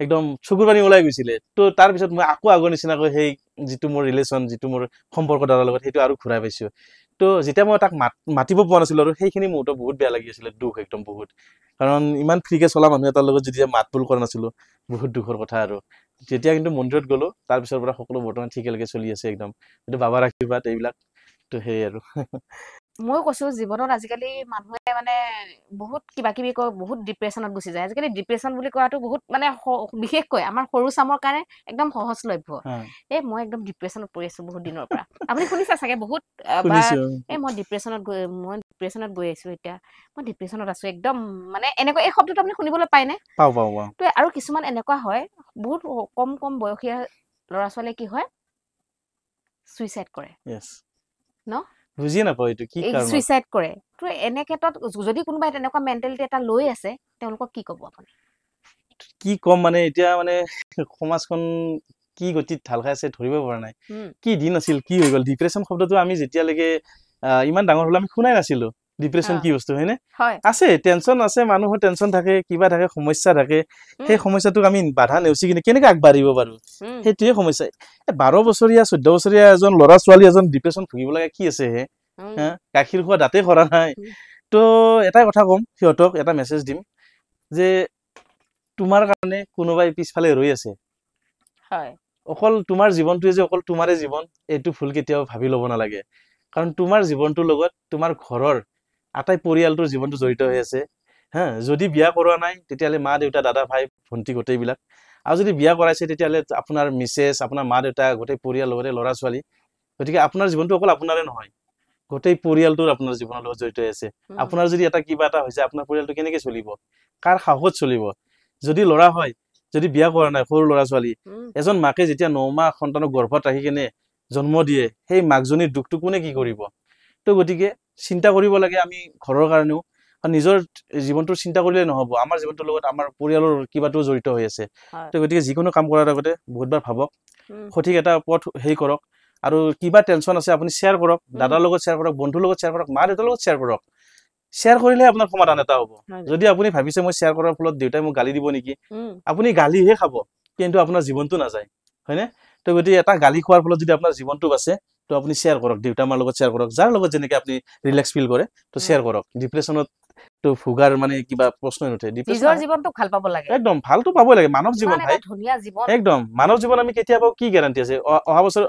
একদম চকুৰ পানী ওলাই গৈছিলে। তো তাৰ পিছত মই আকৌ আগৰ নিচিনাকৈ সেই যিটো মোৰ ৰিলেশ্যন, যিটো মোৰ সম্পৰ্ক দাদাৰ লগত, সেইটো আৰু ঘূৰাই পাইছো। তো যেতিয়া মই তাক মাতিব পোৱা নাছিলো আৰু, সেইখিনি মুহূৰ্ত বহুত বেয়া লাগি আছিলে, দুখ একদম বহুত। কাৰণ ইমান ফ্ৰীকে চলা মানুহ এটাৰ লগত যেতিয়া মাত বোল কৰা নাছিলো, বহুত দুখৰ কথা আৰু। যেতিয়া কিন্তু মন্দিৰত গ'লো, তাৰ পিছৰ পৰা সকলো বৰ্তমান ঠিকেলগে চলি আছে একদম। এইটো বাবাৰ আশীৰ্বাদ এইবিলাক। তো সেই আৰু মই কৈছো, জীৱনত আজিকালি মানুহে মানে বহুত কিবা কিবি কৈ বহুত ডিপ্ৰেশ্যনত গুচি যায়। আজিকালি ডিপ্ৰেশ্যন বুলি কোৱাটো বহুত মানে বিশেষকৈ আমাৰ সৰু চামৰ কাৰণে একদম সহজলভ্য। মই একদম ডিপ্ৰেশ্যনত পৰি আছো বহুত দিনৰ পৰা। আপুনি শুনিছে চাগে বহুত বাৰ, মই ডিপ্ৰেশ্যনত গৈ আছো, এতিয়া মই ডিপ্ৰেশ্যনত আছো, একদম মানে এনেকুৱা। এই শব্দটো আপুনি শুনিবলৈ পায়নে? পাওঁ। তো আৰু কিছুমান এনেকুৱা হয়, বহুত কম বয়সীয়া ল'ৰা ছোৱালীয়ে কি হয়, চুইচাইড কৰে ন, বুজিয়ে নাপাওঁ এইটো কি কাৰণত চুইচাইড কৰে। তো এনে ক্ষেত্ৰত যদি কোনোবাই তেনেকুৱা মেণ্টেলিটি এটা লৈ আছে, তেওঁলোকক কি ক'ব আপুনি? কি ক'ম মানে, এতিয়া মানে সমাজখন কি গতিত ঢাল খাই আছে ধৰিব পৰা নাই। কি দিন আছিল, কি হৈ গ'ল। ডিপ্ৰেশ্যন শব্দটো আমি যেতিয়ালৈকে ইমান ডাঙৰ হ'লে আমি শুনাই নাছিলো। ডিপ্ৰেছন কি বস্তু হয়নে হয় আছে টেনচন আছে মানুহৰ টেনচন থাকে কিবা থাকে সমস্যা থাকে সেই সমস্যাটোক আমি বাধা নেওচি কিনে কেনেকৈ আগবাঢ়িব পাৰো সেইটোৱে সমস্যা 12 বছৰীয়া 14 বছৰীয়া এজন ল'ৰা ছোৱালী এজন ডিপ্ৰেছন ভুগিব লাগে কি আছে হে গাখীৰ খোৱা দাঁতে খৰা নাই তো এটাই কথা ক'ম সিহঁতক এটা মেছেজ দিম যে তোমাৰ কাৰণে কোনোবাই পিছফালে ৰৈ আছে হয় অকল তোমাৰ জীৱনটোৱে যে অকল তোমাৰে জীৱন এইটো ভুল কেতিয়াও ভাবি ল'ব নালাগে কাৰণ তোমাৰ জীৱনটোৰ লগত তোমাৰ ঘৰৰ আটাই পৰিয়ালটোৰ জীৱনটো জড়িত হৈ আছে হা যদি বিয়া কৰোৱা নাই তেতিয়াহ'লে মা দেউতা দাদা ভাই ভণ্টি গোটেইবিলাক আৰু যদি বিয়া কৰাইছে তেতিয়াহ'লে আপোনাৰ মিছেছ আপোনাৰ মা দেউতা গোটেই পৰিয়াল লগতে ল'ৰা ছোৱালী গতিকে আপোনাৰ জীৱনটো অকল আপোনাৰে নহয় গোটেই পৰিয়ালটোৰ আপোনাৰ জীৱনৰ লগত জড়িত হৈ আছে আপোনাৰ যদি এটা কিবা এটা হৈছে আপোনাৰ পৰিয়ালটো কেনেকৈ চলিব কাৰ সাহসত চলিব যদি ল'ৰা হয় যদি বিয়া কৰা নাই সৰু ল'ৰা ছোৱালী এজন মাকে যেতিয়া 9 মাহ সন্তানক গৰ্ভত ৰাখি কিনে জন্ম দিয়ে সেই মাকজনীৰ দুখটো কোনে কি কৰিব তো গতিকে চিন্তা কৰিব লাগে আমি ঘৰৰ কাৰণেও নিজৰ জীৱনটোৰ চিন্তা কৰিলে নহ'ব আমাৰ জীৱনটোৰ লগত আমাৰ পৰিয়ালৰ কিবাটো জড়িত হৈ আছে তো গতিকে যিকোনো কাম কৰাৰ আগতে বহুতবাৰ ভাবক সঠিক এটা পথ হেৰি কৰক আৰু কিবা টেনচন আছে আপুনি শ্বেয়াৰ কৰক দাদাৰ লগত শ্বেয়াৰ কৰক বন্ধুৰ লগত শ্বেয়াৰ কৰক মা দেউতাৰ লগত শ্বেয়াৰ কৰক শ্বেয়াৰ কৰিলে আপোনাৰ সমাধান এটা হ'ব যদি আপুনি ভাবিছে মই শ্বেয়াৰ কৰাৰ ফলত দেউতাই মোক গালি দিব নেকি আপুনি গালিহে খাব কিন্তু আপোনাৰ জীৱনটো নাযায় হয়নে তো গতিকে এটা গালি খোৱাৰ ফলত যদি আপোনাৰ জীৱনটো বাছে তো আপুনি শ্বেয়াৰ কৰক দেউতা মাৰ লগত শ্বেয়াৰ কৰক যাৰ লগত যেনেকৈ আপুনি ৰিলেক্স ফিল কৰে তো শ্বেয়াৰ কৰক ডিপ্ৰেছনত তো ভোগাৰ মানে কিবা প্ৰশ্নই নুঠে নিজৰ জীৱনটো ভাল পাব লাগে একদম ভালটো পাবই লাগে মানৱ জীৱন ভাই ধুনীয়া জীৱন একদম মানৱ জীৱন আমি কেতিয়াবা কি গ্যাৰান্টি আছে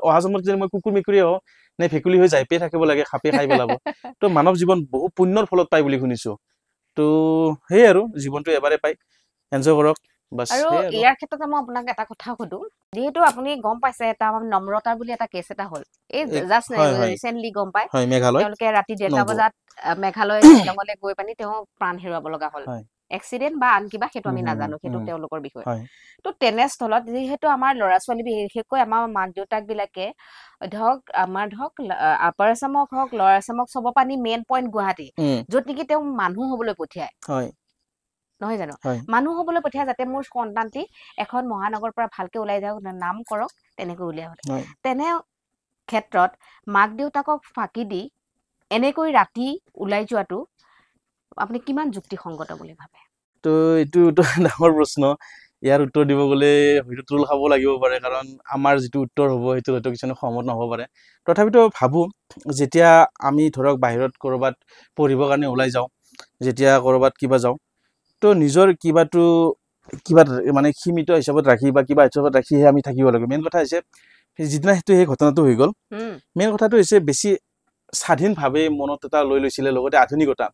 অহা জন্মত যদি মই কুকুৰ মেকুৰী হওঁ নে ভেকুলী হৈ যাই পে থাকিব লাগে খাপে খাই পেলাব তো মানৱ জীৱন বহু পুণ্যৰ ফলত পাই বুলি শুনিছো তো সেই আৰু জীৱনটো এবাৰে পাই এনজয় কৰক আৰু ইয়াৰ ক্ষেত্ৰত মই আপোনাক এটা কথা সুধো যেহেতু আপুনি গম পাইছে এটা নম্ৰতা বুলি এটা কেছ এটা হ'ল এই জাষ্ট ৰিসেন্টলি গম পাই তেওঁলোকে ৰাতি 1:30 বজাত মেঘালয় শ্বিলঙলৈ গৈ পানি তেওঁ প্ৰাণ হেৰুৱাব লগা হ'ল এক্সিডেন্ট বা আন কিবা সেইটো আমি নাজানো সেইটো তেওঁলোকৰ বিষয় তো তেনেস্থলত যেহেতু আমাৰ ল'ৰা ছোৱালী বিশেষকৈ আমাৰ মাক দেউতাক বিলাকে আমাৰ আপাৰ আছামক হওক ল'ৱাৰ আছামক চব পানি মেইন পইণ্ট গুৱাহাটী য'ত নেকি তেওঁ মানুহ হ'বলৈ পঠিয়ায় নহয় জানো মানুহ হ'বলৈ পঠিয়ায় যাতে মোৰ সন্তানটি এখন মহানগৰৰ পৰা ভালকে ওলাই যাওক নাম কৰক তেনেকৈ উলিয়াই তেনে ক্ষেত্ৰত মাক দেউতাকক ফাঁকি দি এনেকৈ ৰাতি ওলাই যোৱাটো আপুনি কিমান যুক্তিসংগত বুলি ভাবে তো এইটো ডাঙৰ প্ৰশ্ন ইয়াৰ উত্তৰ দিব গ'লে হয়তো ট্ৰোল খাব লাগিব পাৰে কাৰণ আমাৰ যিটো উত্তৰ হ'ব সেইটো হয়তো কিছুমানে সহমত নহ'ব পাৰে তথাপিতো ভাবোঁ যেতিয়া আমি ধৰক বাহিৰত ক'ৰবাত পঢ়িবৰ কাৰণে ওলাই যাওঁ যেতিয়া ক'ৰবাত কিবা যাওঁ তো নিজৰ কিবা মানে সীমিত হিচাপত ৰাখি বা কিবা হিচাপত ৰাখিহে আমি থাকিব লাগিব মেইন কথা হৈছে যিদিনা সেই ঘটনাটো হৈ গ'ল মেইন কথাটো হৈছে বেছি স্বাধীনভাৱে মনত এটা লৈ লৈছিলে লগতে আধুনিকতা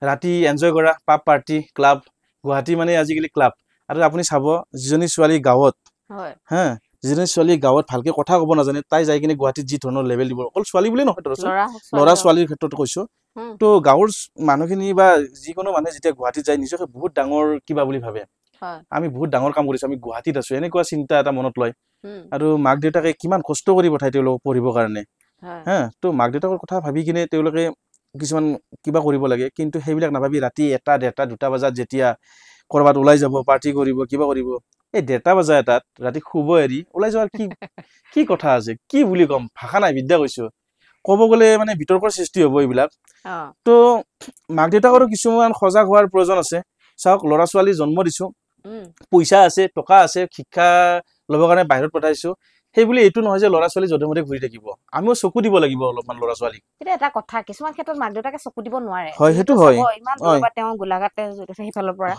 ৰাতি এনজয় কৰা পাব পাৰ্টি ক্লাব গুৱাহাটী মানে আজিকালি ক্লাব আৰু আপুনি চাব যিজনী ছোৱালী গাঁৱত হা যিজনী ছোৱালী গাঁৱত ভালকে কথা ক'ব নাজানে তাই যাই কিনে গুৱাহাটীত যি ধৰণৰ লেভেল দিব অকল ছোৱালী বুলিয়ে নহয় ল'ৰা ছোৱালীৰ ক্ষেত্ৰত কৈছো তো গাঁৱৰ মানুহখিনি বা যিকোনো মানুহে যেতিয়া গুৱাহাটীত যায় নিজকে বহুত ডাঙৰ কিবা বুলি ভাবে আমি বহুত ডাঙৰ কাম কৰিছো আমি গুৱাহাটীত আছো এনেকুৱা চিন্তা এটা মনত লয় আৰু মাক দেউতাকে কিমান কষ্ট কৰি পঠায় তেওঁলোকক পঢ়িবৰ কাৰণে হা তো মাক দেউতাকৰ কথা ভাবি কিনে তেওঁলোকে কিছুমান কিবা কৰিব লাগে কিন্তু সেইবিলাক নাভাবি ৰাতি 1টা 1:30 2টা বজাত যেতিয়া ক'ৰবাত ওলাই যাব পাৰ্টি কৰিব কিবা কৰিব এই 1:30 বজা এটাত ৰাতি শুব এৰি ওলাই যোৱাৰ কি কথা আছে কি বুলি ক'ম ভাষা নাই বিদ্যা কৈছো ক'ব গ'লে মানে বিতৰ্কৰ সৃষ্টি হ'ব এইবিলাক তো মাক দেউতাকৰো কিছুমান সজাগ হোৱাৰ প্ৰয়োজন আছে চাওক ল'ৰা ছোৱালী জন্ম দিছো পইচা আছে টকা আছে শিক্ষা ল'বৰ কাৰণে বাহিৰত পঠাইছো সেই বুলি এইটো নহয় যে ল'ৰা ছোৱালী যধে মধে ঘূৰি থাকিব আমিও চকু দিব লাগিব অলপমান ল'ৰা ছোৱালীক এটা এটা কথা কিছুমান ক্ষেত্ৰত মাক দেউতাকে চকু দিব নোৱাৰে হয় সেইটো হয় ইমান দূৰবা তেওঁ গোলাঘাটে সেইফালৰ পৰা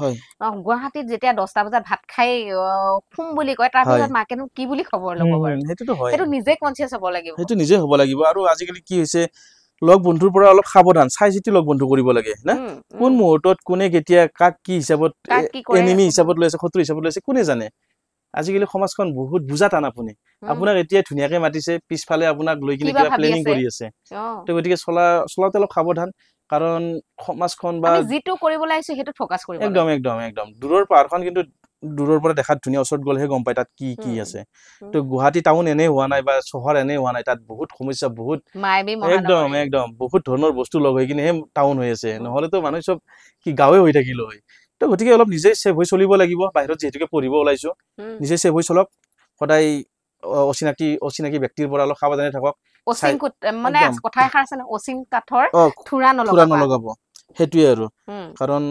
গুৱাহাটীত যেতিয়া 10টা বজাত ভাত খাই খুম বুলি কয় তাৰ পিছত মাকেনো কি বুলি খবৰ ল'ব বাৰু সেইটোতো হয় সেইটো নিজে কনচিয়াছ হ'ব লাগিব সেইটো নিজে হ'ব লাগিব আৰু আজিকালি কি হৈছে লগ বন্ধুৰ পৰা অলপ সাৱধান চাই চিতি লগ বন্ধু কৰিব লাগে না কোন মুহূৰ্তত কোনে কেতিয়া কাক কি হিচাপত এনিমি হিচাপত লৈছে শত্ৰু হিচাপত লৈছে কোনে জানে আজিকালি সমাজখন বহুত বুজা টান আপোনাক এতিয়া ধুনীয়াকে মাতিছে পিছফালে আপোনাক লৈ কিনে কিবা প্লেনিং কৰি আছে তো গতিকে চলাতে অলপ সাৱধান কাৰণ সমাজখন বা যিটো কৰিবলৈ আহিছে সেইটো ফকাস কৰিব একদম দূৰৰ পাহাৰখন কিন্তু দূৰৰ পৰা দেখাত ধুনীয়া ওচৰত গ'লেহে গম পায় তাত কি আছে তো গুৱাহাটী টাউন এনে হোৱা নাই বা চহৰ এনে হোৱা নাই তাত বহুত সমস্যা বহুত একদম বহুত ধৰণৰ বস্তু লগ হৈ কিনেহে টাউন হৈ আছে নহ'লেতো মানুহ চব কি গাঁৱে হৈ থাকিল হয় তো গতিকে অলপ নিজে সেভ হৈ চলিব লাগিব বাহিৰত যেহেতুকে পঢ়িব ওলাইছো নিজে সেভ হৈ চলক সদায় অচিনাকি ব্যক্তিৰ পৰা অলপ সাৱধানে থাকক অচিন মানে কথা এষাৰ আছে ন অচিন কাঠৰ থুৰা নলগাব সেইটোৱে আৰু কাৰণ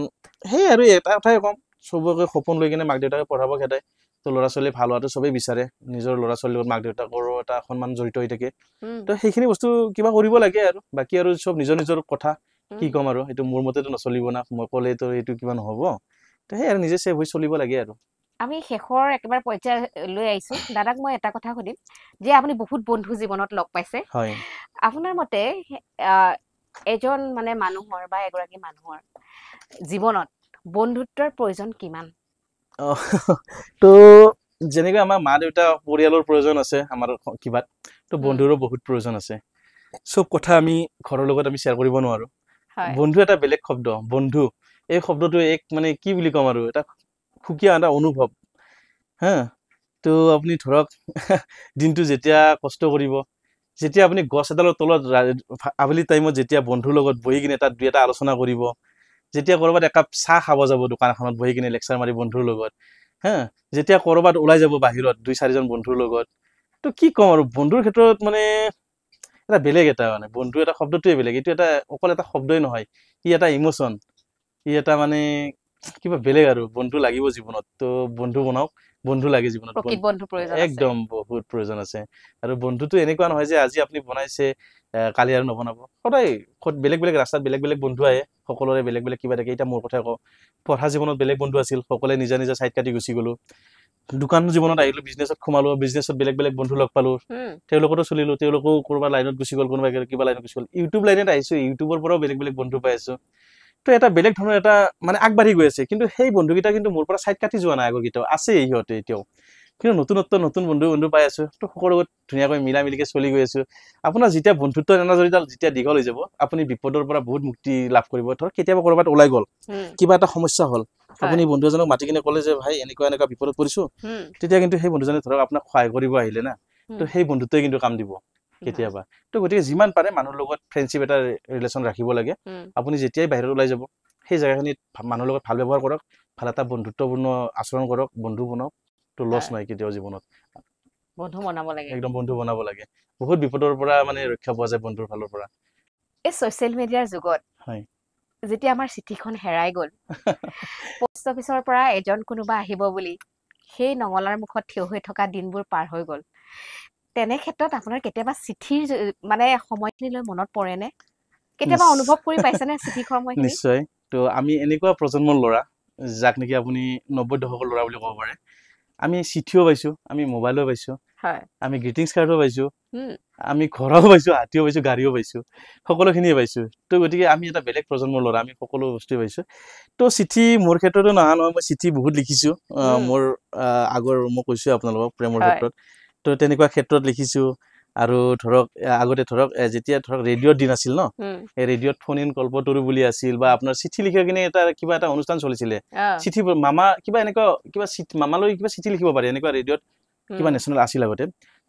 সেই আৰু এটা কথাই কম চবকে সপোন লৈ কিনে মাক দেউতাকে পঢ়াব খেদায় তো ল'ৰা ছোৱালী ভাল হোৱাটো চবেই বিচাৰে নিজৰ ল'ৰা ছোৱালীৰ লগত মাক দেউতাকৰো এটা সন্মান জড়িত হৈ থাকে তো সেইখিনি বস্তু কিবা কৰিব লাগে আৰু বাকী আৰু চব নিজৰ নিজৰ কথা কি ক'ম আৰু এইটো মোৰ মতেতো নচলিব না মই ক'লেতো এইটো কিবা নহ'ব তো সেই আৰু নিজে ছেভ হৈ চলিব লাগে আৰু আমি শেষৰ একেবাৰে পৰ্যায় লৈ আহিছো দাদাক মই এটা কথা সুধিম যে আপুনি বহুত বন্ধু জীৱনত লগ পাইছে হয় আপোনাৰ মতে এজন মানে মানুহৰ বা এগৰাকী মানুহৰ জীৱনত বন্ধুত্বৰ প্ৰয়োজন কিমান তো যেনেকৈ আমাৰ মা দেউতা পৰিয়ালৰ প্ৰয়োজন আছে আমাৰ কিবাত তো বন্ধুৰো বহুত প্ৰয়োজন আছে চব কথা আমি ঘৰৰ লগত আমি শ্বেয়াৰ কৰিব নোৱাৰো বন্ধু এটা বেলেগ শব্দ বন্ধু এই শব্দটো এক মানে কি বুলি ক'ম আৰু এটা সুকীয়া এটা অনুভৱ হা তো আপুনি ধৰক দিনটো যেতিয়া কষ্ট কৰিব যেতিয়া আপুনি গছ এডালৰ তলত আবেলি টাইমত যেতিয়া বন্ধুৰ লগত বহি কিনে তাত দুই এটা আলোচনা কৰিব যেতিয়া ক'ৰবাত একাপ চাহ খাব যাব দোকান এখনত বহি কিনে লেকচাৰ মাৰি বন্ধুৰ লগত হা যেতিয়া ক'ৰবাত ওলাই যাব বাহিৰত 2-4জন বন্ধুৰ লগত তো কি ক'ম আৰু বন্ধুৰ ক্ষেত্ৰত মানে এটা বেলেগ এটা মানে বন্ধু এটা শব্দটোৱে বেলেগ এইটো এটা অকল এটা শব্দই নহয় ই এটা ইমোচন ই এটা মানে কিবা বেলেগ আৰু বন্ধু লাগিব জীৱনত তো বন্ধু বনাওক বন্ধু লাগে জীৱনত একদম বহুত প্ৰয়োজন আছে আৰু বন্ধুটো এনেকুৱা নহয় যে আজি আপুনি বনাইছে কালি আৰু নবনাব সদায় বেলেগ বেলেগ ৰাস্তাত বেলেগ বেলেগ বন্ধু আহে সকলোৰে বেলেগ বেলেগ কিবা থাকে এতিয়া মোৰ কথা কওঁ পঢ়া জীৱনত বেলেগ বন্ধু আছিল সকলোৱে নিজা নিজা চাইড কাটি গুচি গ'লো দোকান জীৱনত আহিলো বিজনেছত সোমালো বিজনেছত বেলেগ বেলেগ বন্ধু লগ পালো তেওঁলোকতো চলিলো তেওঁলোকেও কোনোবা লাইনত গুচি গ'ল কোনোবা কিবা লাইনত গুচি গ'ল ইউটিউব লাইনত আহিছো ইউটিউবৰ পৰাও বেলেগ বেলেগ বন্ধু পাই আছো তো এটা বেলেগ ধৰণৰ এটা মানে আগবাঢ়ি গৈ আছে কিন্তু সেই বন্ধুকেইটা কিন্তু মোৰ পৰা চাইড কাটি যোৱা নাই আগৰকেইটাও আছে সিহঁতে এতিয়াও কিন্তু নতুন বন্ধু পাই আছো তো সকলো ধুনীয়াকৈ মিলা মিলিকে চলি গৈ আছো আপোনাৰ যেতিয়া বন্ধুত্ব এনাজৰীডাল যেতিয়া দীঘল হৈ যাব আপুনি বিপদৰ পৰা বহুত মুক্তি লাভ কৰিব ধৰক কেতিয়াবা ক'ৰবাত ওলাই গ'ল কিবা এটা সমস্যা হ'ল আপুনি বন্ধু এজনক মাতি কিনে ক'লে যে ভাই এনেকুৱা এনেকুৱা বিপদত পৰিছো তেতিয়া কিন্তু সেই বন্ধুজনে ধৰক আপোনাক সহায় কৰিব আহিলে না তো সেই বন্ধুত্বই কিন্তু কাম দিব কেতিয়াবা তো গতিকে যিমান পাৰে মানুহৰ লগত ফ্ৰেণ্ডশ্বিপ এটা ৰিলেশ্যন ৰাখিব লাগে আপুনি যেতিয়াই বাহিৰত ওলাই যাব সেই জেগাখিনিত মানুহৰ লগত ভাল ব্যৱহাৰ কৰক ভাল এটা বন্ধুত্বপূৰ্ণ আচৰণ কৰক বন্ধু বনাওক তো লছ নাই কেতিয়াও জীৱনত বন্ধু বনাব লাগে একদম বন্ধু বনাব লাগে বহুত বিপদৰ পৰা মানে ৰক্ষা পোৱা যায় বন্ধুৰ ফালৰ পৰা এই ছ'চিয়েল মিডিয়াৰ যুগত হয় যেতিয়া আমাৰ চিঠিখন হেৰাই গ'ল পোষ্ট অফিচৰ পৰা এজন কোনোবা আহিব বুলি সেই নঙলাৰ মুখত থিয় হৈ থকা দিনবোৰ পাৰ হৈ গ'ল তেনে ক্ষেত্ৰত আপোনাৰ কেতিয়াবা চিঠিৰ মানে সময়খিনিলৈ মনত পৰেনে কেতিয়াবা অনুভৱ কৰি পাইছেনে চিঠিৰ সময়খিনি নিশ্চয় তো আমি এনেকুৱা প্ৰজন্মৰ ল'ৰা যাক নেকি আপুনি 90 দশকৰ ল'ৰা বুলি ক'ব পাৰে আমি চিঠিও পাইছো আমি মোবাইলো পাইছো আমি গ্ৰিটিংছ কাৰ্ডো পাইছো আমি ঘৰো পাইছো হাতীও পাইছো গাড়ীও পাইছো সকলোখিনিয়ে পাইছো তো গতিকে আমি এটা বেলেগ প্ৰজন্মৰ ল'ৰা আমি সকলো বস্তুৱে পাইছো তো চিঠি মোৰ ক্ষেত্ৰতো নহয় মই চিঠি বহুত লিখিছো মোৰ আগৰ মই কৈছো আপোনালোকক প্ৰেমৰ ক্ষেত্ৰত তো তেনেকুৱা ক্ষেত্ৰত লিখিছো আৰু ধৰক আগতে ধৰক যেতিয়া ধৰক ৰেডিঅ'ৰ দিন আছিল ন এই ৰেডিঅ'ত ফোন ইন কল্পতৰু বুলি আছিল বা আপোনাৰ চিঠি লিখি কিনে এটা কিবা এটা অনুষ্ঠান চলিছিলে চিঠি মামা কিবা এনেকুৱা কিবা মামালৈ কিবা চিঠি লিখিব পাৰে এনেকুৱা ৰেডিঅ'ত কিবা নেশ্যনেল আছিল আগতে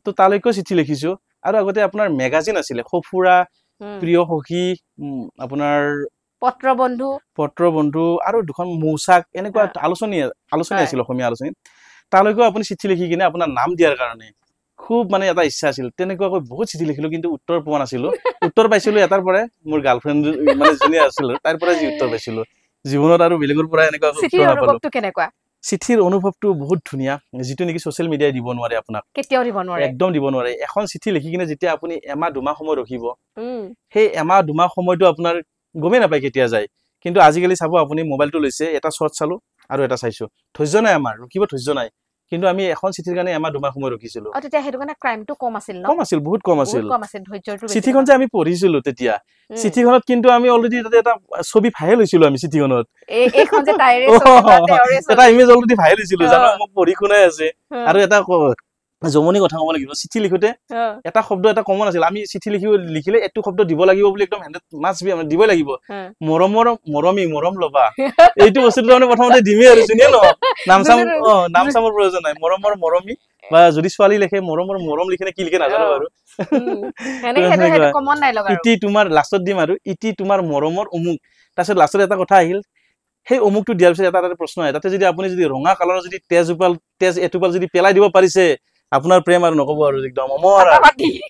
তো তালৈকেও চিঠি লিখিছো আৰু আগতে আপোনাৰ মেগাজিন আছিলে সফুৰা প্ৰিয় সখী আপোনাৰ পত্ৰ বন্ধু আৰু দুখন মৌচাক এনেকুৱা আলোচনী আছিল অসমীয়া আলোচনী তালৈকেও আপুনি চিঠি লিখি কিনে আপোনাৰ নাম দিয়াৰ কাৰণে খুব মানে এটা ইচ্ছা আছিল তেনেকুৱাকৈ বহুত চিঠি লিখিলো কিন্তু উত্তৰ পোৱা নাছিলো উত্তৰ পাইছিলো এটাৰ পৰাই মোৰ গাৰ্লফ্ৰেণ্ড মানে যোনে আছিল তাৰ পৰাই যি উত্তৰ পাইছিলো জীৱনত আৰু বেলেগৰ পৰা এনেকুৱা উত্তৰ নাপালো চিঠিৰ অনুভৱটো বহুত ধুনীয়া যিটো নেকি ছ'চিয়েল মিডিয়াই দিব নোৱাৰে আপোনাক কেতিয়াও দিব নোৱাৰে একদম দিব নোৱাৰে এখন চিঠি লিখি কিনে যেতিয়া আপুনি এমাহ দুমাহ সময় ৰখিব সেই এমাহ দুমাহ সময়টো আপোনাৰ গমেই নাপায় কেতিয়া যায় কিন্তু আজিকালি চাব আপুনি মোবাইলটো লৈছে এটা শ্বৰ্ট চালো আৰু এটা চাইছো ধৈৰ্য নাই আমাৰ ৰখিব ধৈৰ্য নাই কিন্তু আমি এখন চিঠিৰ কাৰণে এমাহ দুমাহ সময় ৰখিছিলো তেতিয়া সেইটো কাৰণে ক্ৰাইমটো কম আছিল ন কম আছিল বহুত কম আছিল ধৈৰ্যটো বেছি চিঠিখন যে আমি পঢ়িছিলো তেতিয়া চিঠিখনত কিন্তু আমি অলৰেডি তাতে এটা ছবি ভাইৰেল হৈছিলো আমি চিঠিখনত এইখন যে তাইৰে এটা ইমেজ অলৰেডি ভাইৰেল হৈছিলো জানো মোক পঢ়ি শুনাই আছে আৰু এটা জমনি কথা ক'ব লাগিব চিঠি লিখোতে এটা শব্দ এটা কমন আছিল আমি চিঠি লিখিলে এইটো শব্দ দিব লাগিব বুলি একদম মাছ দিবই লাগিব মৰম লবা এইটো বস্তুটো মানে প্ৰথমতে দিমেই আৰু যোনে নহওক নাম চামৰ প্ৰয়োজন নাই মৰমী বা যদি ছোৱালী লিখে মৰম লিখে নে কি লিখে নাজানো বাৰু ইটি তোমাৰ লাষ্টত দিম আৰু ইটি তোমাৰ মৰমৰ অমুক তাৰপিছত লাষ্টত এটা কথা আহিল সেই অমুকটো দিয়াৰ পিছত এটা প্ৰশ্ন আহে তাতে যদি আপুনি যদি ৰঙা কালাৰৰ যদি তেজ এটোপাল যদি পেলাই দিব পাৰিছে আপোনাৰ প্ৰেম আৰু নকব আৰু একদম অমৰ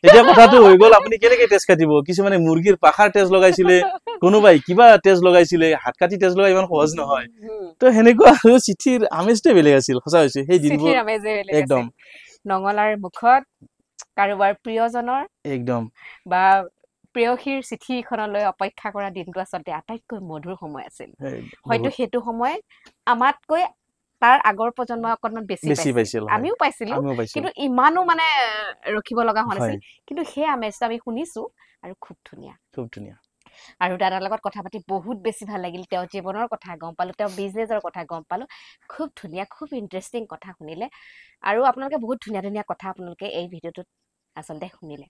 এতিয়া কথাটো হৈ গ'ল আপুনি কেনেকে তেজ কাটিব কিছুমানে মুৰ্গীৰ পাখাৰ তেজ লগাইছিলে কোনোবাই কিবা তেজ লগাইছিলে হাত কাটি তেজ লগা ইমান সহজ নহয় তো সেনেকুৱা আৰু চিঠিৰ আমেজটোৱে বেলেগ আছিল সঁচা হৈছে সেই দিনবোৰ একদম নঙলাৰ মুখত কাৰোবাৰ প্ৰিয়জনৰ একদম বা প্ৰেয়সীৰ চিঠিখনলৈ অপেক্ষা কৰা দিনটো আচলতে আটাইতকৈ মধুৰ সময় আছিল হয়তো সেইটো সময় আমাতকৈ তাৰ আগৰ প্ৰজন্ম অকনমান বেছি পাইছিল আমিও পাইছিলো কিন্তু ইমানো মানে ৰখিব লগা হোৱা নাছিল কিন্তু সেই আমেজটো আমি শুনিছো আৰু খুব ধুনীয়া আৰু দাদাৰ লগত কথা পাতি বহুত বেছি ভাল লাগিল তেওঁ জীৱনৰ কথা গম পালো তেওঁ বিজনেছৰ কথা গম পালো খুব ধুনীয়া খুব ইন্টাৰেষ্টিং কথা শুনিলে আৰু আপোনালোকে বহুত ধুনীয়া ধুনীয়া কথা আপোনালোকে এই ভিডিঅ'টোত আচলতে শুনিলে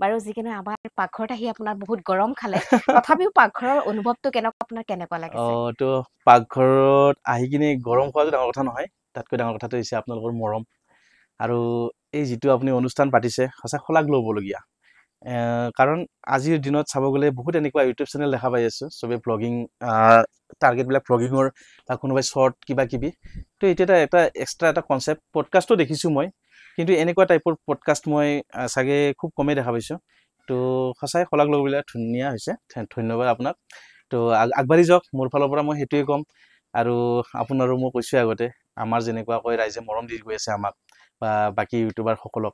বাৰু যিকিনো আমাৰ পাকঘৰত আহি আপোনাৰ বহুত গৰম খালে তথাপিও পাকঘৰৰ অনুভৱটো কেনেকুৱা লাগিছে তো পাকঘৰত আহি কিনে গৰম খোৱাটো ডাঙৰ কথা নহয় তাতকৈ ডাঙৰ কথাটো হৈছে আপোনালোকৰ মৰম আৰু এই যিটো আপুনি অনুষ্ঠান পাতিছে সঁচা শলাগ ল'বলগীয়া কাৰণ আজিৰ দিনত চাব গ'লে বহুত এনেকুৱা ইউটিউব চেনেল দেখা পাই আছো চবে ব্লগিং টাৰ্গেটবিলাক ব্লগিঙৰ বা কোনোবাই শ্বৰ্ট কিবা কিবি তো এতিয়া এটা এক্সট্ৰা এটা কনচেপ্ট পডকাষ্টো দেখিছোঁ মই কিন্তু এনেকুৱা টাইপৰ পডকাষ্ট মই চাগে খুব কমেই দেখা পাইছোঁ তো সঁচাই শলাগ ল'বলগীয়া ধুনীয়া হৈছে ধন্যবাদ আপোনাক তো আগবাঢ়ি যাওক মোৰ ফালৰ পৰা মই সেইটোৱে ক'ম আৰু আপোনাৰো মই কৈছোঁ আগতে আমাৰ যেনেকুৱাকৈ ৰাইজে মৰম দি গৈ আছে আমাক বা বাকী ইউটিউবাৰসকলক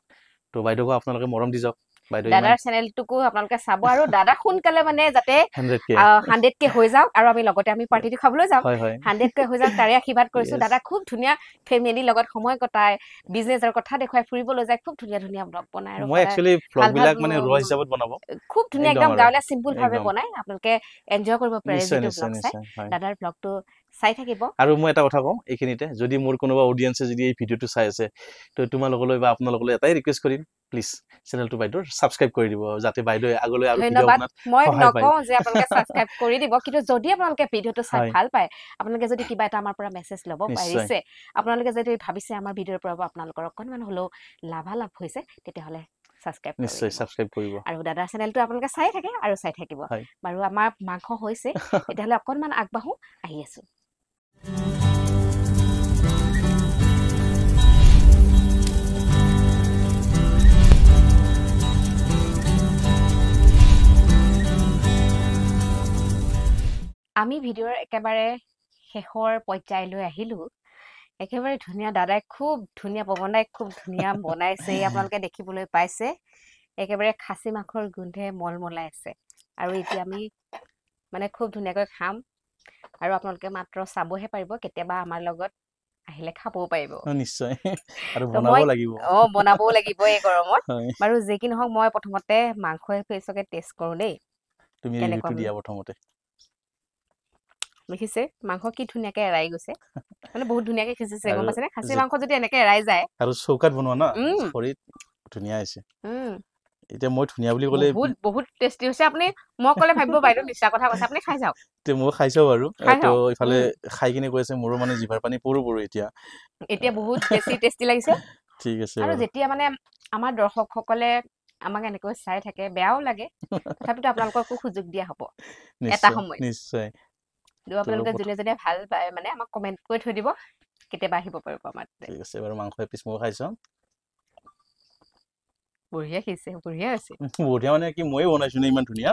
তো বাইদেউকো আপোনালোকে মৰম দি যাওক দাদাৰ চেনেলটোকো আপোনালোকে চাব আৰু দাদা সোনকালে মানে যাতে 100K হৈ যাওক আৰু আমি লগতে আমি পাৰ্টিটো খাবলৈ যাম 100K হৈ যাওক তাৰে আশীৰ্বাদ কৰিছো দাদা খুব ধুনীয়া ফেমিলিৰ লগত সময় কটায় বিজনেছৰ কথা দেখুৱাই ফুৰিবলৈ যায় খুব ধুনীয়া ধুনীয়া ব্লগ বনায় আৰু মই একচুয়ালি ব্লগবিলাক মানে ৰ হিচাপত বনাব খুব ধুনীয়া একদম গাঁৱলীয়া সিম্পল ভাৱে বনায় আপোনালোকে এনজয় কৰিব পাৰে যিটো ব্লগ চাই দাদাৰ ব্লগটো চাই থাকিব আৰু মই এটা কথা কওঁ এইখিনিতে যদি মোৰ কোনোবা অডিয়েন্সে যদি এই ভিডিঅ'টো চাই আছে তো তোমালোকলৈ বা আপোনালোকলৈ এটাই ৰিকুৱেষ্ট কৰিম প্লিজ চেনেলটো বাইদেউৰ সাবস্ক্ৰাইব কৰি দিব যাতে বাইদেউ আগলৈ আৰু ভিডিঅ' বনাত মই নকওঁ যে আপোনালোকে সাবস্ক্ৰাইব কৰি দিব কিন্তু যদি আপোনালোকে ভিডিঅ'টো চাই ভাল পায় আপোনালোকে যদি কিবা এটা আমাৰ পৰা মেছেজ ল'ব পাৰিছে আপোনালোকে যদি ভাবিছে আমাৰ ভিডিঅ'ৰ পৰা আপোনালোকৰ অকনমান হলেও লাভালাভ হৈছে তেতিয়াহ'লে সাবস্ক্ৰাইব কৰিব আৰু দাদাৰ চেনেলটো আপোনালোকে চাই থাকে আৰু চাই থাকিব বাৰু আমাৰ মাংস হৈছে তেতিয়াহ'লে অকনমান আগবাঢ়ো আহি আছো আমি ভিডিঅ'ৰ একেবাৰে শেষৰ পৰ্যায়লৈ আহিলো একেবাৰে ধুনীয়া দাদাই খুব ধুনীয়া পৱনদাই খুব ধুনীয়া বনাইছে আপোনালোকে দেখিবলৈ পাইছে একেবাৰে খাচী মাংসৰ গোন্ধে মলমলাই আছে আৰু এতিয়া আমি মানে খুব ধুনীয়াকৈ খাম আৰু আপোনালোকে মাত্ৰ চাবহে পাৰিব কেতিয়াবা আমাৰ লগত আহিলে খাবও পাৰিব নিশ্চয় আৰু বনাবও লাগিব বনাবও লাগিব এই গৰমত বাৰু যে কি নহওক মই প্ৰথমতে মাংসৰ ফেচকে টেষ্ট কৰো দেই তুমি ৰিভিউটো দিয়া প্ৰথমতে দেখিছে মাংস কি ধুনীয়াকে এৰাই গৈছে মানে বহুত ধুনীয়াকে সিজিছে গম পাইছে নে খাচী মাংস যদি এনেকে এৰাই যায় আৰু চৌকাত বনোৱা না খৰিত ধুনীয়া হৈছে এতিয়া মই ধুনীয়া বুলি ক'লে বহুত টেষ্টি হৈছে আপুনি মই ক'লে ভাবিব বাইদেউ মিছা কথা কৈছে আপুনি খাই যাওক তে মই খাইছো বাৰু তো ইফালে খাই কিনে কৈছে মোৰো মানে জিভাৰ পানী পৰু এতিয়া বহুত বেছি টেষ্টি লাগিছে ঠিক আছে আৰু যেতিয়া মানে আমাৰ দৰ্শকসকলে আমাক এনেকৈ চাই থাকে বেয়াও লাগে তথাপিতো আপোনালোককো সুযোগ দিয়া হ'ব এটা সময় নিশ্চয় আপোনালোকে যোনে ভাল পায় মানে আমাক কমেন্ট কৰি থৈ দিব কেতিয়াবা আহিব পাৰিব আমাৰ ঠিক আছে বাৰু মাংস এপিচ মই খাইছো বঢ়িয়া হৈছে বঢ়িয়া আছে বঢ়িয়া মানে কি ময়ে বনাইছো ইমান ধুনীয়া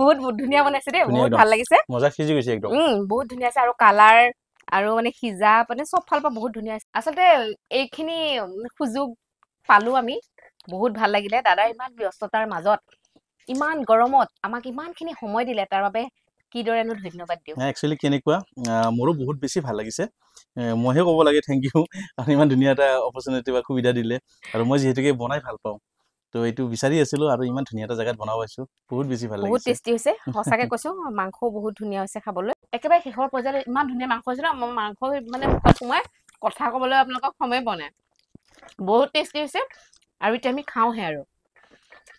বহুত ধুনীয়া বনাইছে দেই বহুত ভাল লাগিছে মজা সিজি গৈছে একদম বহুত ধুনীয়া আছে আৰু কালাৰ আৰু মানে সিজা মানে সব ফালৰ পৰা বহুত ধুনীয়া আছে আচলতে এইখিনি সুযোগ পালো আমি বহুত ভাল লাগিলে দাদা ইমান ব্যস্ততাৰ মাজত ইমান গৰমত আমাক ইমানখিনি সময় দিলে তাৰ বাবে কিদৰেনো ধন্যবাদ দিও একচুয়ালি কেনেকুৱা মোৰো বহুত বেছি ভাল লাগিছে মইহে ক'ব লাগে থেংক ইউ আৰু ইমান ধুনীয়া এটা অপৰচুনিটি বা সুবিধা দিলে আৰু মই যিহেতুকে বনাই ভাল পাওঁ তো এইটো বিচাৰি আছিলো আৰু ইমান ধুনীয়া এটা জায়গাত বনাব পাইছো বহুত বেছি ভাল লাগিছে বহুত টেষ্টি হৈছে সঁচাকে কৈছো মাংস বহুত ধুনীয়া হৈছে খাবলৈ একেবাৰে শেষৰ পৰ্যায়ত ইমান ধুনীয়া মাংস হৈছে না মাংস মানে মুখত সোমাই কথা ক'বলৈ আপোনালোকক সময় বনায় বহুত টেষ্টি হৈছে আৰু এতিয়া আমি খাওঁহে আৰু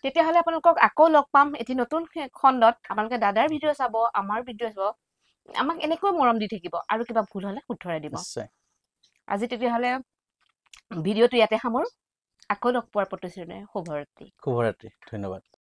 তেতিয়াহ'লে আপোনালোকক আকৌ লগ পাম এটি নতুন খণ্ডত আপোনালোকে দাদাৰ ভিডিঅ' চাব আমাৰ ভিডিঅ' চাব আমাক এনেকৈ মৰম দি থাকিব আৰু কিবা ভুল হ'লে শুধৰাই দিব আজি তেতিয়াহ'লে ভিডিঅ'টো ইয়াতে সামৰো আকৌ লগ পোৱাৰ প্ৰতিশ্ৰুতিৰে শুভৰাত্ৰি ধন্যবাদ